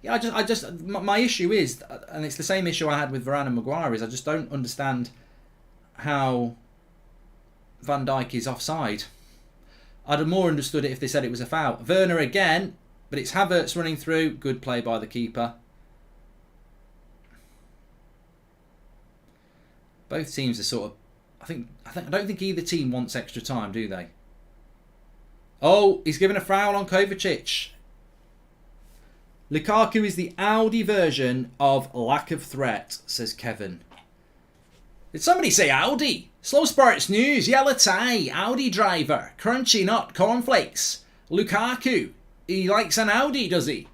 Yeah, I just my issue is, and it's the same issue I had with Varane and Maguire, is I just don't understand how Van Dijk is offside. I'd have more understood it if they said it was a foul. Werner again, but it's Havertz running through. Good play by the keeper. Both teams are sort of. I don't think either team wants extra time, do they? Oh, he's given a foul on Kovacic. Lukaku is the Audi version of lack of threat, says Kevin. Did somebody say Audi? Slow Sports News, yellow tie, Audi driver, crunchy nut, cornflakes. Lukaku, he likes an Audi, does he?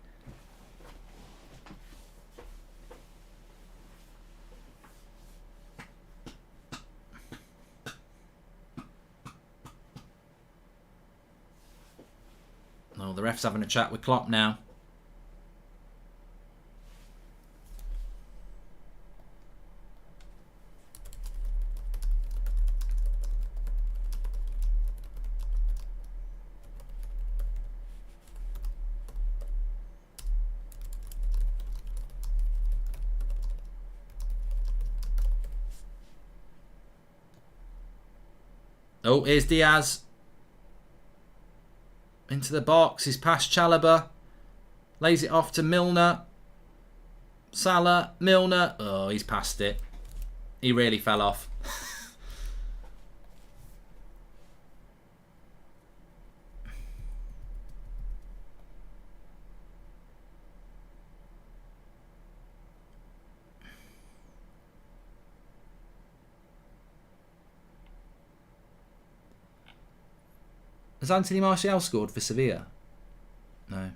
Oh, the ref's having a chat with Klopp now. Oh, here's Diaz. Into the box. He's past Chalobah. Lays it off to Milner. Salah. Milner. Oh, he's past it. He really fell off. Has Anthony Martial scored for Sevilla? No.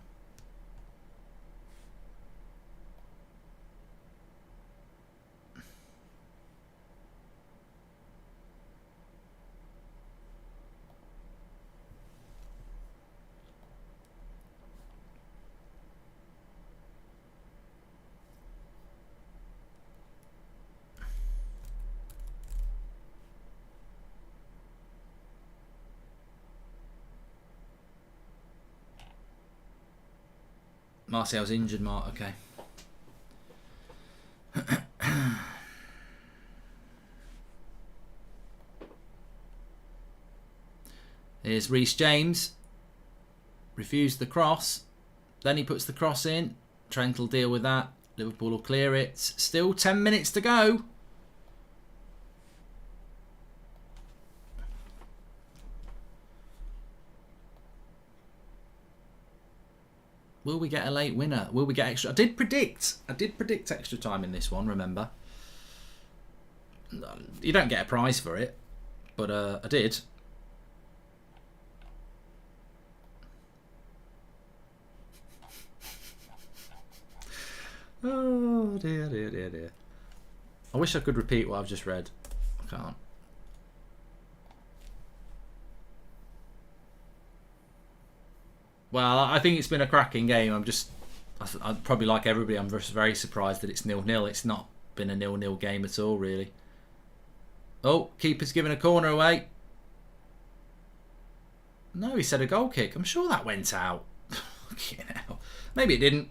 Martial's injured, Mark. Okay. Here's Reece James. Refused the cross. Then he puts the cross in. Trent will deal with that. Liverpool will clear it. Still 10 minutes to go. Will we get a late winner? Will we get extra? I did predict extra time in this one, remember? You don't get a prize for it, but I did. Oh dear, dear, dear, dear. I wish I could repeat what I've just read. I can't. Well, I think it's been a cracking game. I'm probably like everybody, I'm just very surprised that it's 0-0. It's not been a 0-0 game at all, really. Oh, keeper's giving a corner away. No, he said a goal kick. I'm sure that went out. Fucking hell. Maybe it didn't.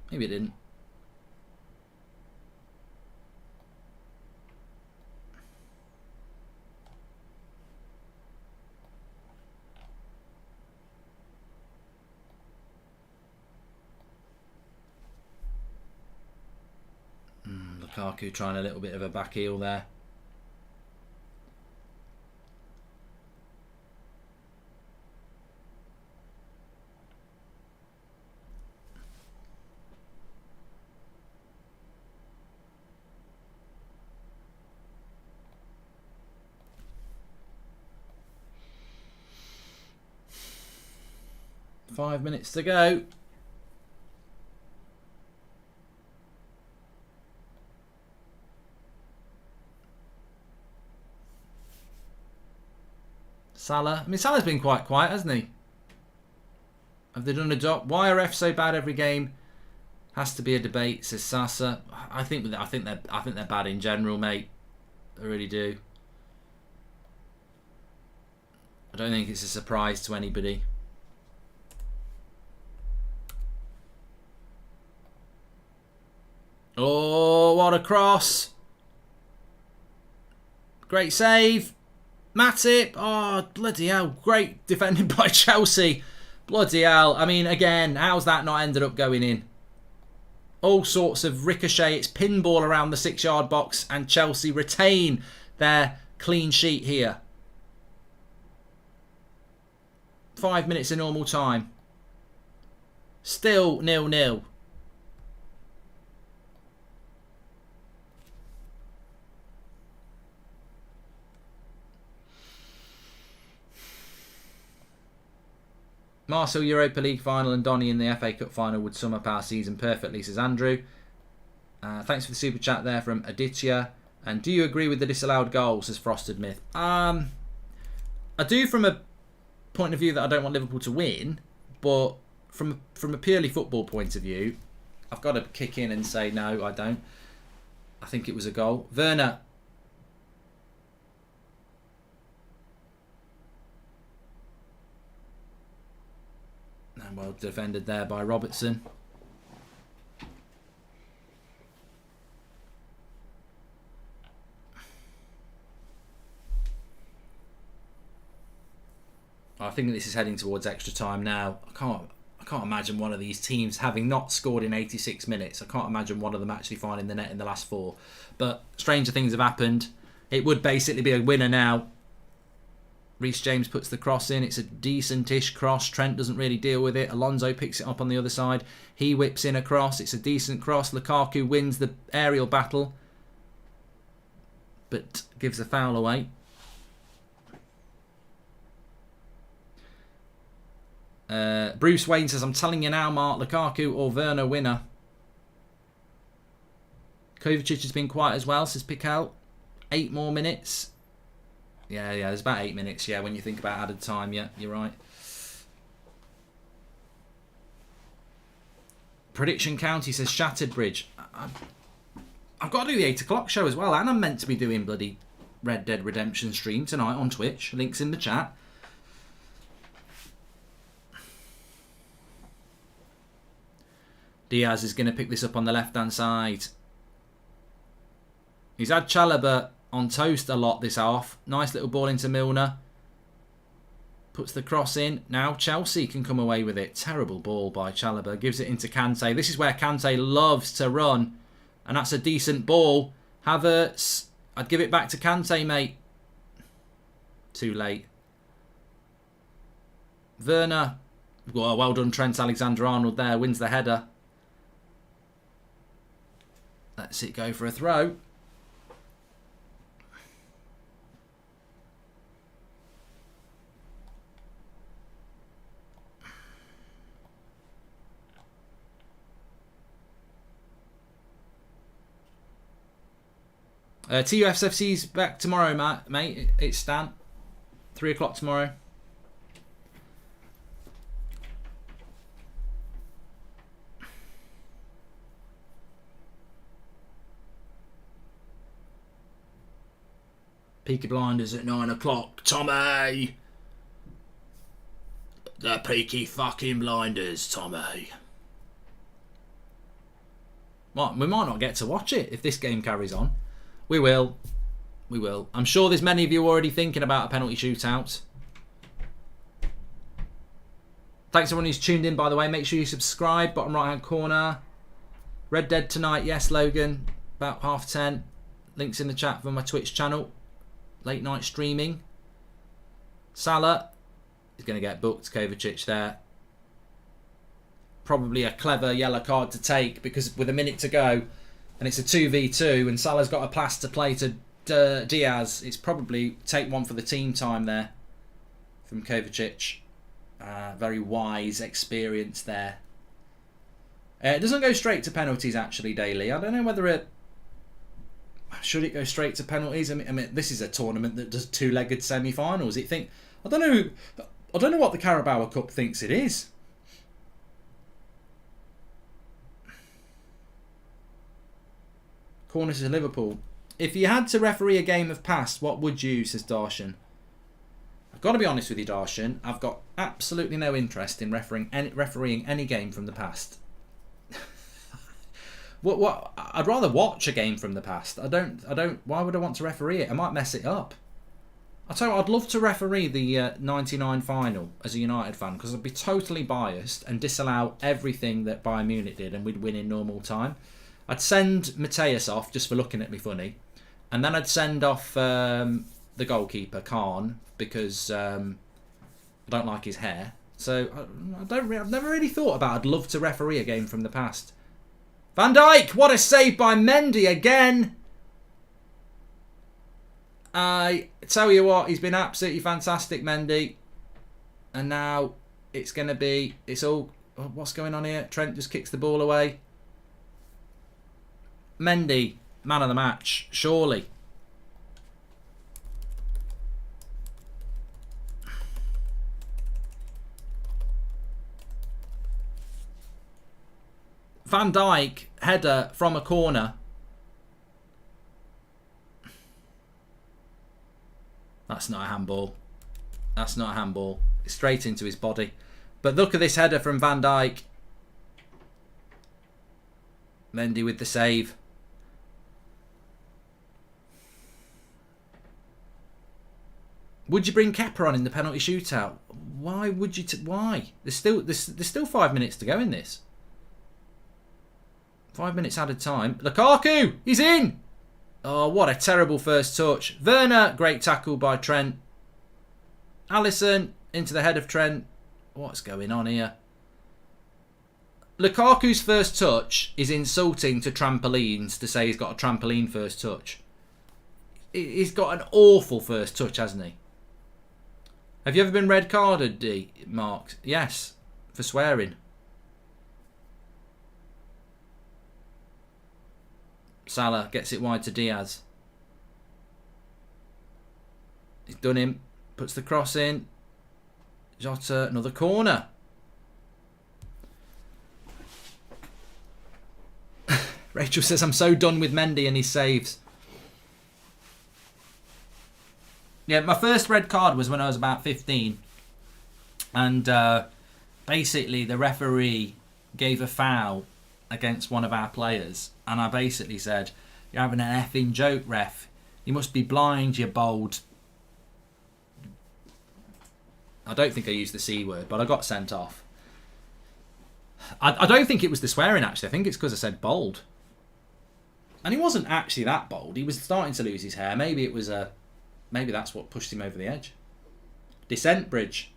Maybe it didn't. Lukaku trying a little bit of a back heel there. Five minutes to go. Salah. I mean, Salah's been quite quiet, hasn't he? Have they done a job? Why are F so bad every game? Has to be a debate, says Sasa. I think they're bad in general, mate. I really do. I don't think it's a surprise to anybody. Oh, what a cross. Great save. Matip. Oh, bloody hell. Great defending by Chelsea. Bloody hell. I mean, again, how's that not ended up going in? All sorts of ricochet. It's pinball around the 6-yard box and Chelsea retain their clean sheet here. 5 minutes of normal time. Still 0-0. Marcel Europa League final and Donny in the FA Cup final would sum up our season perfectly, says Andrew. Thanks for the super chat there from Aditya. And do you agree with the disallowed goal, says Frosted Myth? I do from a point of view that I don't want Liverpool to win, but from a purely football point of view, I've got to kick in and say no, I don't. I think it was a goal. Werner. And well defended there by Robertson. I think this is heading towards extra time now. I can't imagine one of these teams having not scored in 86 minutes. I can't imagine one of them actually finding the net in the last 4. But stranger things have happened. It would basically be a winner now. Reece James puts the cross in. It's a decent-ish cross. Trent doesn't really deal with it. Alonso picks it up on the other side. He whips in a cross. It's a decent cross. Lukaku wins the aerial battle, but gives a foul away. Bruce Wayne says, I'm telling you now, Mark, Lukaku or Werner winner. Kovacic has been quiet as well, says Piquel. 8 more minutes. Yeah, there's about 8 minutes, yeah, when you think about added time, yeah, you're right. Prediction County says Shattered Bridge. I've got to do the 8 o'clock show as well, and I'm meant to be doing bloody Red Dead Redemption stream tonight on Twitch. Links in the chat. Diaz is going to pick this up on the left-hand side. He's had Chalobah on toast a lot this half. Nice little ball into Milner. Puts the cross in. Now Chelsea can come away with it. Terrible ball by Chalobah. Gives it into Kante. This is where Kante loves to run. And that's a decent ball. Havertz. I'd give it back to Kante, mate. Too late. Werner. Well done, Trent Alexander-Arnold there. Wins the header. Let's it go for a throw. TUFC's back tomorrow, mate. It's Stan. 3 o'clock tomorrow. Peaky Blinders at 9 o'clock. Tommy! The Peaky fucking Blinders, Tommy. Well, we might not get to watch it if this game carries on. We will. We will. I'm sure there's many of you already thinking about a penalty shootout. Thanks everyone who's tuned in, by the way. Make sure you subscribe. Bottom right hand corner. Red Dead tonight. Yes, Logan. About 10:30. Links in the chat for my Twitch channel. Late night streaming. Salah is going to get booked. Kovacic there. Probably a clever yellow card to take because with a minute to go and it's a 2v2 and Salah's got a pass to play to Diaz. It's probably take one for the team time there from Kovacic. Very wise experience there. It doesn't go straight to penalties actually, Daily. I don't know whether it... Should it go straight to penalties? I mean, this is a tournament that does 2-legged semi-finals. I don't know what the Carabao Cup thinks it is. Corners to Liverpool. If you had to referee a game of past, what would you, says Darshan. I've got to be honest with you, Darshan. I've got absolutely no interest in refereeing any game from the past. What? I'd rather watch a game from the past. I don't. Why would I want to referee it? I might mess it up. I'll tell you what, I'd love to referee the 99 final as a United fan because I'd be totally biased and disallow everything that Bayern Munich did and we'd win in normal time. I'd send Mateus off just for looking at me funny. And then I'd send off the goalkeeper, Khan, because I don't like his hair. So I've never really thought about I'd love to referee a game from the past. Van Dijk, what a save by Mendy again. I tell you what, he's been absolutely fantastic, Mendy. And now it's going to be, what's going on here? Trent just kicks the ball away. Mendy, man of the match, surely. Van Dijk, header from a corner. That's not a handball. That's not a handball. It's straight into his body. But look at this header from Van Dijk. Mendy with the save. Would you bring Kepa on in the penalty shootout? Why would you? Why? There's still 5 minutes to go in this. 5 minutes added time. Lukaku, he's in. Oh, what a terrible first touch. Werner, great tackle by Trent. Alisson into the head of Trent. What's going on here? Lukaku's first touch is insulting to trampolines to say he's got a trampoline first touch. He's got an awful first touch, hasn't he? Have you ever been red carded, Mark? Yes. for swearing. Salah gets it wide to Diaz. He's done him. Puts the cross in. Jota, another corner. Rachel says, I'm so done with Mendy and his saves. Yeah, my first red card was when I was about 15. And basically the referee gave a foul against one of our players. And I basically said, you're having an effing joke, ref. You must be blind, you bold. I don't think I used the C word, but I got sent off. I don't think it was the swearing, actually. I think it's because I said bold. And he wasn't actually that bold. He was starting to lose his hair. Maybe it was maybe that's what pushed him over the edge. Descent bridge.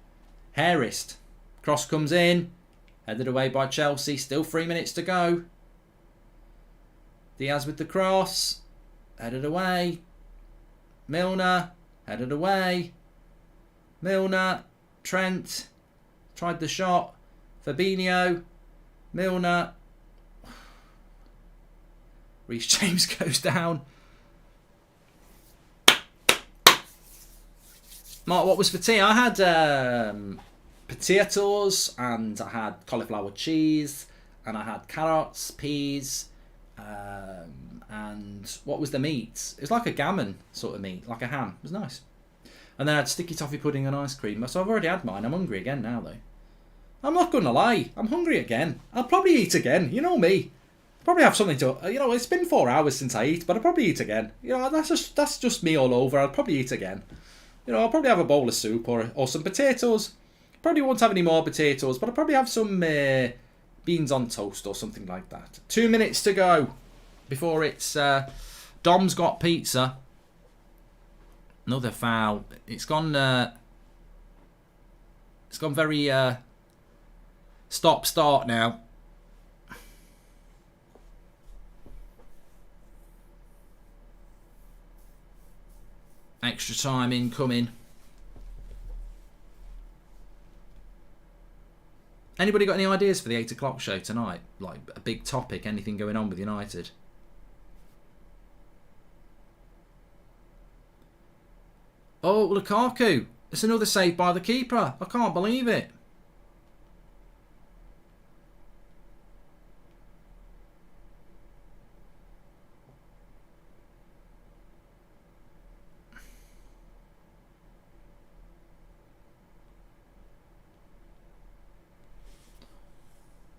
Hairist. Cross comes in. Headed away by Chelsea. Still 3 minutes to go. Diaz with the cross. Headed away. Milner. Headed away. Milner. Trent. Tried the shot. Fabinho. Milner. Reece James goes down. Mark, what was for tea? I had potatoes and I had cauliflower cheese and I had carrots, peas, and what was the meat? It was like a gammon sort of meat, like a ham. It was nice. And then I had sticky toffee pudding and ice cream. So I've already had mine. I'm hungry again now, though. I'm not going to lie. I'm hungry again. I'll probably eat again. You know me. Probably have something to, it's been 4 hours since I eat, but I'll probably eat again. That's just me all over. I'll probably eat again. I'll probably have a bowl of soup or some potatoes. Probably won't have any more potatoes, but I'll probably have some beans on toast or something like that. 2 minutes to go before it's Dom's got pizza. Another foul. It's gone very stop-start now. Extra time incoming. Anybody got any ideas for the 8 o'clock show tonight? Like a big topic, anything going on with United? Oh, Lukaku. It's another save by the keeper. I can't believe it.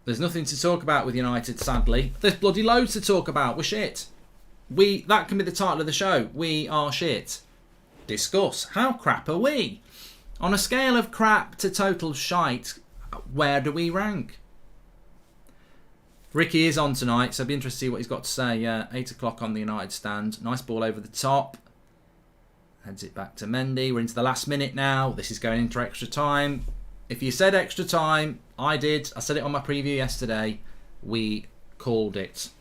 There's nothing to talk about with United, sadly. There's bloody loads to talk about. We're shit. That can be the title of the show. We are shit. Discuss. How crap are we? On a scale of crap to total shite, where do we rank? Ricky is on tonight, so I'd be interested to see what he's got to say. 8 o'clock on the United stand. Nice ball over the top. Heads it back to Mendy. We're into the last minute now. This is going into extra time. If you said extra time, I did. I said it on my preview yesterday. We called it.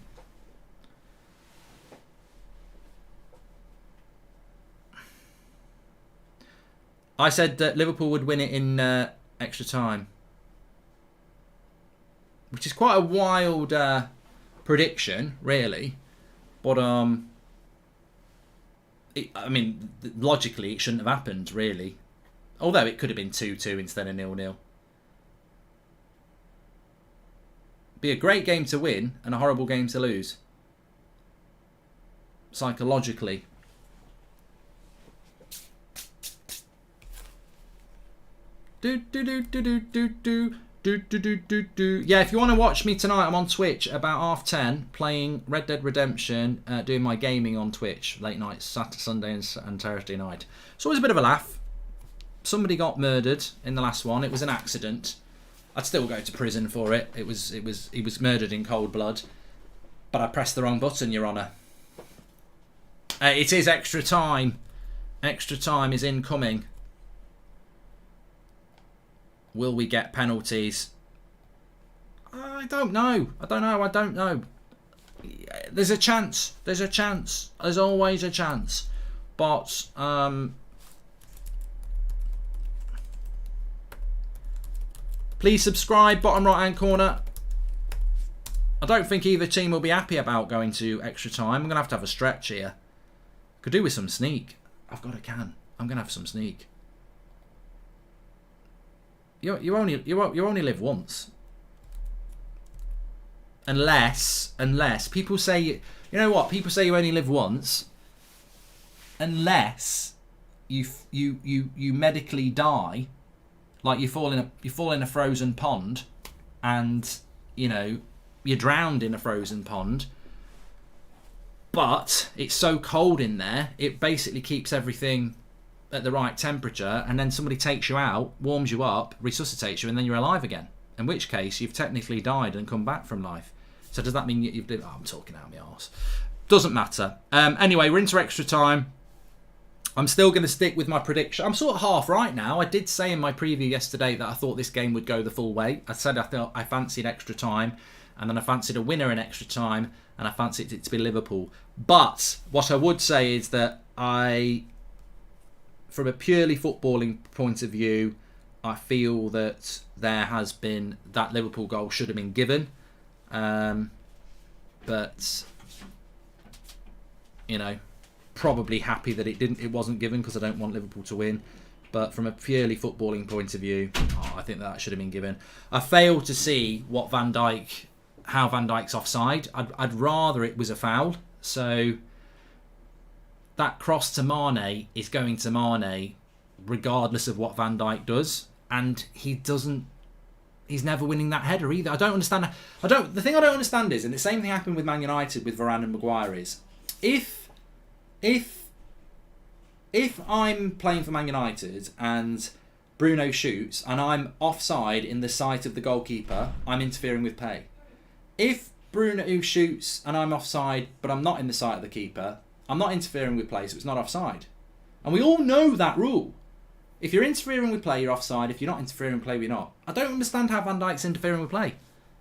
I said that Liverpool would win it in extra time. Which is quite a wild prediction, really. But, logically, it shouldn't have happened, really. Although it could have been 2-2 instead of 0-0. Be a great game to win and a horrible game to lose. Psychologically. Yeah, if you want to watch me tonight, I'm on Twitch about 10:30 playing Red Dead Redemption, doing my gaming on Twitch late nights, Saturday, Sunday and Thursday night. It's always a bit of a laugh. Somebody got murdered in the last one. It was an accident. I'd still go to prison for it. He was murdered in cold blood. But I pressed the wrong button, Your Honour. It is extra time. Extra time is incoming. Will we get penalties? I don't know. I don't know. There's a chance. There's always a chance. But Please subscribe, bottom right hand corner. I don't think either team will be happy about going to extra time. I'm going to have a stretch here. Could do with some sneak. I've got a can. I'm going to have some sneak. You only live once. Unless people say, you know what? People say you only live once. Unless you medically die, like you fall in a frozen pond, and you're drowned in a frozen pond. But it's so cold in there, it basically keeps everything at the right temperature, and then somebody takes you out, warms you up, resuscitates you, and then you're alive again. In which case, you've technically died and come back from life. So does that mean you've... Oh, I'm talking out of my arse. Doesn't matter. Anyway, we're into extra time. I'm still going to stick with my prediction. I'm sort of half right now. I did say in my preview yesterday that I thought this game would go the full way. I said I thought I fancied extra time, and then I fancied a winner in extra time, and I fancied it to be Liverpool. But what I would say is that from a purely footballing point of view, I feel that there has been that Liverpool goal should have been given. But probably happy that it wasn't given, because I don't want Liverpool to win. But from a purely footballing point of view, I think that should have been given. I failed to see how Van Dijk's offside. I'd rather it was a foul. So that cross to Mane is going to Mane regardless of what Van Dijk does, and he's never winning that header either. I don't understand. The thing I don't understand is, and the same thing happened with Man United with Varane and Maguire, is if I'm playing for Man United and Bruno shoots and I'm offside in the sight of the goalkeeper, I'm interfering with play. If Bruno shoots and I'm offside but I'm not in the sight of the keeper, I'm not interfering with play, so it's not offside. And we all know that rule. If you're interfering with play, you're offside. If you're not interfering with play, you're not. I don't understand how Van Dijk's interfering with play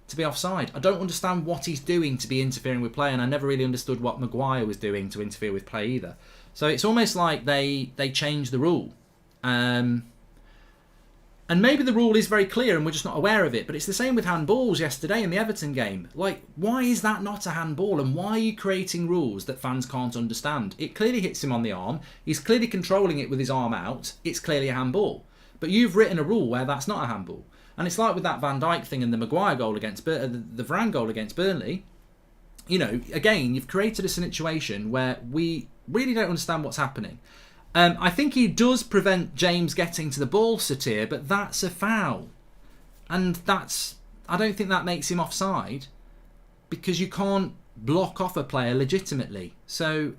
to be offside. I don't understand what he's doing to be interfering with play, and I never really understood what Maguire was doing to interfere with play either. So it's almost like they changed the rule. And maybe the rule is very clear and we're just not aware of it. But it's the same with handballs yesterday in the Everton game. Like, why is that not a handball? And why are you creating rules that fans can't understand? It clearly hits him on the arm. He's clearly controlling it with his arm out. It's clearly a handball. But you've written a rule where that's not a handball. And it's like with that Van Dijk thing and the Maguire goal against the Varane goal against Burnley. Again, you've created a situation where we really don't understand what's happening. I think he does prevent James getting to the ball, Satir, but that's a foul. And I don't think that makes him offside, because you can't block off a player legitimately. So,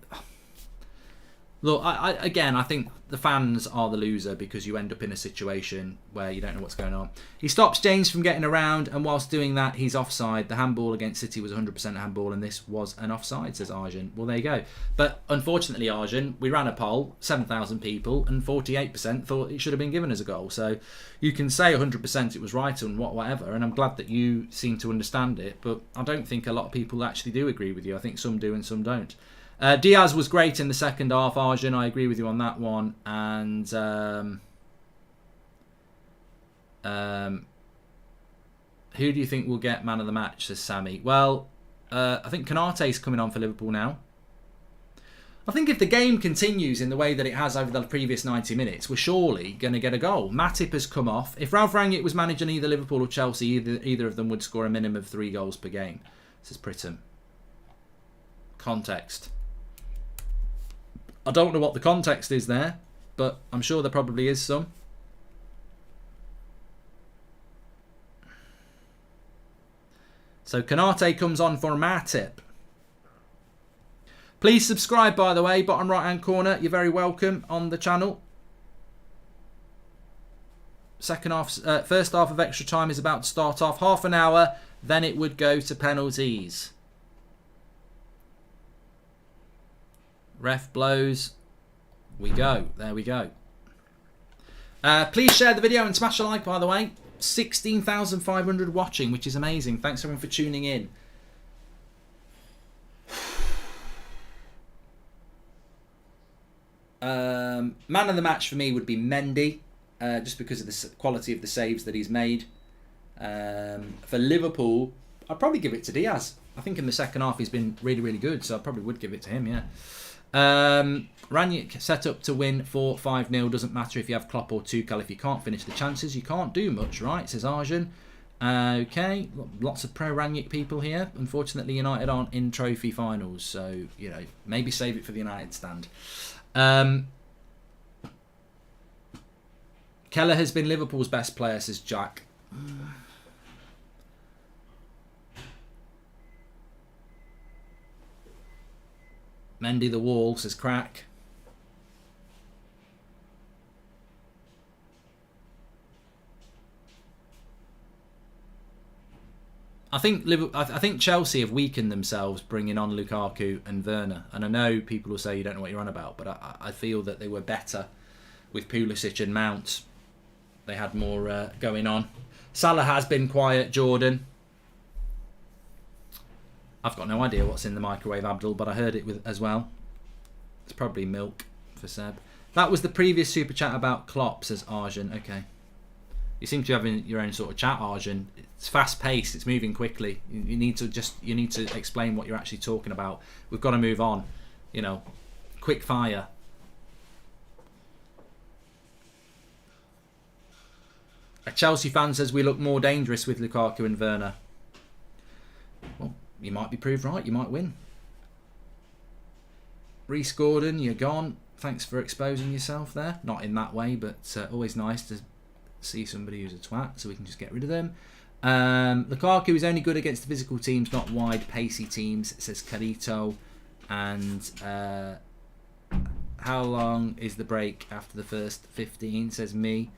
look, I think the fans are the loser, because you end up in a situation where you don't know what's going on. He stops James from getting around, and whilst doing that, he's offside. The handball against City was 100% a handball, and this was an offside, says Arjun. Well, there you go. But unfortunately, Arjun, we ran a poll, 7,000 people, and 48% thought it should have been given as a goal. So you can say 100% it was right and whatever, and I'm glad that you seem to understand it, but I don't think a lot of people actually do agree with you. I think some do and some don't. Diaz was great in the second half, Arjun. I agree with you on that one. And who do you think will get man of the match, says Sammy? Well, I think Konate's coming on for Liverpool now. I think if the game continues in the way that it has over the previous 90 minutes, we're surely going to get a goal. Matip has come off. If Ralph Rangnick was managing either Liverpool or Chelsea, either of them would score a minimum of 3 goals per game, says Prittam. Context. I don't know what the context is there, but I'm sure there probably is some. So Konate comes on for Matip. Please subscribe, by the way, bottom right hand corner. You're very welcome on the channel. First half of extra time is about to start off. Half an hour, then it would go to penalties. Ref blows. We go. There we go. Please share the video and smash a like, by the way. 16,500 watching, which is amazing. Thanks everyone for tuning in. Man of the match for me would be Mendy, just because of the quality of the saves that he's made. For Liverpool, I'd probably give it to Diaz. I think in the second half he's been really, really good, so I probably would give it to him, yeah. Ranić set up to win 4-5-0. Doesn't matter if you have Klopp or Tuchel. If you can't finish the chances, you can't do much, right? Says Arjun. Okay, lots of pro Ranić people here. Unfortunately, United aren't in trophy finals, so maybe save it for the United stand. Keller has been Liverpool's best player, says Jack. Mendy the wall, says Crack. I think Chelsea have weakened themselves bringing on Lukaku and Werner. And I know people will say you don't know what you're on about, but I feel that they were better with Pulisic and Mount. They had more going on. Salah has been quiet, Jordan. I've got no idea what's in the microwave, Abdul, but I heard it as well. It's probably milk for Seb. That was the previous super chat about Klopp, says Arjun. Okay. You seem to be having your own sort of chat, Arjun. It's fast paced, it's moving quickly. You need to explain what you're actually talking about. We've got to move on. Quick fire. A Chelsea fan says we look more dangerous with Lukaku and Werner. Well, you might be proved right. You might win. Reece Gordon, you're gone. Thanks for exposing yourself there. Not in that way, but always nice to see somebody who's a twat, so we can just get rid of them. Lukaku is only good against the physical teams, not wide, pacey teams, says Carito. And how long is the break after the first 15, says me.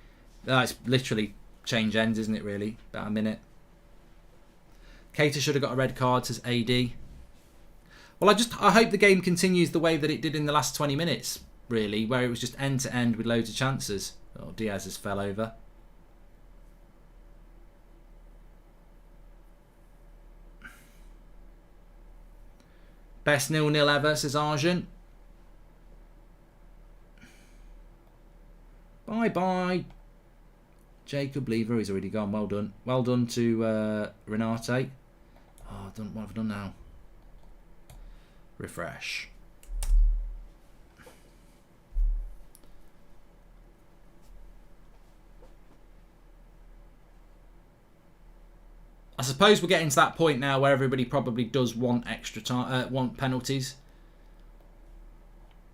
It's literally change ends, isn't it, really? About a minute. Cater should have got a red card, says AD. Well, I hope the game continues the way that it did in the last 20 minutes, really, where it was just end to end with loads of chances. Oh, Diaz has fell over. Best 0-0 ever, says Arjun. Bye-bye. Jacob Lever, he's already gone. Well done. Well done to Renate. Oh, what have I done now? Refresh. I suppose we're getting to that point now where everybody probably does want extra time, want penalties.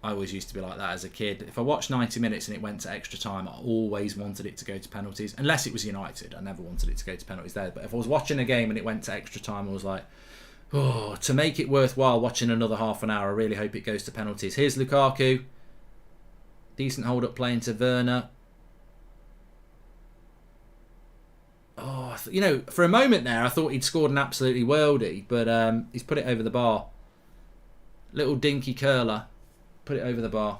I always used to be like that as a kid. If I watched 90 minutes and it went to extra time, I always wanted it to go to penalties. Unless it was United. I never wanted it to go to penalties there. But if I was watching a game and it went to extra time, I was like, oh, to make it worthwhile watching another half an hour, I really hope it goes to penalties. Here's Lukaku. Decent hold-up play into Werner. Oh, for a moment there, I thought he'd scored an absolutely worldie, but he's put it over the bar. Little dinky curler. Put it over the bar.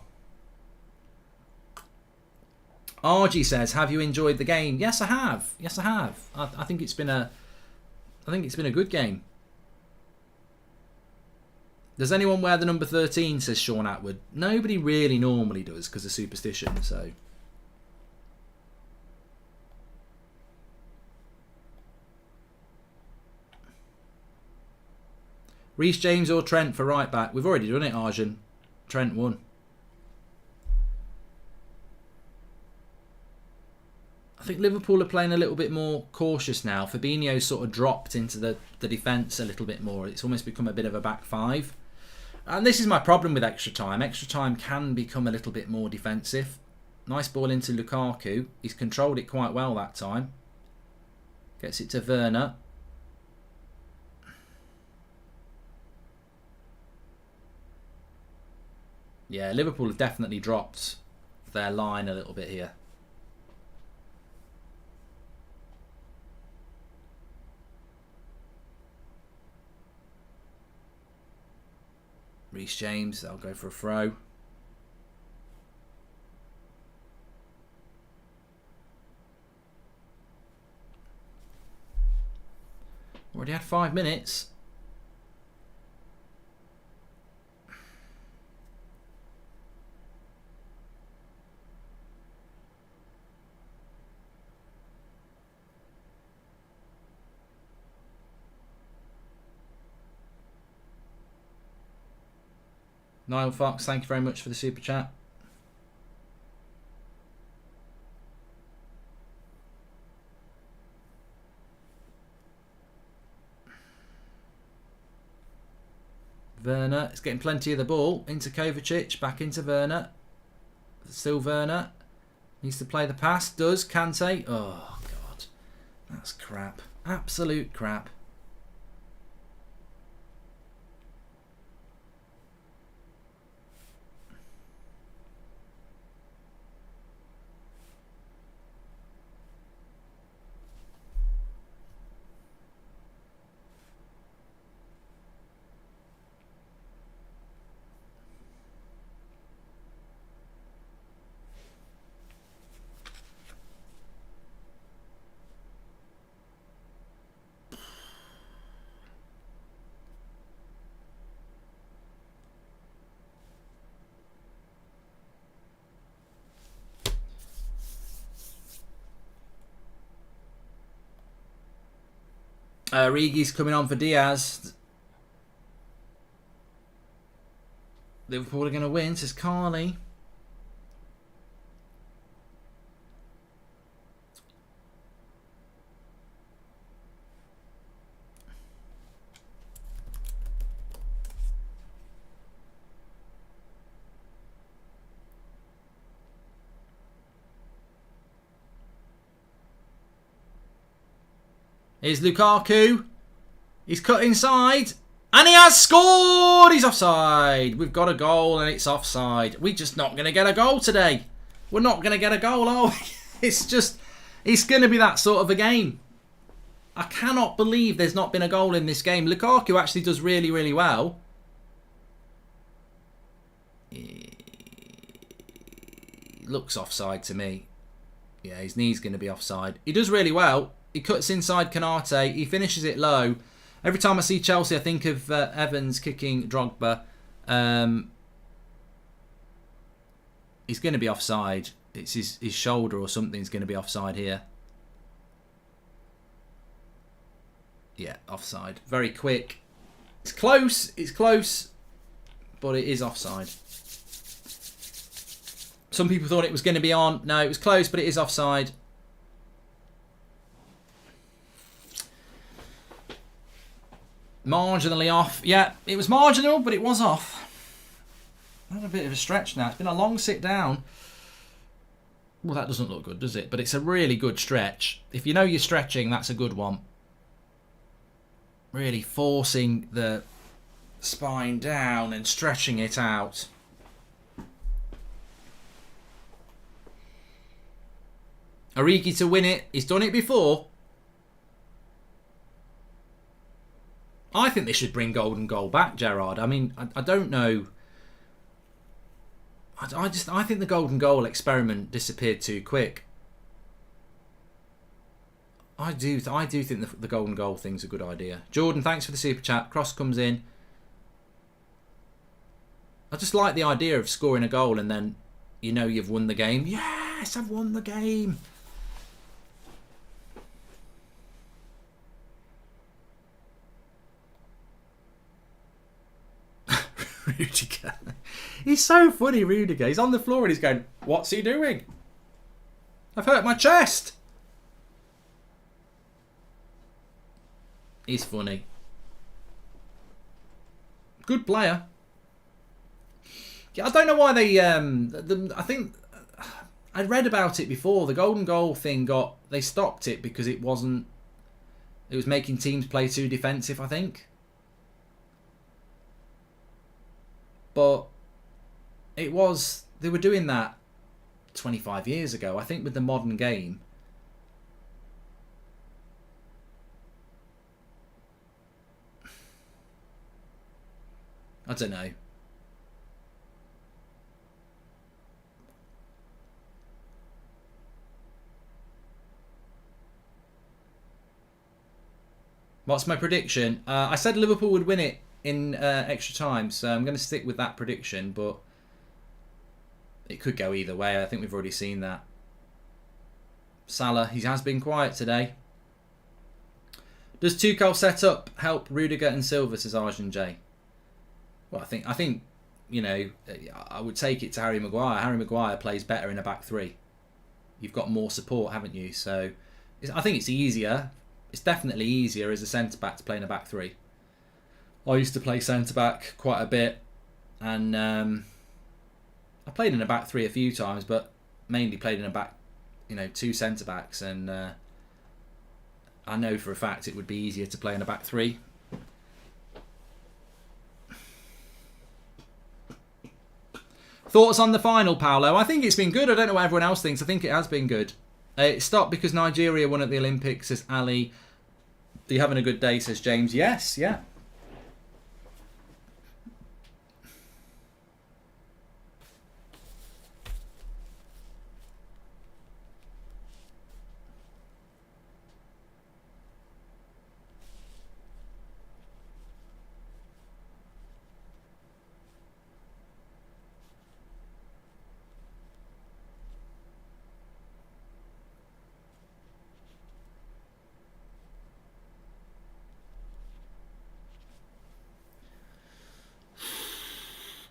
RG says, "Have you enjoyed the game?" Yes, I have. Yes, I have. I think it's been a good game. Does anyone wear the number 13? Says Sean Atwood. Nobody really normally does because of superstition. So. Reece James or Trent for right back? We've already done it, Arjun. Trent won. I think Liverpool are playing a little bit more cautious now. Fabinho's sort of dropped into the defence a little bit more. It's almost become a bit of a back five. And this is my problem with extra time. Extra time can become a little bit more defensive. Nice ball into Lukaku. He's controlled it quite well that time. Gets it to Werner. Yeah, Liverpool have definitely dropped their line a little bit here. Reece James, that'll go for a throw. Already had 5 minutes. Niall Fox, thank you very much for the super chat. Werner is getting plenty of the ball. Into Kovacic, back into Werner. Still Werner. Needs to play the pass. Does. Kante. Oh, God. That's crap. Absolute crap. Rigi's coming on for Diaz. Liverpool are going to win, says Carly. Here's Lukaku. He's cut inside. And he has scored! He's offside. We've got a goal and it's offside. We're just not going to get a goal today. We're not going to get a goal, are we? It's going to be that sort of a game. I cannot believe there's not been a goal in this game. Lukaku actually does really, really well. He looks offside to me. Yeah, his knee's going to be offside. He does really well. He cuts inside Canate. He finishes it low. Every time I see Chelsea, I think of Evans kicking Drogba. He's going to be offside. It's his shoulder or something's going to be offside here. Yeah, offside. Very quick. It's close. It's close. But it is offside. Some people thought it was going to be on. No, it was close, but it is offside. Marginally off. Yeah, it was marginal, but it was off. That's a bit of a stretch now. It's been a long sit down. Well, that doesn't look good, does it? But it's a really good stretch. If you know you're stretching, that's a good one. Really forcing the spine down and stretching it out. Origi to win it. He's done it before. I think they should bring golden goal back, Gerard. I mean, I don't know. I think the golden goal experiment disappeared too quick. I do think the golden goal thing's a good idea. Jordan, thanks for the super chat. Cross comes in. I just like the idea of scoring a goal and then you know you've won the game. Yes, I've won the game. Rudiger. He's so funny, Rudiger. He's on the floor and he's going, what's he doing? I've hurt my chest. He's funny. Good player. Yeah, I don't know why they... I think... I read about it before. The golden goal thing they stopped it because it wasn't... It was making teams play too defensive, I think. But it was... They were doing that 25 years ago. I think with the modern game... I don't know. What's my prediction? I said Liverpool would win it in extra time, so I'm going to stick with that prediction, but it could go either way. I think we've already seen that. Salah, he has been quiet today. Does Tuchel set up help Rudiger and Silva, says Arjun J? Well, I think you know, I would take it to Harry Maguire. Harry Maguire plays better in a back three. You've got more support, haven't you? So I think it's easier. It's definitely easier as a centre-back to play in a back three. I used to play centre-back quite a bit, and I played in a back three a few times, but mainly played in a back, you know, two centre-backs, and I know for a fact it would be easier to play in a back three. Thoughts on the final, Paolo? I think it's been good. I don't know what everyone else thinks. I think it has been good. It stopped because Nigeria won at the Olympics, says Ali. Are you having a good day, says James? Yes, yeah.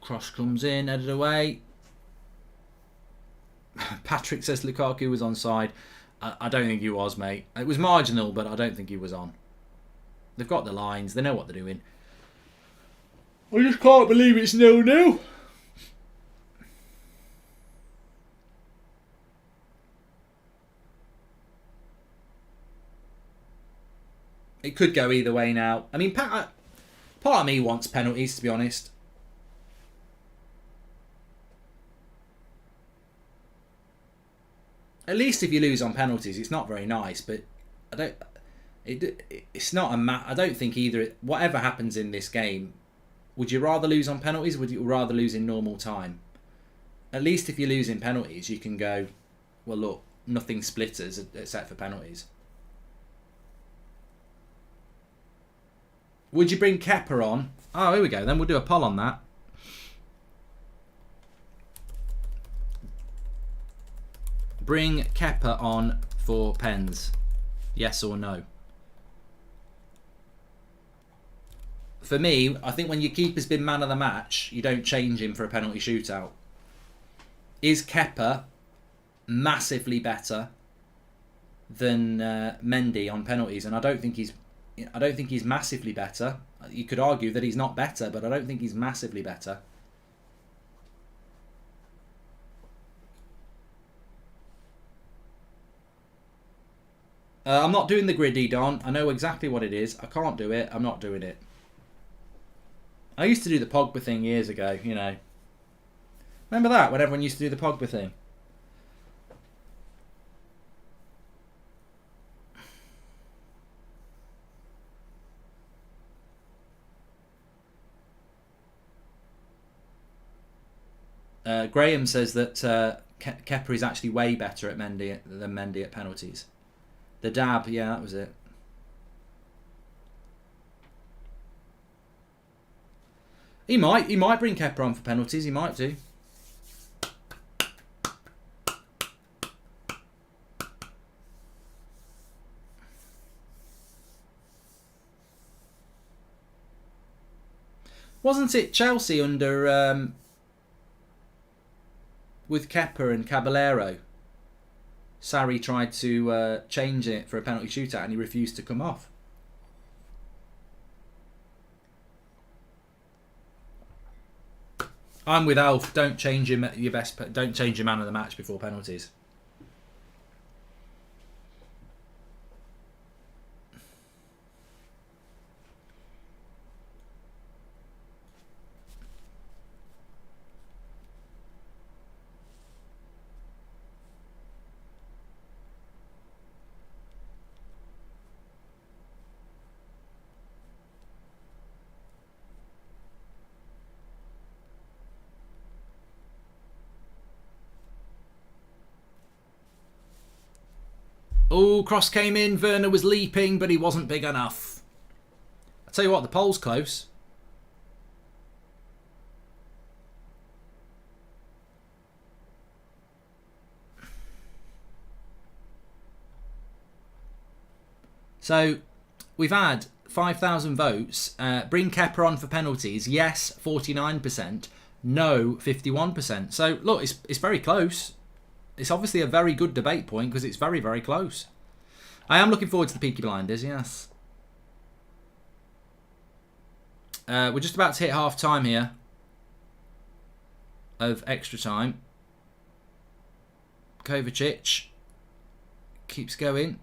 Cross comes in, headed away. Patrick says Lukaku was onside. I don't think he was, mate. It was marginal, but I don't think he was on. They've got the lines. They know what they're doing. I just can't believe it's 0-0. It could go either way now. I mean, part of me wants penalties, to be honest. At least if you lose on penalties, it's not very nice. But I don't. It's not a I don't think either. Whatever happens in this game, would you rather lose on penalties or would you rather lose in normal time? At least if you lose in penalties, you can go, well, look, nothing splitters except for penalties. Would you bring Kepa on? Oh, here we go. Then we'll do a poll on that. Bring Kepa on for pens. Yes or no? For me, I think when your keeper's been man of the match, you don't change him for a penalty shootout. Is Kepa massively better than Mendy on penalties? And I don't think he's massively better. You could argue that he's not better, but I don't think he's massively better. I'm not doing the griddy, Don. I know exactly what it is. I can't do it. I'm not doing it. I used to do the Pogba thing years ago, you know. Remember that, when everyone used to do the Pogba thing? Graham says that Kepa is actually way better at Mendy than Mendy at penalties. The dab, yeah, that was it. He might bring Kepa on for penalties. He might do. Wasn't it Chelsea under with Kepa and Caballero? Sarri tried to change it for a penalty shootout and he refused to come off. I'm with Alf. Don't change don't change your man of the match before penalties. Oh, cross came in. Werner was leaping, but he wasn't big enough. I'll tell you what, the poll's close. So, we've had 5,000 votes. Bring Kepa on for penalties. Yes, 49%. no 51%. So look, it's very close. It's obviously a very good debate point because it's very, very close. I am looking forward to the Peaky Blinders, yes. We're just about to hit half time here of extra time. Kovacic keeps going.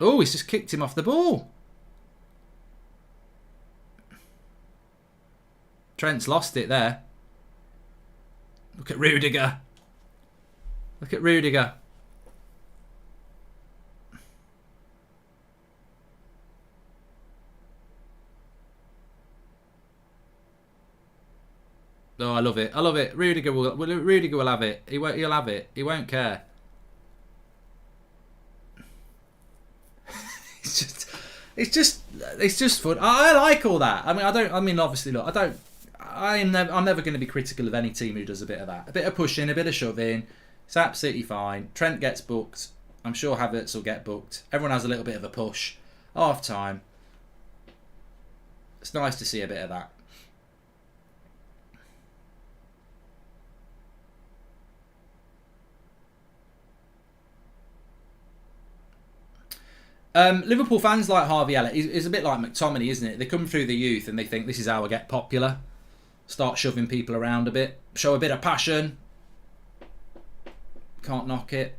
Oh, he's just kicked him off the ball. Trent's lost it there. Look at Rudiger. Look at Rudiger. Oh, I love it. I love it. Rudiger will have it. He'll have it. He won't care. It's just fun. I like all that. I mean, obviously, look, I'm never going to be critical of any team who does a bit of that. A bit of pushing, a bit of shoving. It's absolutely fine. Trent gets booked. I'm sure Havertz will get booked. Everyone has a little bit of a push. Half time. It's nice to see a bit of that. Liverpool fans like Harvey Elliott. He's a bit like McTominay, isn't it? They come through the youth and they think this is how I get popular. Start shoving people around a bit. Show a bit of passion. Can't knock it.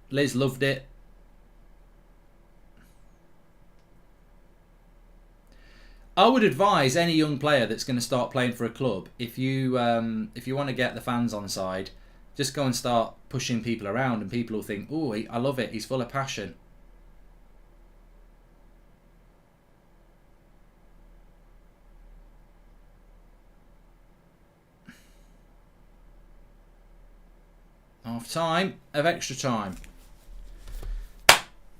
Liz loved it. I would advise any young player that's going to start playing for a club, if you want to get the fans on side, just go and start pushing people around and people will think, oh, I love it. He's full of passion. Half time of extra time.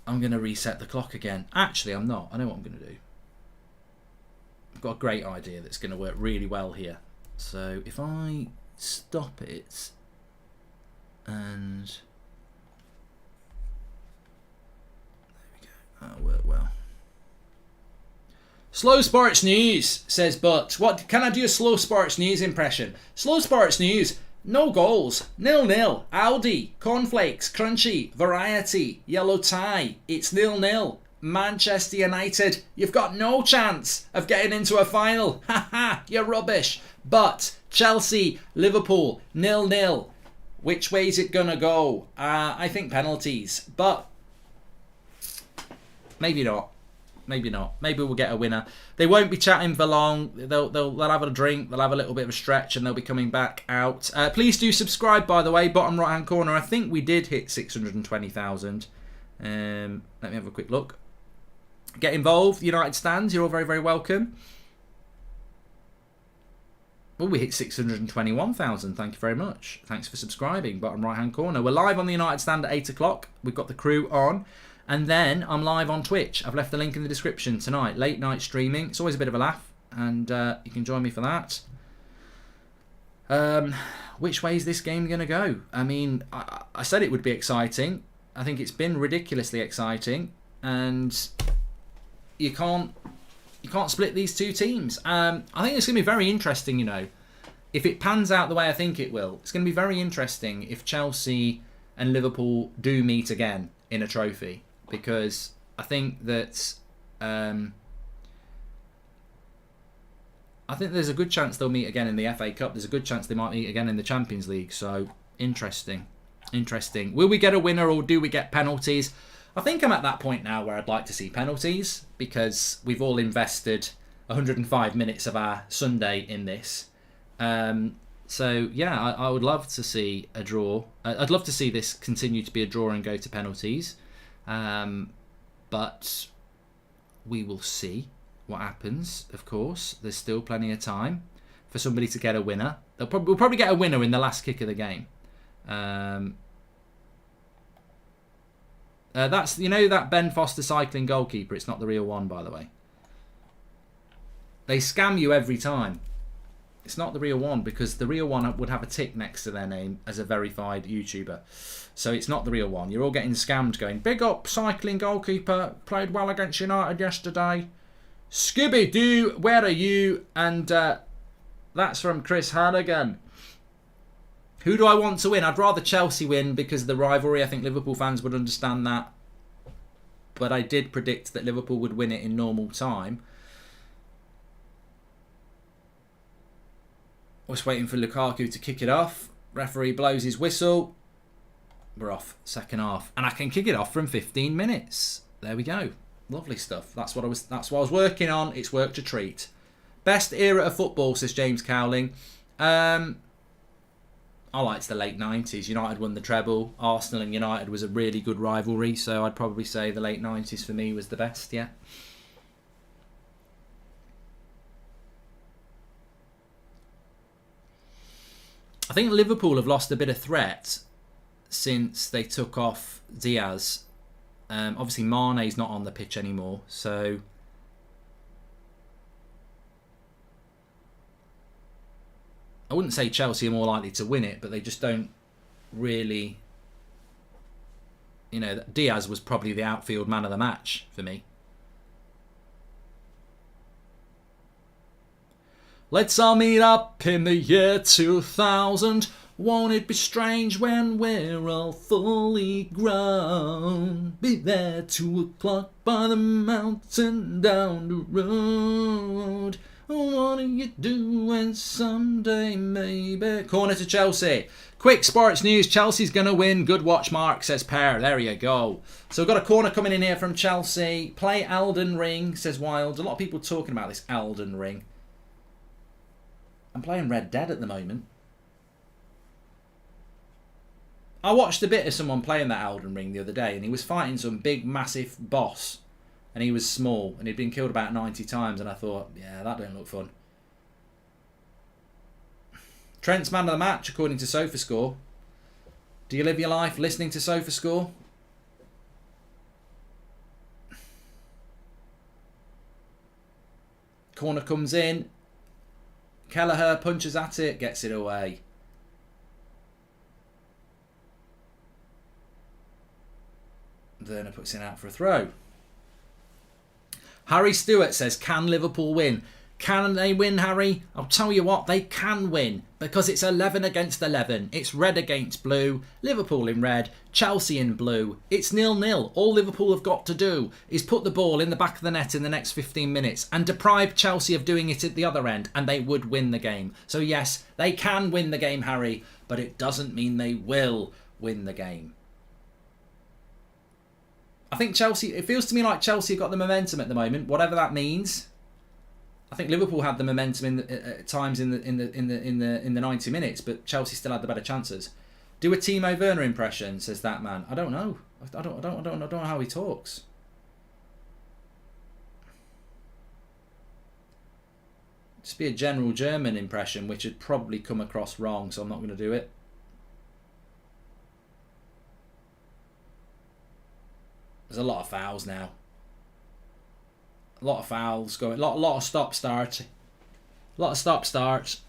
I'm going to reset the clock again. Actually, I'm not. I know what I'm going to do. I've got a great idea that's going to work really well here. So if I stop it and there we go, that'll work well. Slow Sports News says, but what can I do a Slow Sports News impression? Slow Sports News. No goals, 0-0, Audi, cornflakes, crunchy, variety, yellow tie, it's 0-0. Manchester United, you've got no chance of getting into a final. Haha, you're rubbish. But Chelsea, Liverpool, 0-0. Which way is it gonna go? I think penalties, but maybe not. Maybe not. Maybe we'll get a winner. They won't be chatting for long. They'll have a drink. They'll have a little bit of a stretch, and they'll be coming back out. Please do subscribe, by the way. Bottom right hand corner. I think we did hit 620,000. Let me have a quick look. Get involved. United stands. You're all very, very welcome. Oh, we hit 621,000. Thank you very much. Thanks for subscribing. Bottom right hand corner. We're live on the United stand at 8 o'clock. We've got the crew on. And then I'm live on Twitch. I've left the link in the description tonight. Late night streaming. It's always a bit of a laugh. And you can join me for that. Which way is this game going to go? I mean, I said it would be exciting. I think it's been ridiculously exciting. And you can't split these two teams. I think it's going to be very interesting, you know. If it pans out the way I think it will, it's going to be very interesting if Chelsea and Liverpool do meet again in a trophy. Because I think that I think there's a good chance they'll meet again in the FA Cup. There's a good chance they might meet again in the Champions League. So interesting. Will we get a winner or do we get penalties? I think I'm at that point now where I'd like to see penalties because we've all invested 105 minutes of our Sunday in this. So yeah, I would love to see a draw. I'd love to see this continue to be a draw and go to penalties. But we will see what happens, of course. There's still plenty of time for somebody to get a winner. We'll probably get a winner in the last kick of the game. That's, you know, that Ben Foster cycling goalkeeper. It's not the real one, by the way. They scam you every time. It's not the real one, because the real one would have a tick next to their name as a verified YouTuber. So it's not the real one. You're all getting scammed going, big up cycling goalkeeper, played well against United yesterday. Scooby-Doo, where are you? And that's from Chris Hannigan. Who do I want to win? I'd rather Chelsea win because of the rivalry. I think Liverpool fans would understand that. But I did predict that Liverpool would win it in normal time. I was waiting for Lukaku to kick it off. Referee blows his whistle. We're off. Second half. And I can kick it off from 15 minutes. There we go. Lovely stuff. That's what I was working on. It's worked a treat. Best era of football, says James Cowling. I liked the late 90s. United won the treble. Arsenal and United was a really good rivalry. So I'd probably say the late 90s for me was the best, yeah. I think Liverpool have lost a bit of threat since they took off Diaz. Obviously, Mane's not on the pitch anymore. So I wouldn't say Chelsea are more likely to win it, but they just don't really... You know, Diaz was probably the outfield man of the match for me. Let's all meet up in the year 2000. Won't it be strange when we're all fully grown? Be there 2 o'clock by the mountain down the road. What are you doing someday, maybe? Corner to Chelsea. Quick sports news. Chelsea's going to win. Good watch, Mark, says Per. There you go. So we've got a corner coming in here from Chelsea. Play Elden Ring, says Wild. A lot of people talking about this Elden Ring. I'm playing Red Dead at the moment. I watched a bit of someone playing that Elden Ring the other day, and he was fighting some big, massive boss. And he was small, and he'd been killed about 90 times, and I thought, yeah, that don't look fun. Trent's man of the match, according to SofaScore. Do you live your life listening to SofaScore? Corner comes in. Kelleher punches at it, gets it away. Werner puts it out for a throw. Harry Stewart says, can Liverpool win? Can they win, Harry? I'll tell you what, they can win. Because it's 11 against 11. It's red against blue. Liverpool in red. Chelsea in blue. It's 0-0. All Liverpool have got to do is put the ball in the back of the net in the next 15 minutes and deprive Chelsea of doing it at the other end, and they would win the game. So yes, they can win the game, Harry, but it doesn't mean they will win the game. I think Chelsea, it feels to me like Chelsea have got the momentum at the moment, whatever that means. I think Liverpool had the momentum at times in the 90 minutes, but Chelsea still had the better chances. Do a Timo Werner impression, says that man. I don't know. I don't know how he talks. Just be a general German impression, which would probably come across wrong, so I'm not going to do it. There's a lot of fouls now. A lot of fouls going. A lot of stop starts. A lot of stop starts.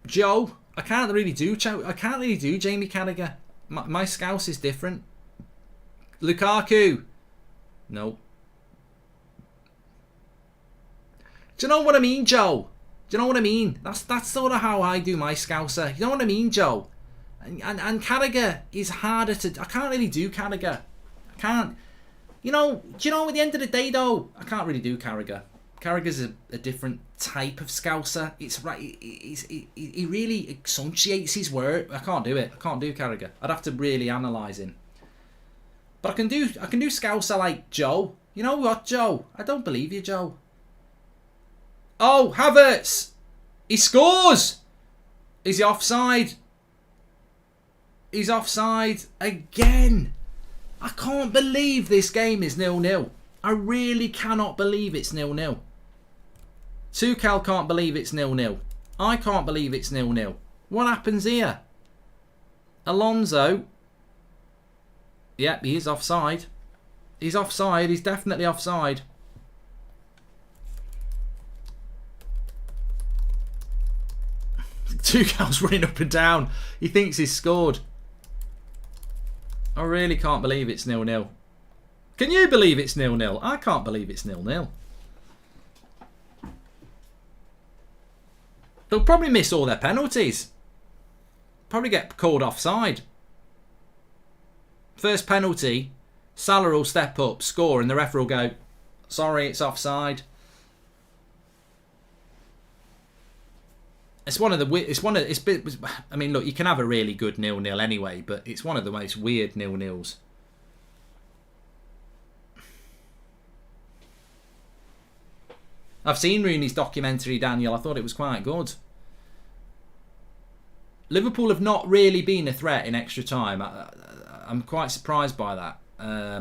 Joe, I can't really do Jamie Carragher. My Scouse is different. Lukaku, no. Do you know what I mean, Joe? Do you know what I mean? That's sort of how I do my Scouser. You know what I mean, Joe? And Carragher is harder to... I can't really do Carragher. I can't... You know, do you know, at the end of the day, though, I can't really do Carragher. Carragher's a different type of Scouser. It's right. He really accentuates his word. I can't do it. I can't do Carragher. I'd have to really analyse him. But I can do Scouser like Joe. You know what, Joe? I don't believe you, Joe. Oh, Havertz! He scores! Is he offside? He's offside again. I can't believe this game is 0-0. I really cannot believe it's 0-0. Tuchel can't believe it's 0-0. I can't believe it's 0-0. What happens here? Alonso. Yep, he is offside. He's offside. He's definitely offside. Tuchel's running up and down. He thinks he's scored. I really can't believe it's 0-0. Can you believe it's 0-0? I can't believe it's 0-0. They'll probably miss all their penalties. Probably get called offside. First penalty, Salah will step up, score, and the referee will go, sorry, it's offside. It's one of the I mean, look, you can have a really good 0-0 anyway, but it's one of the most weird 0-0s. I've seen Rooney's documentary, Daniel. I thought it was quite good. Liverpool have not really been a threat in extra time. I'm quite surprised by that. I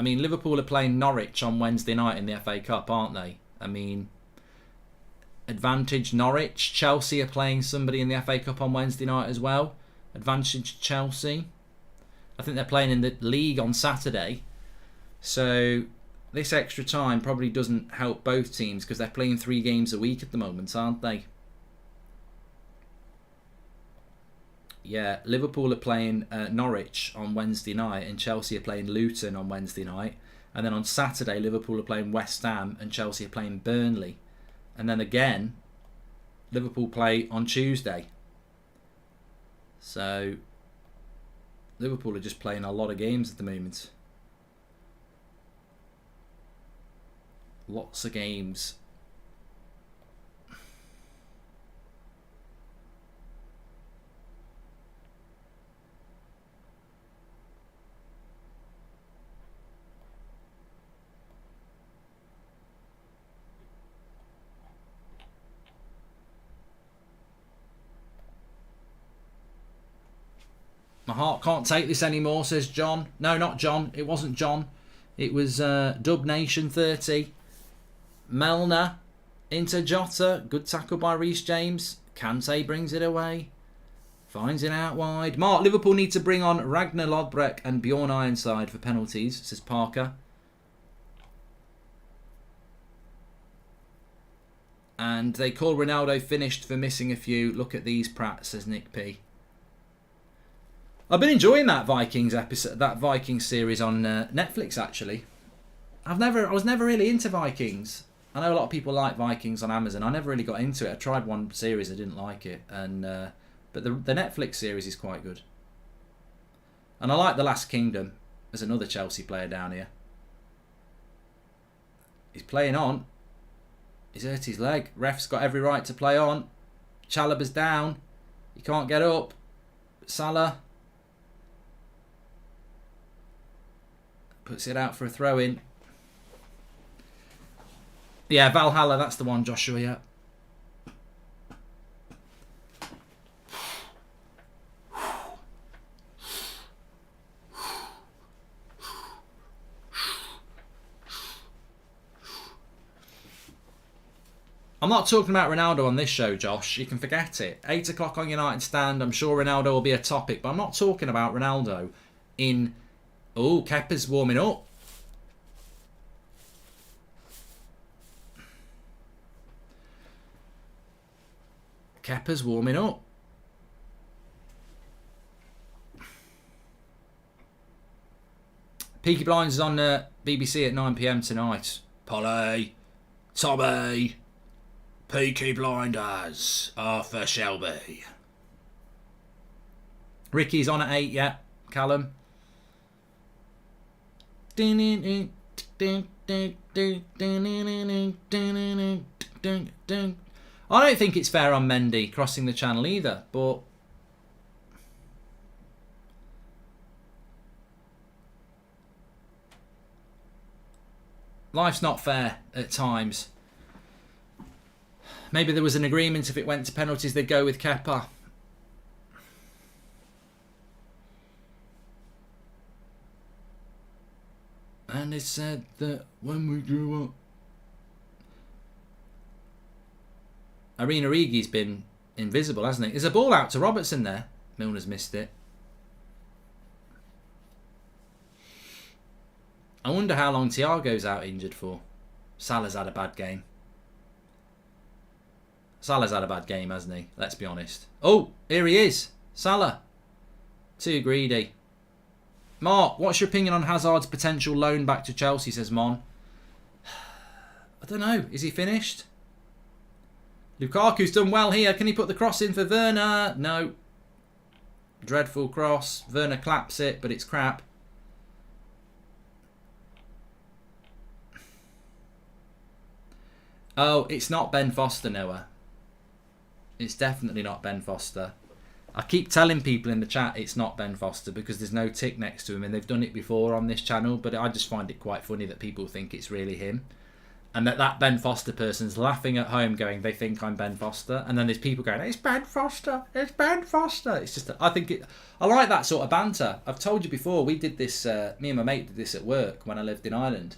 mean, Liverpool are playing Norwich on Wednesday night in the FA Cup, aren't they? I mean, advantage Norwich. Chelsea are playing somebody in the FA Cup on Wednesday night as well. Advantage Chelsea. I think they're playing in the league on Saturday. So this extra time probably doesn't help both teams because they're playing 3 games a week at the moment, aren't they? Yeah, Liverpool are playing Norwich on Wednesday night and Chelsea are playing Luton on Wednesday night. And then on Saturday, Liverpool are playing West Ham and Chelsea are playing Burnley. And then again, Liverpool play on Tuesday. So, Liverpool are just playing a lot of games at the moment. Lots of games. My heart can't take this anymore, says John. No, not John. It wasn't John. It was Dub Nation 30. Melner into Jota. Good tackle by Reece James. Kante brings it away. Finds it out wide. Mark, Liverpool need to bring on Ragnar Lodbrek and Bjorn Ironside for penalties, says Parker. And they call Ronaldo finished for missing a few. Look at these Pratt, says Nick P. I've been enjoying that Vikings episode, that Vikings series on Netflix. Actually, I was never really into Vikings. I know a lot of people like Vikings on Amazon. I never really got into it. I tried one series, I didn't like it, and but the Netflix series is quite good. And I like The Last Kingdom. There's another Chelsea player down here. He's playing on. He's hurt his leg. Ref's got every right to play on. Chalobah's down. He can't get up. Salah puts it out for a throw-in. Yeah, Valhalla, that's the one, Joshua, yeah. I'm not talking about Ronaldo on this show, Josh. You can forget it. 8 o'clock on United Stand. I'm sure Ronaldo will be a topic, but I'm not talking about Ronaldo in... Oh, Kepa's warming up. Kepa's warming up. Peaky Blinders is on BBC at 9 PM tonight. Polly, Tommy, Peaky Blinders, Arthur Shelby. Ricky's on at 8, yeah. Callum. I don't think it's fair on Mendy crossing the channel either, but life's not fair at times. Maybe there was an agreement if it went to penalties they'd go with Kepa. And it said that when we grew up... Arena Rigi's been invisible, hasn't he? There's a ball out to Robertson there. Milner's missed it. I wonder how long Thiago's out injured for. Salah's had a bad game. Salah's had a bad game, hasn't he? Let's be honest. Oh, here he is. Salah. Too greedy. Mark, what's your opinion on Hazard's potential loan back to Chelsea, says Mon. I don't know. Is he finished? Lukaku's done well here. Can he put the cross in for Werner? No. Dreadful cross. Werner claps it, but it's crap. Oh, it's not Ben Foster, Noah. It's definitely not Ben Foster. I keep telling people in the chat it's not Ben Foster because there's no tick next to him, and they've done it before on this channel, but I just find it quite funny that people think it's really him. And that Ben Foster person's laughing at home going, they think I'm Ben Foster. And then there's people going, it's Ben Foster, it's Ben Foster. It's just, I like that sort of banter. I've told you before, we did this, me and my mate did this at work when I lived in Ireland.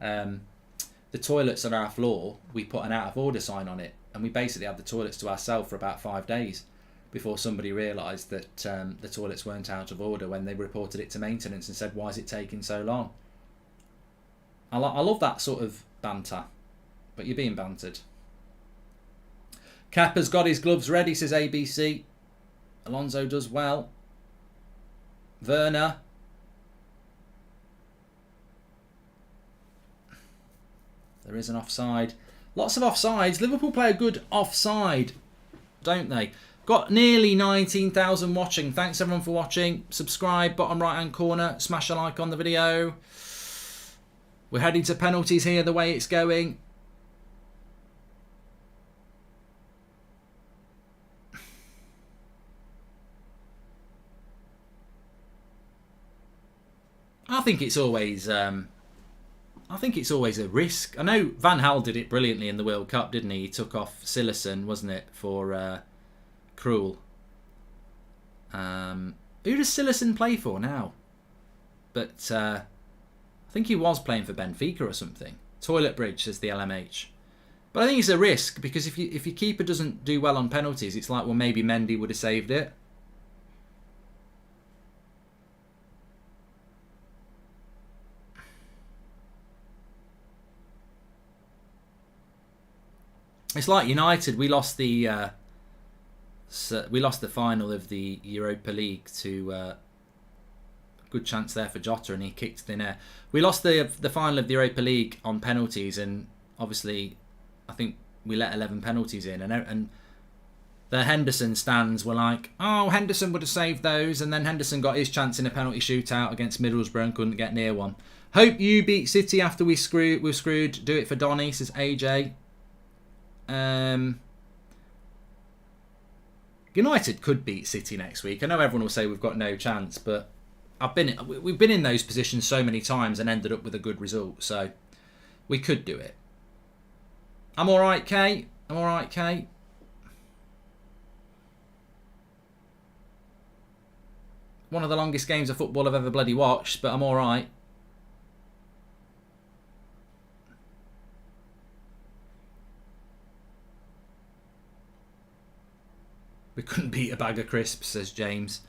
The toilets on our floor, we put an out of order sign on it. And we basically had the toilets to ourselves for about 5 days before somebody realised that the toilets weren't out of order when they reported it to maintenance and said, why is it taking so long? I love that sort of banter, but you're being bantered. Kepa's got his gloves ready, says ABC. Alonso does well. Werner. There is an offside. Lots of offsides. Liverpool play a good offside, don't they? Got nearly 19,000 watching. Thanks everyone for watching. Subscribe, bottom right hand corner. Smash a like on the video. We're heading to penalties here the way it's going. I think it's always a risk. I know Van Gaal did it brilliantly in the World Cup, didn't he? He took off Silerson, wasn't it, for Krul. Who does Silerson play for now? But I think he was playing for Benfica or something. Toilet Bridge, says the LMH. But I think it's a risk because if your keeper doesn't do well on penalties, it's like, well, maybe Mendy would have saved it. It's like United. We lost the final of the Europa League to good chance there for Jota, and he kicked it in air. We lost the final of the Europa League on penalties, and obviously I think we let 11 penalties in, and the Henderson stands were like, oh, Henderson would have saved those, and then Henderson got his chance in a penalty shootout against Middlesbrough and couldn't get near one. Hope you beat City after we're screwed. Do it for Donny, says AJ. United could beat City next week. I know everyone will say we've got no chance, but we've been in those positions so many times and ended up with a good result, so we could do it. I'm alright, Kay. I'm alright, Kay. One of the longest games of football I've ever bloody watched, but I'm alright. We couldn't beat a bag of crisps, says James.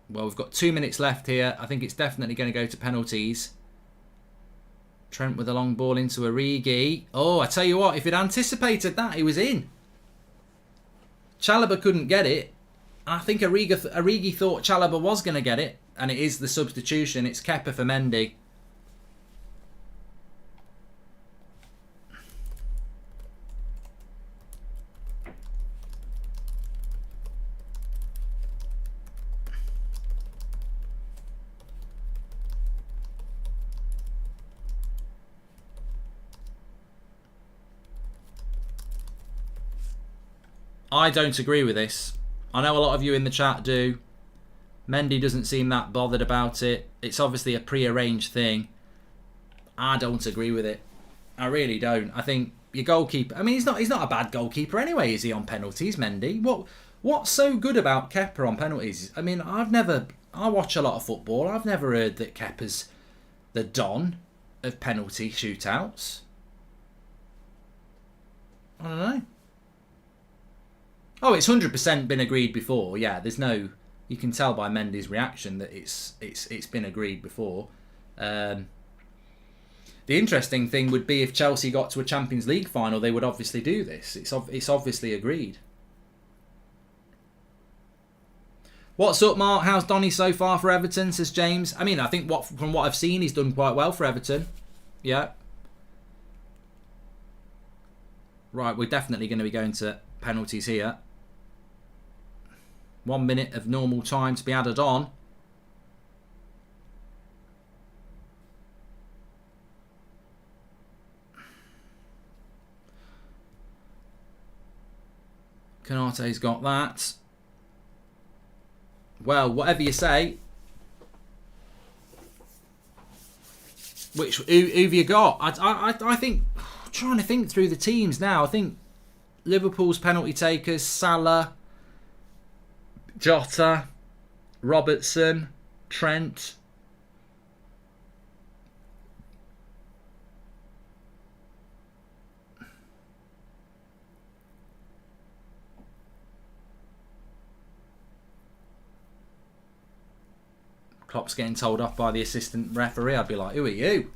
Well, we've got 2 minutes left here. I think it's definitely going to go to penalties. Trent with a long ball into Origi. Oh, I tell you what, if he'd anticipated that, he was in. Chalobah couldn't get it. I think Origi thought Chalobah was going to get it, and it is the substitution. It's Kepa for Mendy. I don't agree with this. I know a lot of you in the chat do. Mendy doesn't seem that bothered about it. It's obviously a pre-arranged thing. I don't agree with it. I really don't. I think your goalkeeper... I mean, he's not a bad goalkeeper anyway, is he, on penalties, Mendy? What's so good about Kepa on penalties? I mean, I watch a lot of football. I've never heard that Kepa's the Don. of penalty shootouts. I don't know. Oh, it's 100% been agreed before. Yeah, there's no. You can tell by Mendy's reaction that it's been agreed before. The interesting thing would be if Chelsea got to a Champions League final, they would obviously do this. It's obviously agreed. What's up, Mark? How's Donny so far for Everton? Says James. I mean, I think from what I've seen, he's done quite well for Everton. Yeah. Right, we're definitely going to be going to penalties here. 1 minute of normal time to be added on. Konate's got that. Well, whatever you say. Who've you got? I think, I'm trying to think through the teams now. I think Liverpool's penalty takers, Salah, Jota, Robertson, Trent. Klopp's getting told off by the assistant referee. I'd be like, who are you?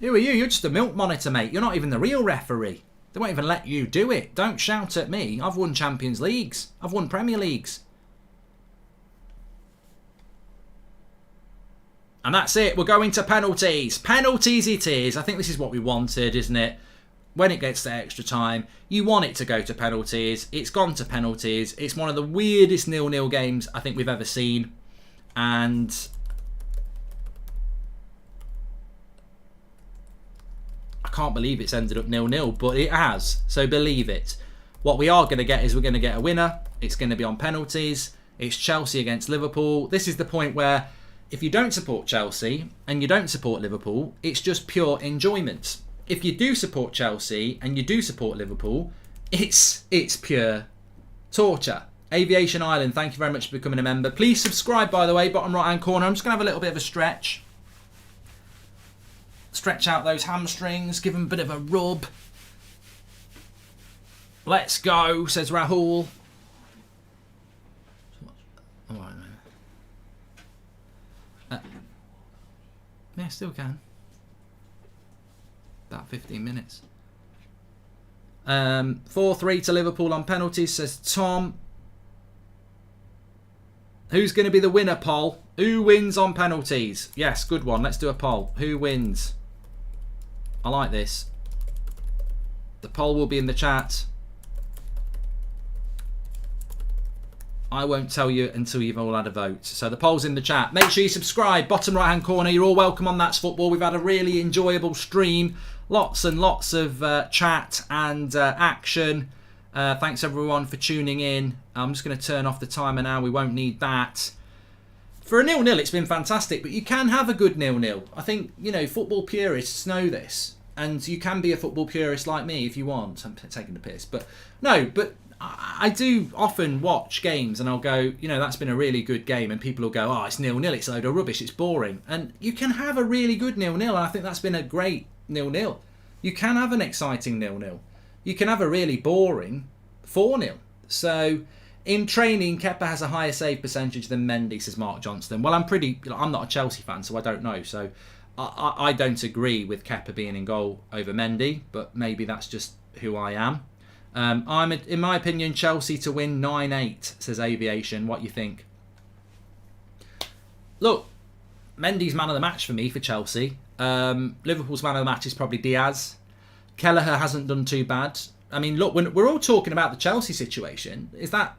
Who are you? You're just a milk monitor, mate. You're not even the real referee. They won't even let you do it. Don't shout at me. I've won Champions Leagues. I've won Premier Leagues. And that's it. We're going to penalties. Penalties it is. I think this is what we wanted, isn't it? When it gets to extra time, you want it to go to penalties. It's gone to penalties. It's one of the weirdest 0-0 games I think we've ever seen. And I can't believe it's ended up 0-0, but it has. So believe it. What we are going to get is we're going to get a winner. It's going to be on penalties. It's Chelsea against Liverpool. This is the point where if you don't support Chelsea and you don't support Liverpool, it's just pure enjoyment. If you do support Chelsea and you do support Liverpool, it's pure torture. Aviation Island, thank you very much for becoming a member. Please subscribe, by the way, bottom right hand corner. I'm just going to have a little bit of a stretch. Stretch out those hamstrings, give them a bit of a rub. Let's go, says Rahul. All right, man. Yeah, still can. About 15 minutes. 4-3 to Liverpool on penalties, says Tom. Who's going to be the winner, poll? Who wins on penalties? Yes, good one. Let's do a poll. Who wins? I like this. The poll will be in the chat. I won't tell you until you've all had a vote. So the poll's in the chat. Make sure you subscribe. Bottom right hand corner. You're all welcome on That's Football. We've had a really enjoyable stream. Lots and lots of chat and action. Thanks everyone for tuning in. I'm just going to turn off the timer now. We won't need that. For a 0-0, it's been fantastic, but you can have a good 0-0. I think, you know, football purists know this. And you can be a football purist like me if you want. I'm taking the piss. But no, but I do often watch games and I'll go, you know, that's been a really good game. And people will go, oh, it's 0-0. It's a load of rubbish. It's boring. And you can have a really good 0-0. And I think that's been a great 0-0. You can have an exciting 0-0. You can have a really boring 4-0. So in training, Kepa has a higher save percentage than Mendy, says Mark Johnston. Well, I'm not a Chelsea fan, so I don't know. So I don't agree with Kepa being in goal over Mendy, but maybe that's just who I am. In my opinion, Chelsea to win 9-8, says Aviation. What you think? Look, Mendy's man of the match for me for Chelsea. Liverpool's man of the match is probably Diaz. Kelleher hasn't done too bad. I mean, look, when we're all talking about the Chelsea situation,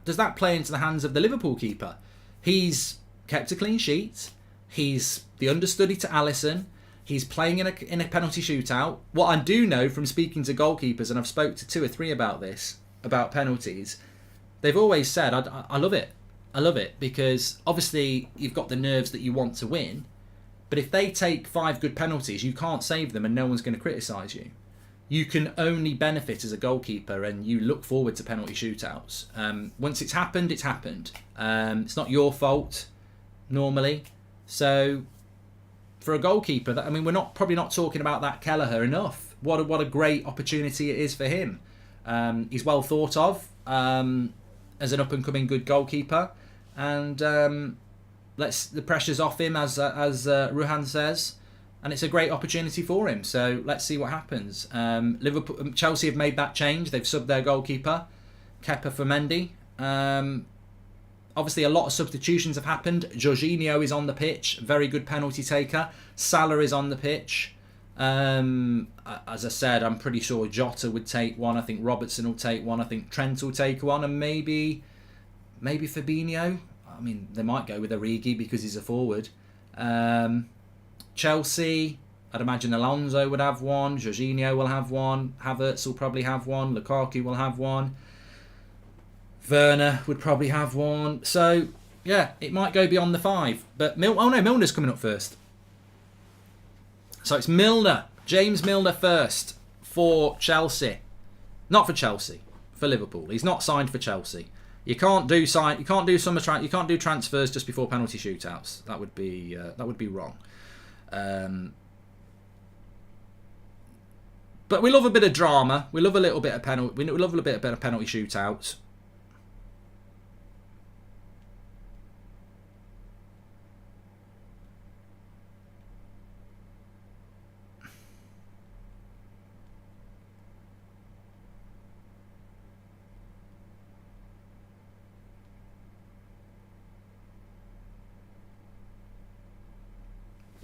does that play into the hands of the Liverpool keeper? He's kept a clean sheet. He's the understudy to Alisson. He's playing in a penalty shootout. What I do know from speaking to goalkeepers, and I've spoke to 2 or 3 about this, about penalties, they've always said, I love it. I love it because obviously you've got the nerves that you want to win, but if they take 5 good penalties, you can't save them and no one's going to criticise you. You can only benefit as a goalkeeper and you look forward to penalty shootouts. Once it's happened, it's happened. It's not your fault, normally. So, for a goalkeeper. I mean, we're probably not talking about that Kelleher enough. What a great opportunity it is for him. He's well thought of as an up and coming good goalkeeper, and the pressure's off him as Ruhan says, and it's a great opportunity for him. So let's see what happens. Chelsea have made that change. They've subbed their goalkeeper, Kepa for Mendy. Obviously, a lot of substitutions have happened. Jorginho is on the pitch, very good penalty taker. Salah is on the pitch. As I said, I'm pretty sure Jota would take one. I think Robertson will take one. I think Trent will take one, and maybe Fabinho. I mean, they might go with Origi because he's a forward. Chelsea, I'd imagine Alonso would have one. Jorginho will have one. Havertz will probably have one. Lukaku will have one. Werner would probably have one. So, yeah, it might go beyond the 5. But Milner's coming up first. So it's Milner, James Milner first for Chelsea. Not for Chelsea, for Liverpool. He's not signed for Chelsea. You can't do transfers just before penalty shootouts. That would be wrong. But we love a bit of drama. We love a little bit of penalty. We love a bit of penalty shootouts.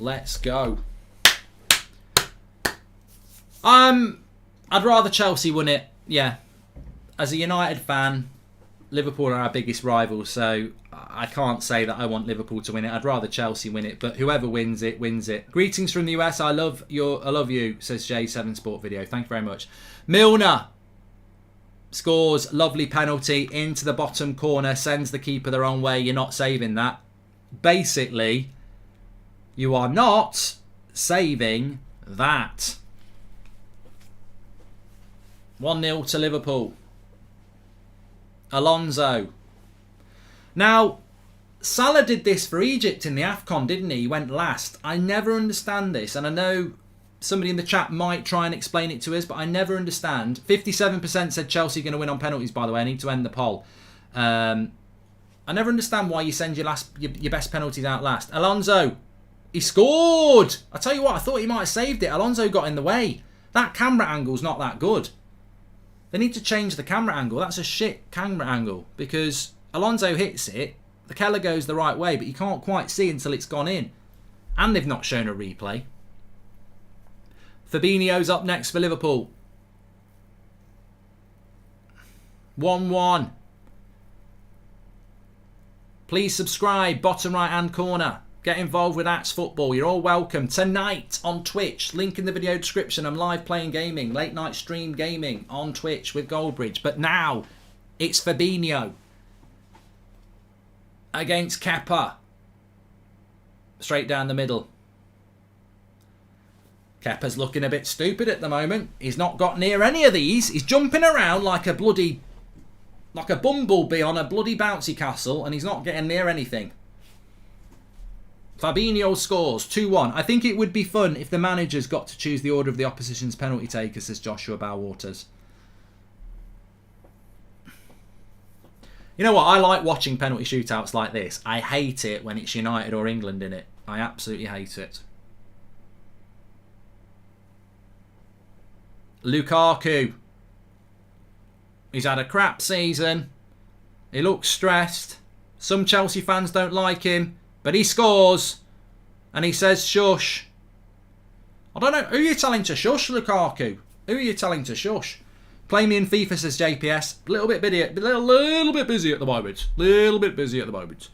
Let's go. I'd rather Chelsea win it. Yeah. As a United fan, Liverpool are our biggest rivals, so I can't say that I want Liverpool to win it. I'd rather Chelsea win it, but whoever wins it, wins it. Greetings from the US. I love you, says J7 Sport Video. Thank you very much. Milner scores, lovely penalty into the bottom corner, sends the keeper the wrong way. You're not saving that. Basically, you are not saving that. 1-0 to Liverpool. Alonso. Now, Salah did this for Egypt in the AFCON, didn't he? He went last. I never understand this, and I know somebody in the chat might try and explain it to us, but I never understand. 57% said Chelsea going to win on penalties, by the way. I need to end the poll. I never understand why you send your best penalties out last. Alonso. He scored! I tell you what, I thought he might have saved it. Alonso got in the way. That camera angle's not that good. They need to change the camera angle. That's a shit camera angle. Because Alonso hits it, the Keller goes the right way, but you can't quite see until it's gone in. And they've not shown a replay. Fabinho's up next for Liverpool. 1-1. Please subscribe, bottom right hand corner. Get involved with Ats Football. You're all welcome. Tonight on Twitch, link in the video description. I'm live playing gaming, late night stream gaming on Twitch with Goldbridge. But now, it's Fabinho against Kepa. Straight down the middle. Kepa's looking a bit stupid at the moment. He's not got near any of these. He's jumping around like a bumblebee on a bloody bouncy castle, and he's not getting near anything. Fabinho scores 2-1. I think it would be fun if the managers got to choose the order of the opposition's penalty takers, says Joshua Bowwaters. You know what? I like watching penalty shootouts like this. I hate it when it's United or England in it. I absolutely hate it. Lukaku. He's had a crap season. He looks stressed. Some Chelsea fans don't like him. But he scores, and he says shush. I don't know. Who are you telling to shush, Lukaku? Who are you telling to shush? Play me in FIFA, says JPS. A little bit busy at the moment. Little bit busy at the moment.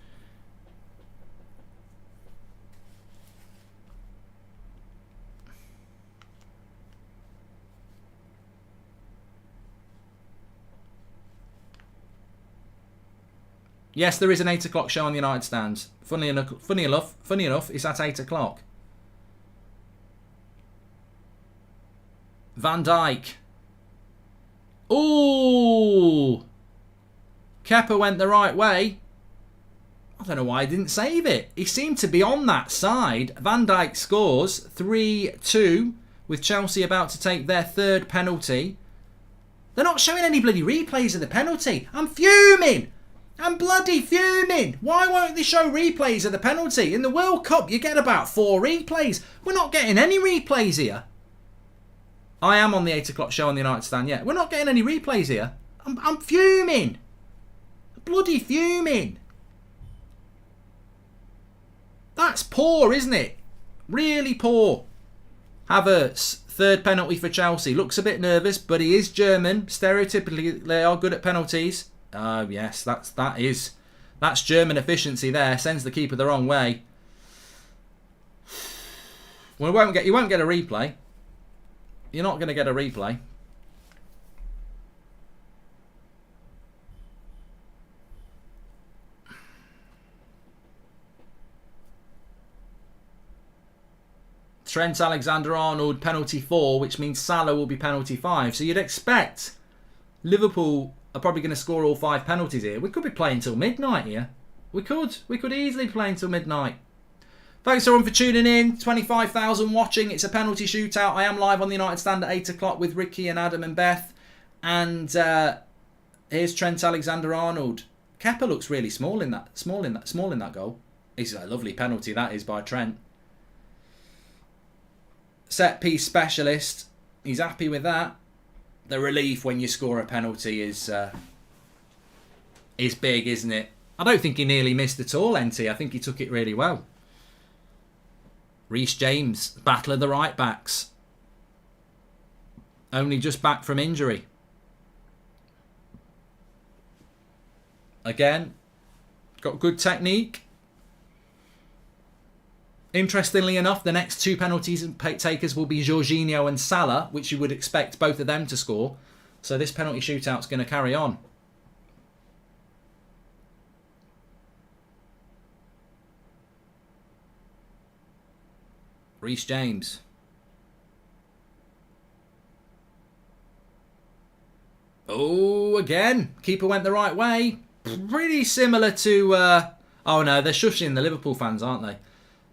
Yes, there is an 8 o'clock show on the United stand. Funny enough, it's at 8 o'clock. Van Dijk. Ooh! Kepa went the right way. I don't know why he didn't save it. He seemed to be on that side. Van Dijk scores 3-2 with Chelsea about to take their third penalty. They're not showing any bloody replays of the penalty. I'm fuming. I'm bloody fuming. Why won't they show replays of the penalty? In the World Cup, you get about 4 replays. We're not getting any replays here. I am on the 8 o'clock show on the United Stand. Yeah, we're not getting any replays here. I'm fuming. Bloody fuming. That's poor, isn't it? Really poor. Havertz, third penalty for Chelsea. Looks a bit nervous, but he is German. Stereotypically, they are good at penalties. Yes, that's German efficiency there. Sends the keeper the wrong way. Well, you won't get a replay. You're not going to get a replay. Trent Alexander-Arnold penalty 4, which means Salah will be penalty 5. So you'd expect Liverpool are probably going to score all 5 penalties here. We could be playing till midnight here. We could easily be playing till midnight. Thanks everyone for tuning in. 25,000 watching. It's a penalty shootout. I am live on the United Stand at 8 o'clock with Ricky and Adam and Beth. And here's Trent Alexander-Arnold. Kepa looks really small in that goal. It's a lovely penalty that is by Trent. Set piece specialist. He's happy with that. The relief when you score a penalty is big, isn't it? I don't think he nearly missed at all, NT. I think he took it really well. Reece James, battle of the right backs. Only just back from injury. Again, got good technique. Interestingly enough, the next 2 penalties takers will be Jorginho and Salah, which you would expect both of them to score. So this penalty shootout's going to carry on. Reece James. Oh, again. Keeper went the right way. Pretty similar to... oh no, they're shushing the Liverpool fans, aren't they?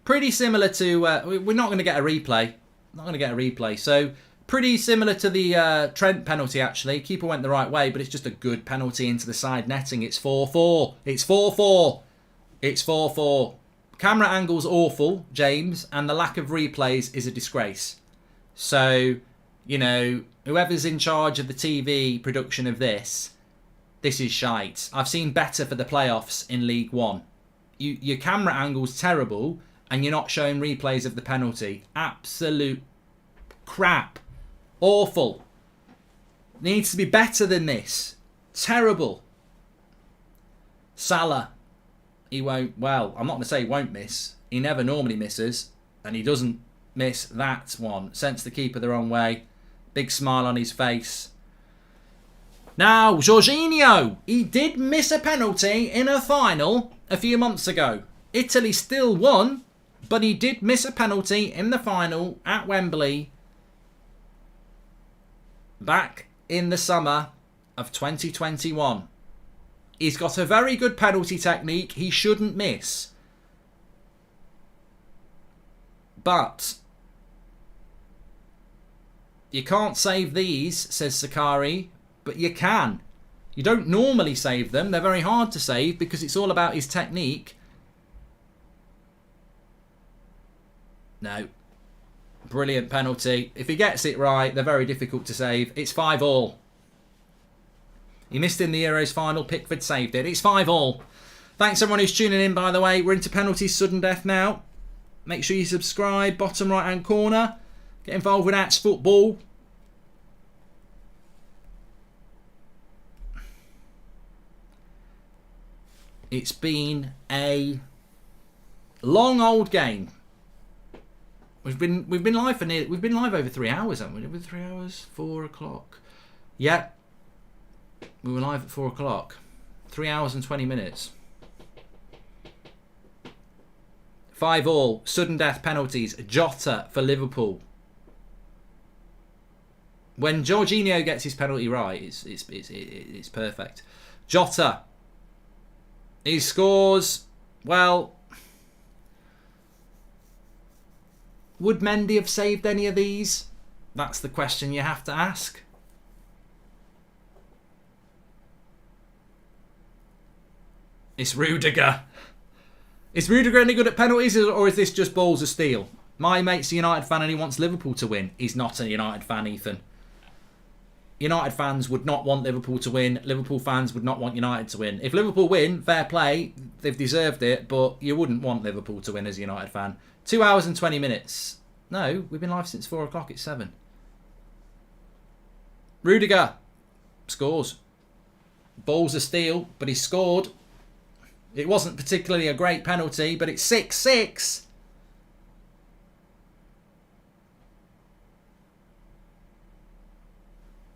Pretty similar to... we're not going to get a replay. Not going to get a replay. So, pretty similar to the Trent penalty, actually. Keeper went the right way, but it's just a good penalty into the side netting. It's 4-4. It's 4-4. It's 4-4. Camera angle's awful, James, and the lack of replays is a disgrace. So, you know, whoever's in charge of the TV production of this is shite. I've seen better for the playoffs in League One. Your camera angle's terrible... and you're not showing replays of the penalty. Absolute crap. Awful. Needs to be better than this. Terrible. Salah. He won't... well, I'm not going to say he won't miss. He never normally misses. And he doesn't miss that one. Sends the keeper the wrong way. Big smile on his face. Now, Jorginho. He did miss a penalty in a final a few months ago. Italy still won. But he did miss a penalty in the final at Wembley back in the summer of 2021. He's got a very good penalty technique. He shouldn't miss. But you can't save these, says Sakari, but you can. You don't normally save them. They're very hard to save because it's all about his technique. No. Brilliant penalty. If he gets it right, they're very difficult to save. It's 5-5. He missed in the Euros final. Pickford saved it. It's 5-5. Thanks everyone who's tuning in, by the way. We're into penalties, sudden death now. Make sure you subscribe. Bottom right-hand corner. Get involved with Ats Football. It's been a long old game. We've been live for we've been live over 3 hours, haven't we? Over 3 hours, 4 o'clock. Yeah, we were live at 4 o'clock. 3 hours and 20 minutes. 5-5. Sudden death penalties. Jota for Liverpool. When Jorginho gets his penalty right, it's perfect. Jota. He scores Well, would Mendy have saved any of these? That's the question you have to ask. It's Rudiger. Is Rudiger any good at penalties, or is this just balls of steel? My mate's a United fan and he wants Liverpool to win. He's not a United fan, Ethan. United fans would not want Liverpool to win. Liverpool fans would not want United to win. If Liverpool win, fair play. They've deserved it, but you wouldn't want Liverpool to win as a United fan. 2 hours and 20 minutes. No, we've been live since 4 o'clock. It's 7. Rudiger scores. Balls of steel, but he scored. It wasn't particularly a great penalty, but it's 6-6.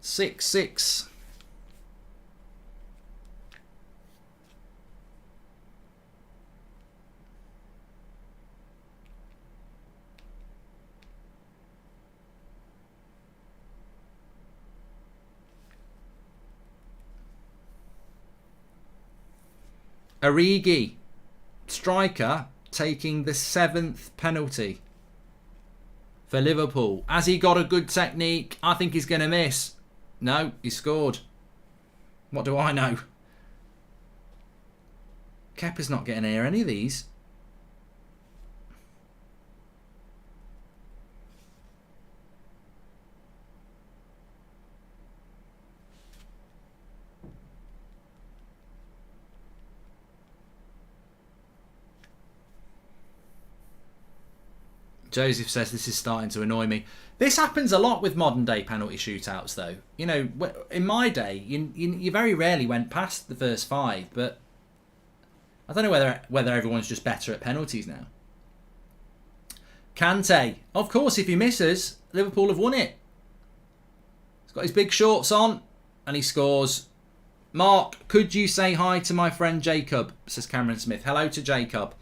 Six. Origi, striker, taking the 7th penalty for Liverpool. Has he got a good technique? I think he's going to miss. No, he scored. What do I know? Kepa's not getting near any of these. Joseph says this is starting to annoy me. This happens a lot with modern day penalty shootouts though. You know, in my day, you very rarely went past the first 5, but I don't know whether everyone's just better at penalties now. Kante. Of course, if he misses, Liverpool have won it. He's got his big shorts on and he scores. Mark, could you say hi to my friend Jacob? Says Cameron Smith. Hello to Jacob.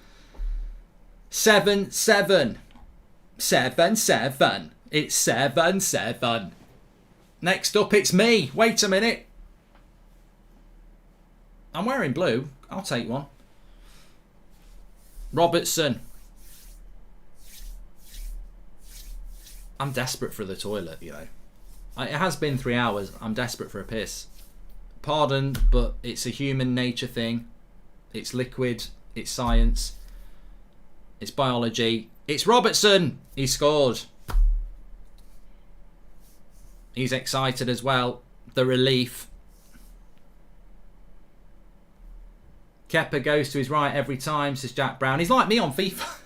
7-7. 7-7. It's 7-7. Next up, it's me. Wait a minute. I'm wearing blue. I'll take one. Robertson. I'm desperate for the toilet, you know. It has been 3 hours. I'm desperate for a piss. Pardon, but it's a human nature thing. It's liquid. It's science. It's biology. It's Robertson. He scored. He's excited as well. The relief. Kepa goes to his right every time, says Jack Brown. He's like me on FIFA.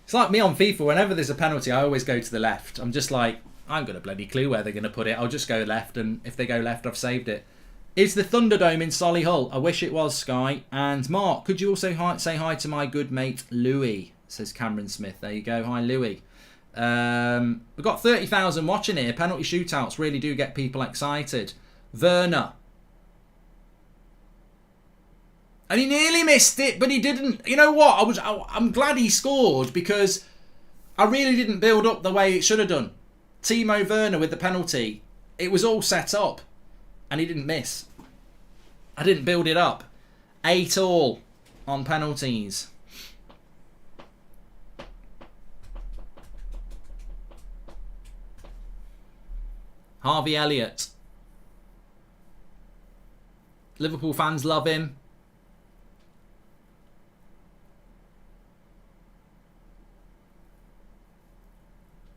It's like me on FIFA. Whenever there's a penalty, I always go to the left. I'm just like, I haven't got a bloody clue where they're going to put it. I'll just go left, and if they go left, I've saved it. Is the Thunderdome in Solihull? I wish it was, Sky. And Mark, could you also say hi to my good mate Louis? Says Cameron Smith. There you go. Hi, Louis. We've got 30,000 watching here. Penalty shootouts really do get people excited. Werner. And he nearly missed it, but he didn't. You know what? I'm glad he scored because I really didn't build up the way it should have done. Timo Werner with the penalty. It was all set up. And he didn't miss. I didn't build it up. 8-all on penalties. Harvey Elliott. Liverpool fans love him.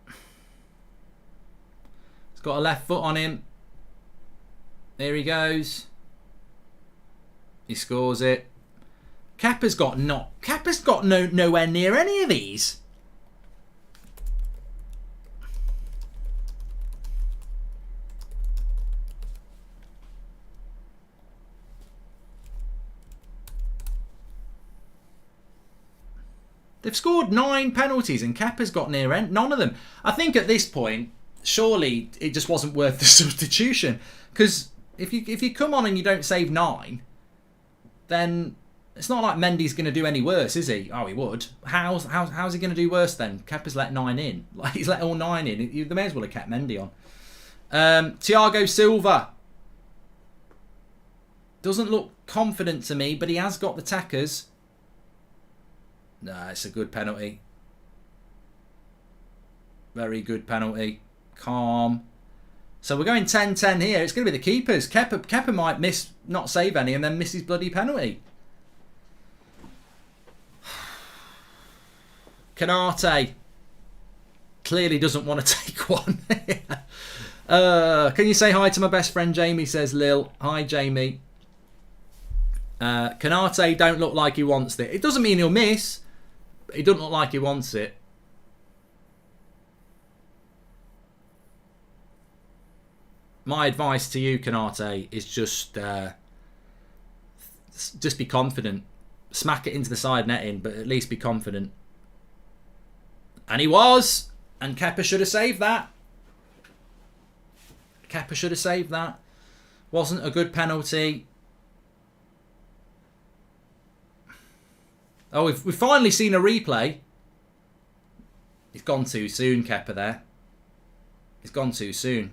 He's got a left foot on him. There he goes. He scores it. Kepa's got nowhere near any of these. They've scored 9 penalties and Kepa's got near none of them. I think at this point, surely it just wasn't worth the substitution. Because if you come on and you don't save 9, then it's not like Mendy's going to do any worse, is he? Oh, he would. How's he going to do worse then? Kepa's let 9 in. Like, he's let all 9 in. They may as well have kept Mendy on. Thiago Silva. Doesn't look confident to me, but he has got the tackers. Nah, it's a good penalty. Very good penalty. Calm. So we're going 10-10 here. It's going to be the keepers. Kepa might not save any and then miss his bloody penalty. Canate clearly doesn't want to take one. Can you say hi to my best friend Jamie, says Lil. Hi, Jamie. Canate don't look like he wants it. It doesn't mean he'll miss. But he doesn't look like he wants it. My advice to you, Canate, is just be confident. Smack it into the side netting, but at least be confident. And he was. And Kepa should have saved that. Kepa should have saved that. Wasn't a good penalty. Oh, we've finally seen a replay. He's gone too soon, Kepa, there. He's gone too soon.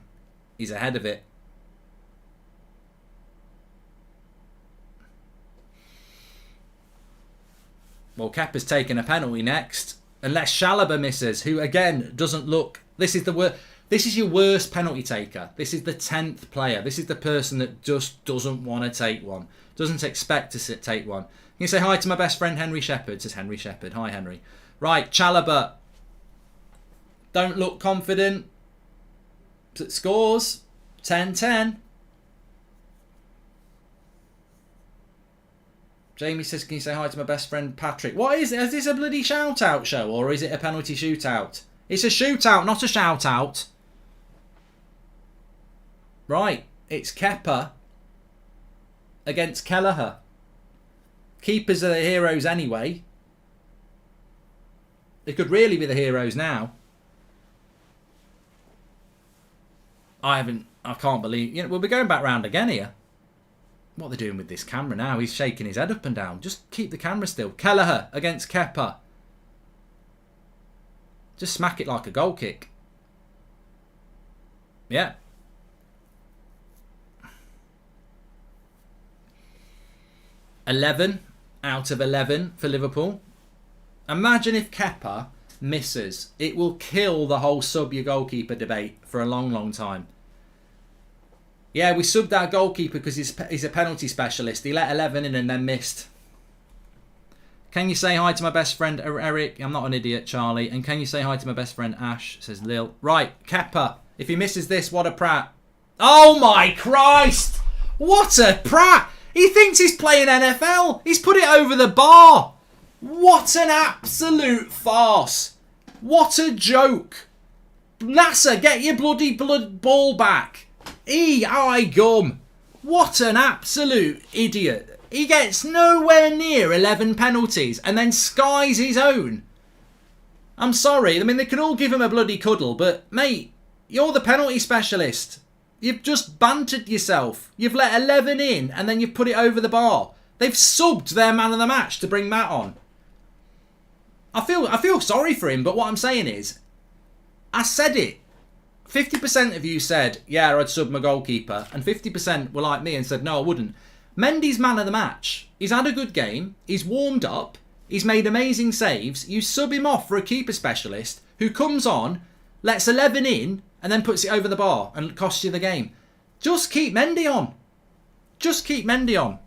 He's ahead of it. Well, Kepa's taking a penalty next. Unless Chalobah misses, who again doesn't look... This is your worst penalty taker. This is the 10th player. This is the person that just doesn't want to take one. Doesn't expect to take one. Can you say hi to my best friend Henry Shepherd? Says Henry Shepherd. Hi, Henry. Right, Chalobah. Don't look confident. Scores 10-10. Jamie says, can you say hi to my best friend Patrick? What is it? Is this a bloody shout-out show or is it a penalty shootout? It's a shootout, not a shout-out. Right, it's Kepa against Kelleher. Keepers are the heroes anyway. They could really be the heroes now. I can't believe... we'll be going back round again here. What are they doing with this camera now? He's shaking his head up and down. Just keep the camera still. Kelleher against Kepa. Just smack it like a goal kick. Yeah. $11 out of 11 for Liverpool. Imagine if Kepa misses. It will kill the whole sub your goalkeeper debate for a long, long time. Yeah, we subbed our goalkeeper because he's a penalty specialist. He let 11 in and then missed. Can you say hi to my best friend Eric? I'm not an idiot, Charlie. And can you say hi to my best friend Ash? Says Lil. Right, Kepa. If he misses this, what a prat. Oh my Christ! What a prat! He thinks he's playing NFL. He's put it over the bar. What an absolute farce. What a joke. Nasser, get your bloody ball back. E.I. gum. What an absolute idiot. He gets nowhere near 11 penalties and then skies his own. I'm sorry. I mean, they can all give him a bloody cuddle, but, mate, you're the penalty specialist. You've just bantered yourself. You've let 11 in and then you've put it over the bar. They've subbed their man of the match to bring Matt on. I feel sorry for him, but what I'm saying is, I said it. 50% of you said, yeah, I'd sub my goalkeeper, and 50% were like me and said, no, I wouldn't. Mendy's man of the match. He's had a good game. He's warmed up. He's made amazing saves. You sub him off for a keeper specialist who comes on, lets 11 in, and then puts it over the bar and costs you the game. Just keep Mendy on. Just keep Mendy on.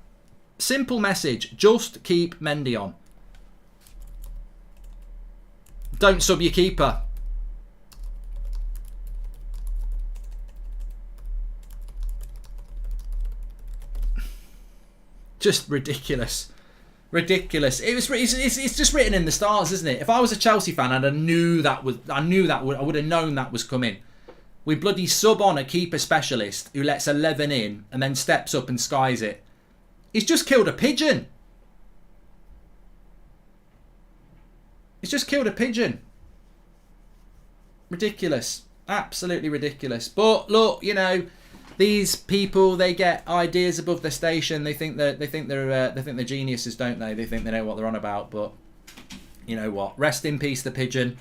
Simple message. Just keep Mendy on. Don't sub your keeper. Just ridiculous. Ridiculous. It's just written in the stars, isn't it? If I was a Chelsea fan and I would have known that was coming. We bloody sub on a keeper specialist who lets 11 in and then steps up and skies it. He's just killed a pigeon. He's just killed a pigeon. Ridiculous. Absolutely ridiculous. But look, you know, these people, they get ideas above their station. They think they're geniuses, don't they? They think they know what they're on about. But you know what? Rest in peace, the pigeon.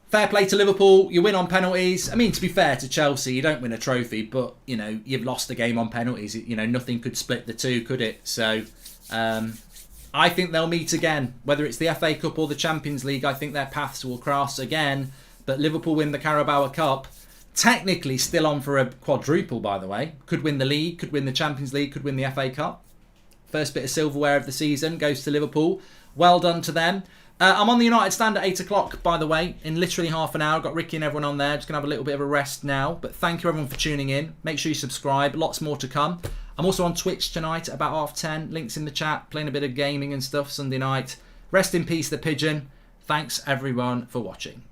Fair play to Liverpool. You win on penalties. I mean, to be fair to Chelsea, you don't win a trophy, but you know you've lost the game on penalties. You know, nothing could split the two, could it? So I think they'll meet again. Whether it's the FA Cup or the Champions League, I think their paths will cross again. But Liverpool win the Carabao Cup. Technically still on for a quadruple, by the way. Could win the league, could win the Champions League, could win the FA Cup. First bit of silverware of the season goes to Liverpool. Well done to them. I'm on the United stand at 8 o'clock, by the way, in literally half an hour. Got Ricky and everyone on there. Just going to have a little bit of a rest now. But thank you everyone for tuning in. Make sure you subscribe. Lots more to come. I'm also on Twitch tonight at about 10:30. Links in the chat. Playing a bit of gaming and stuff Sunday night. Rest in peace, the pigeon. Thanks everyone for watching.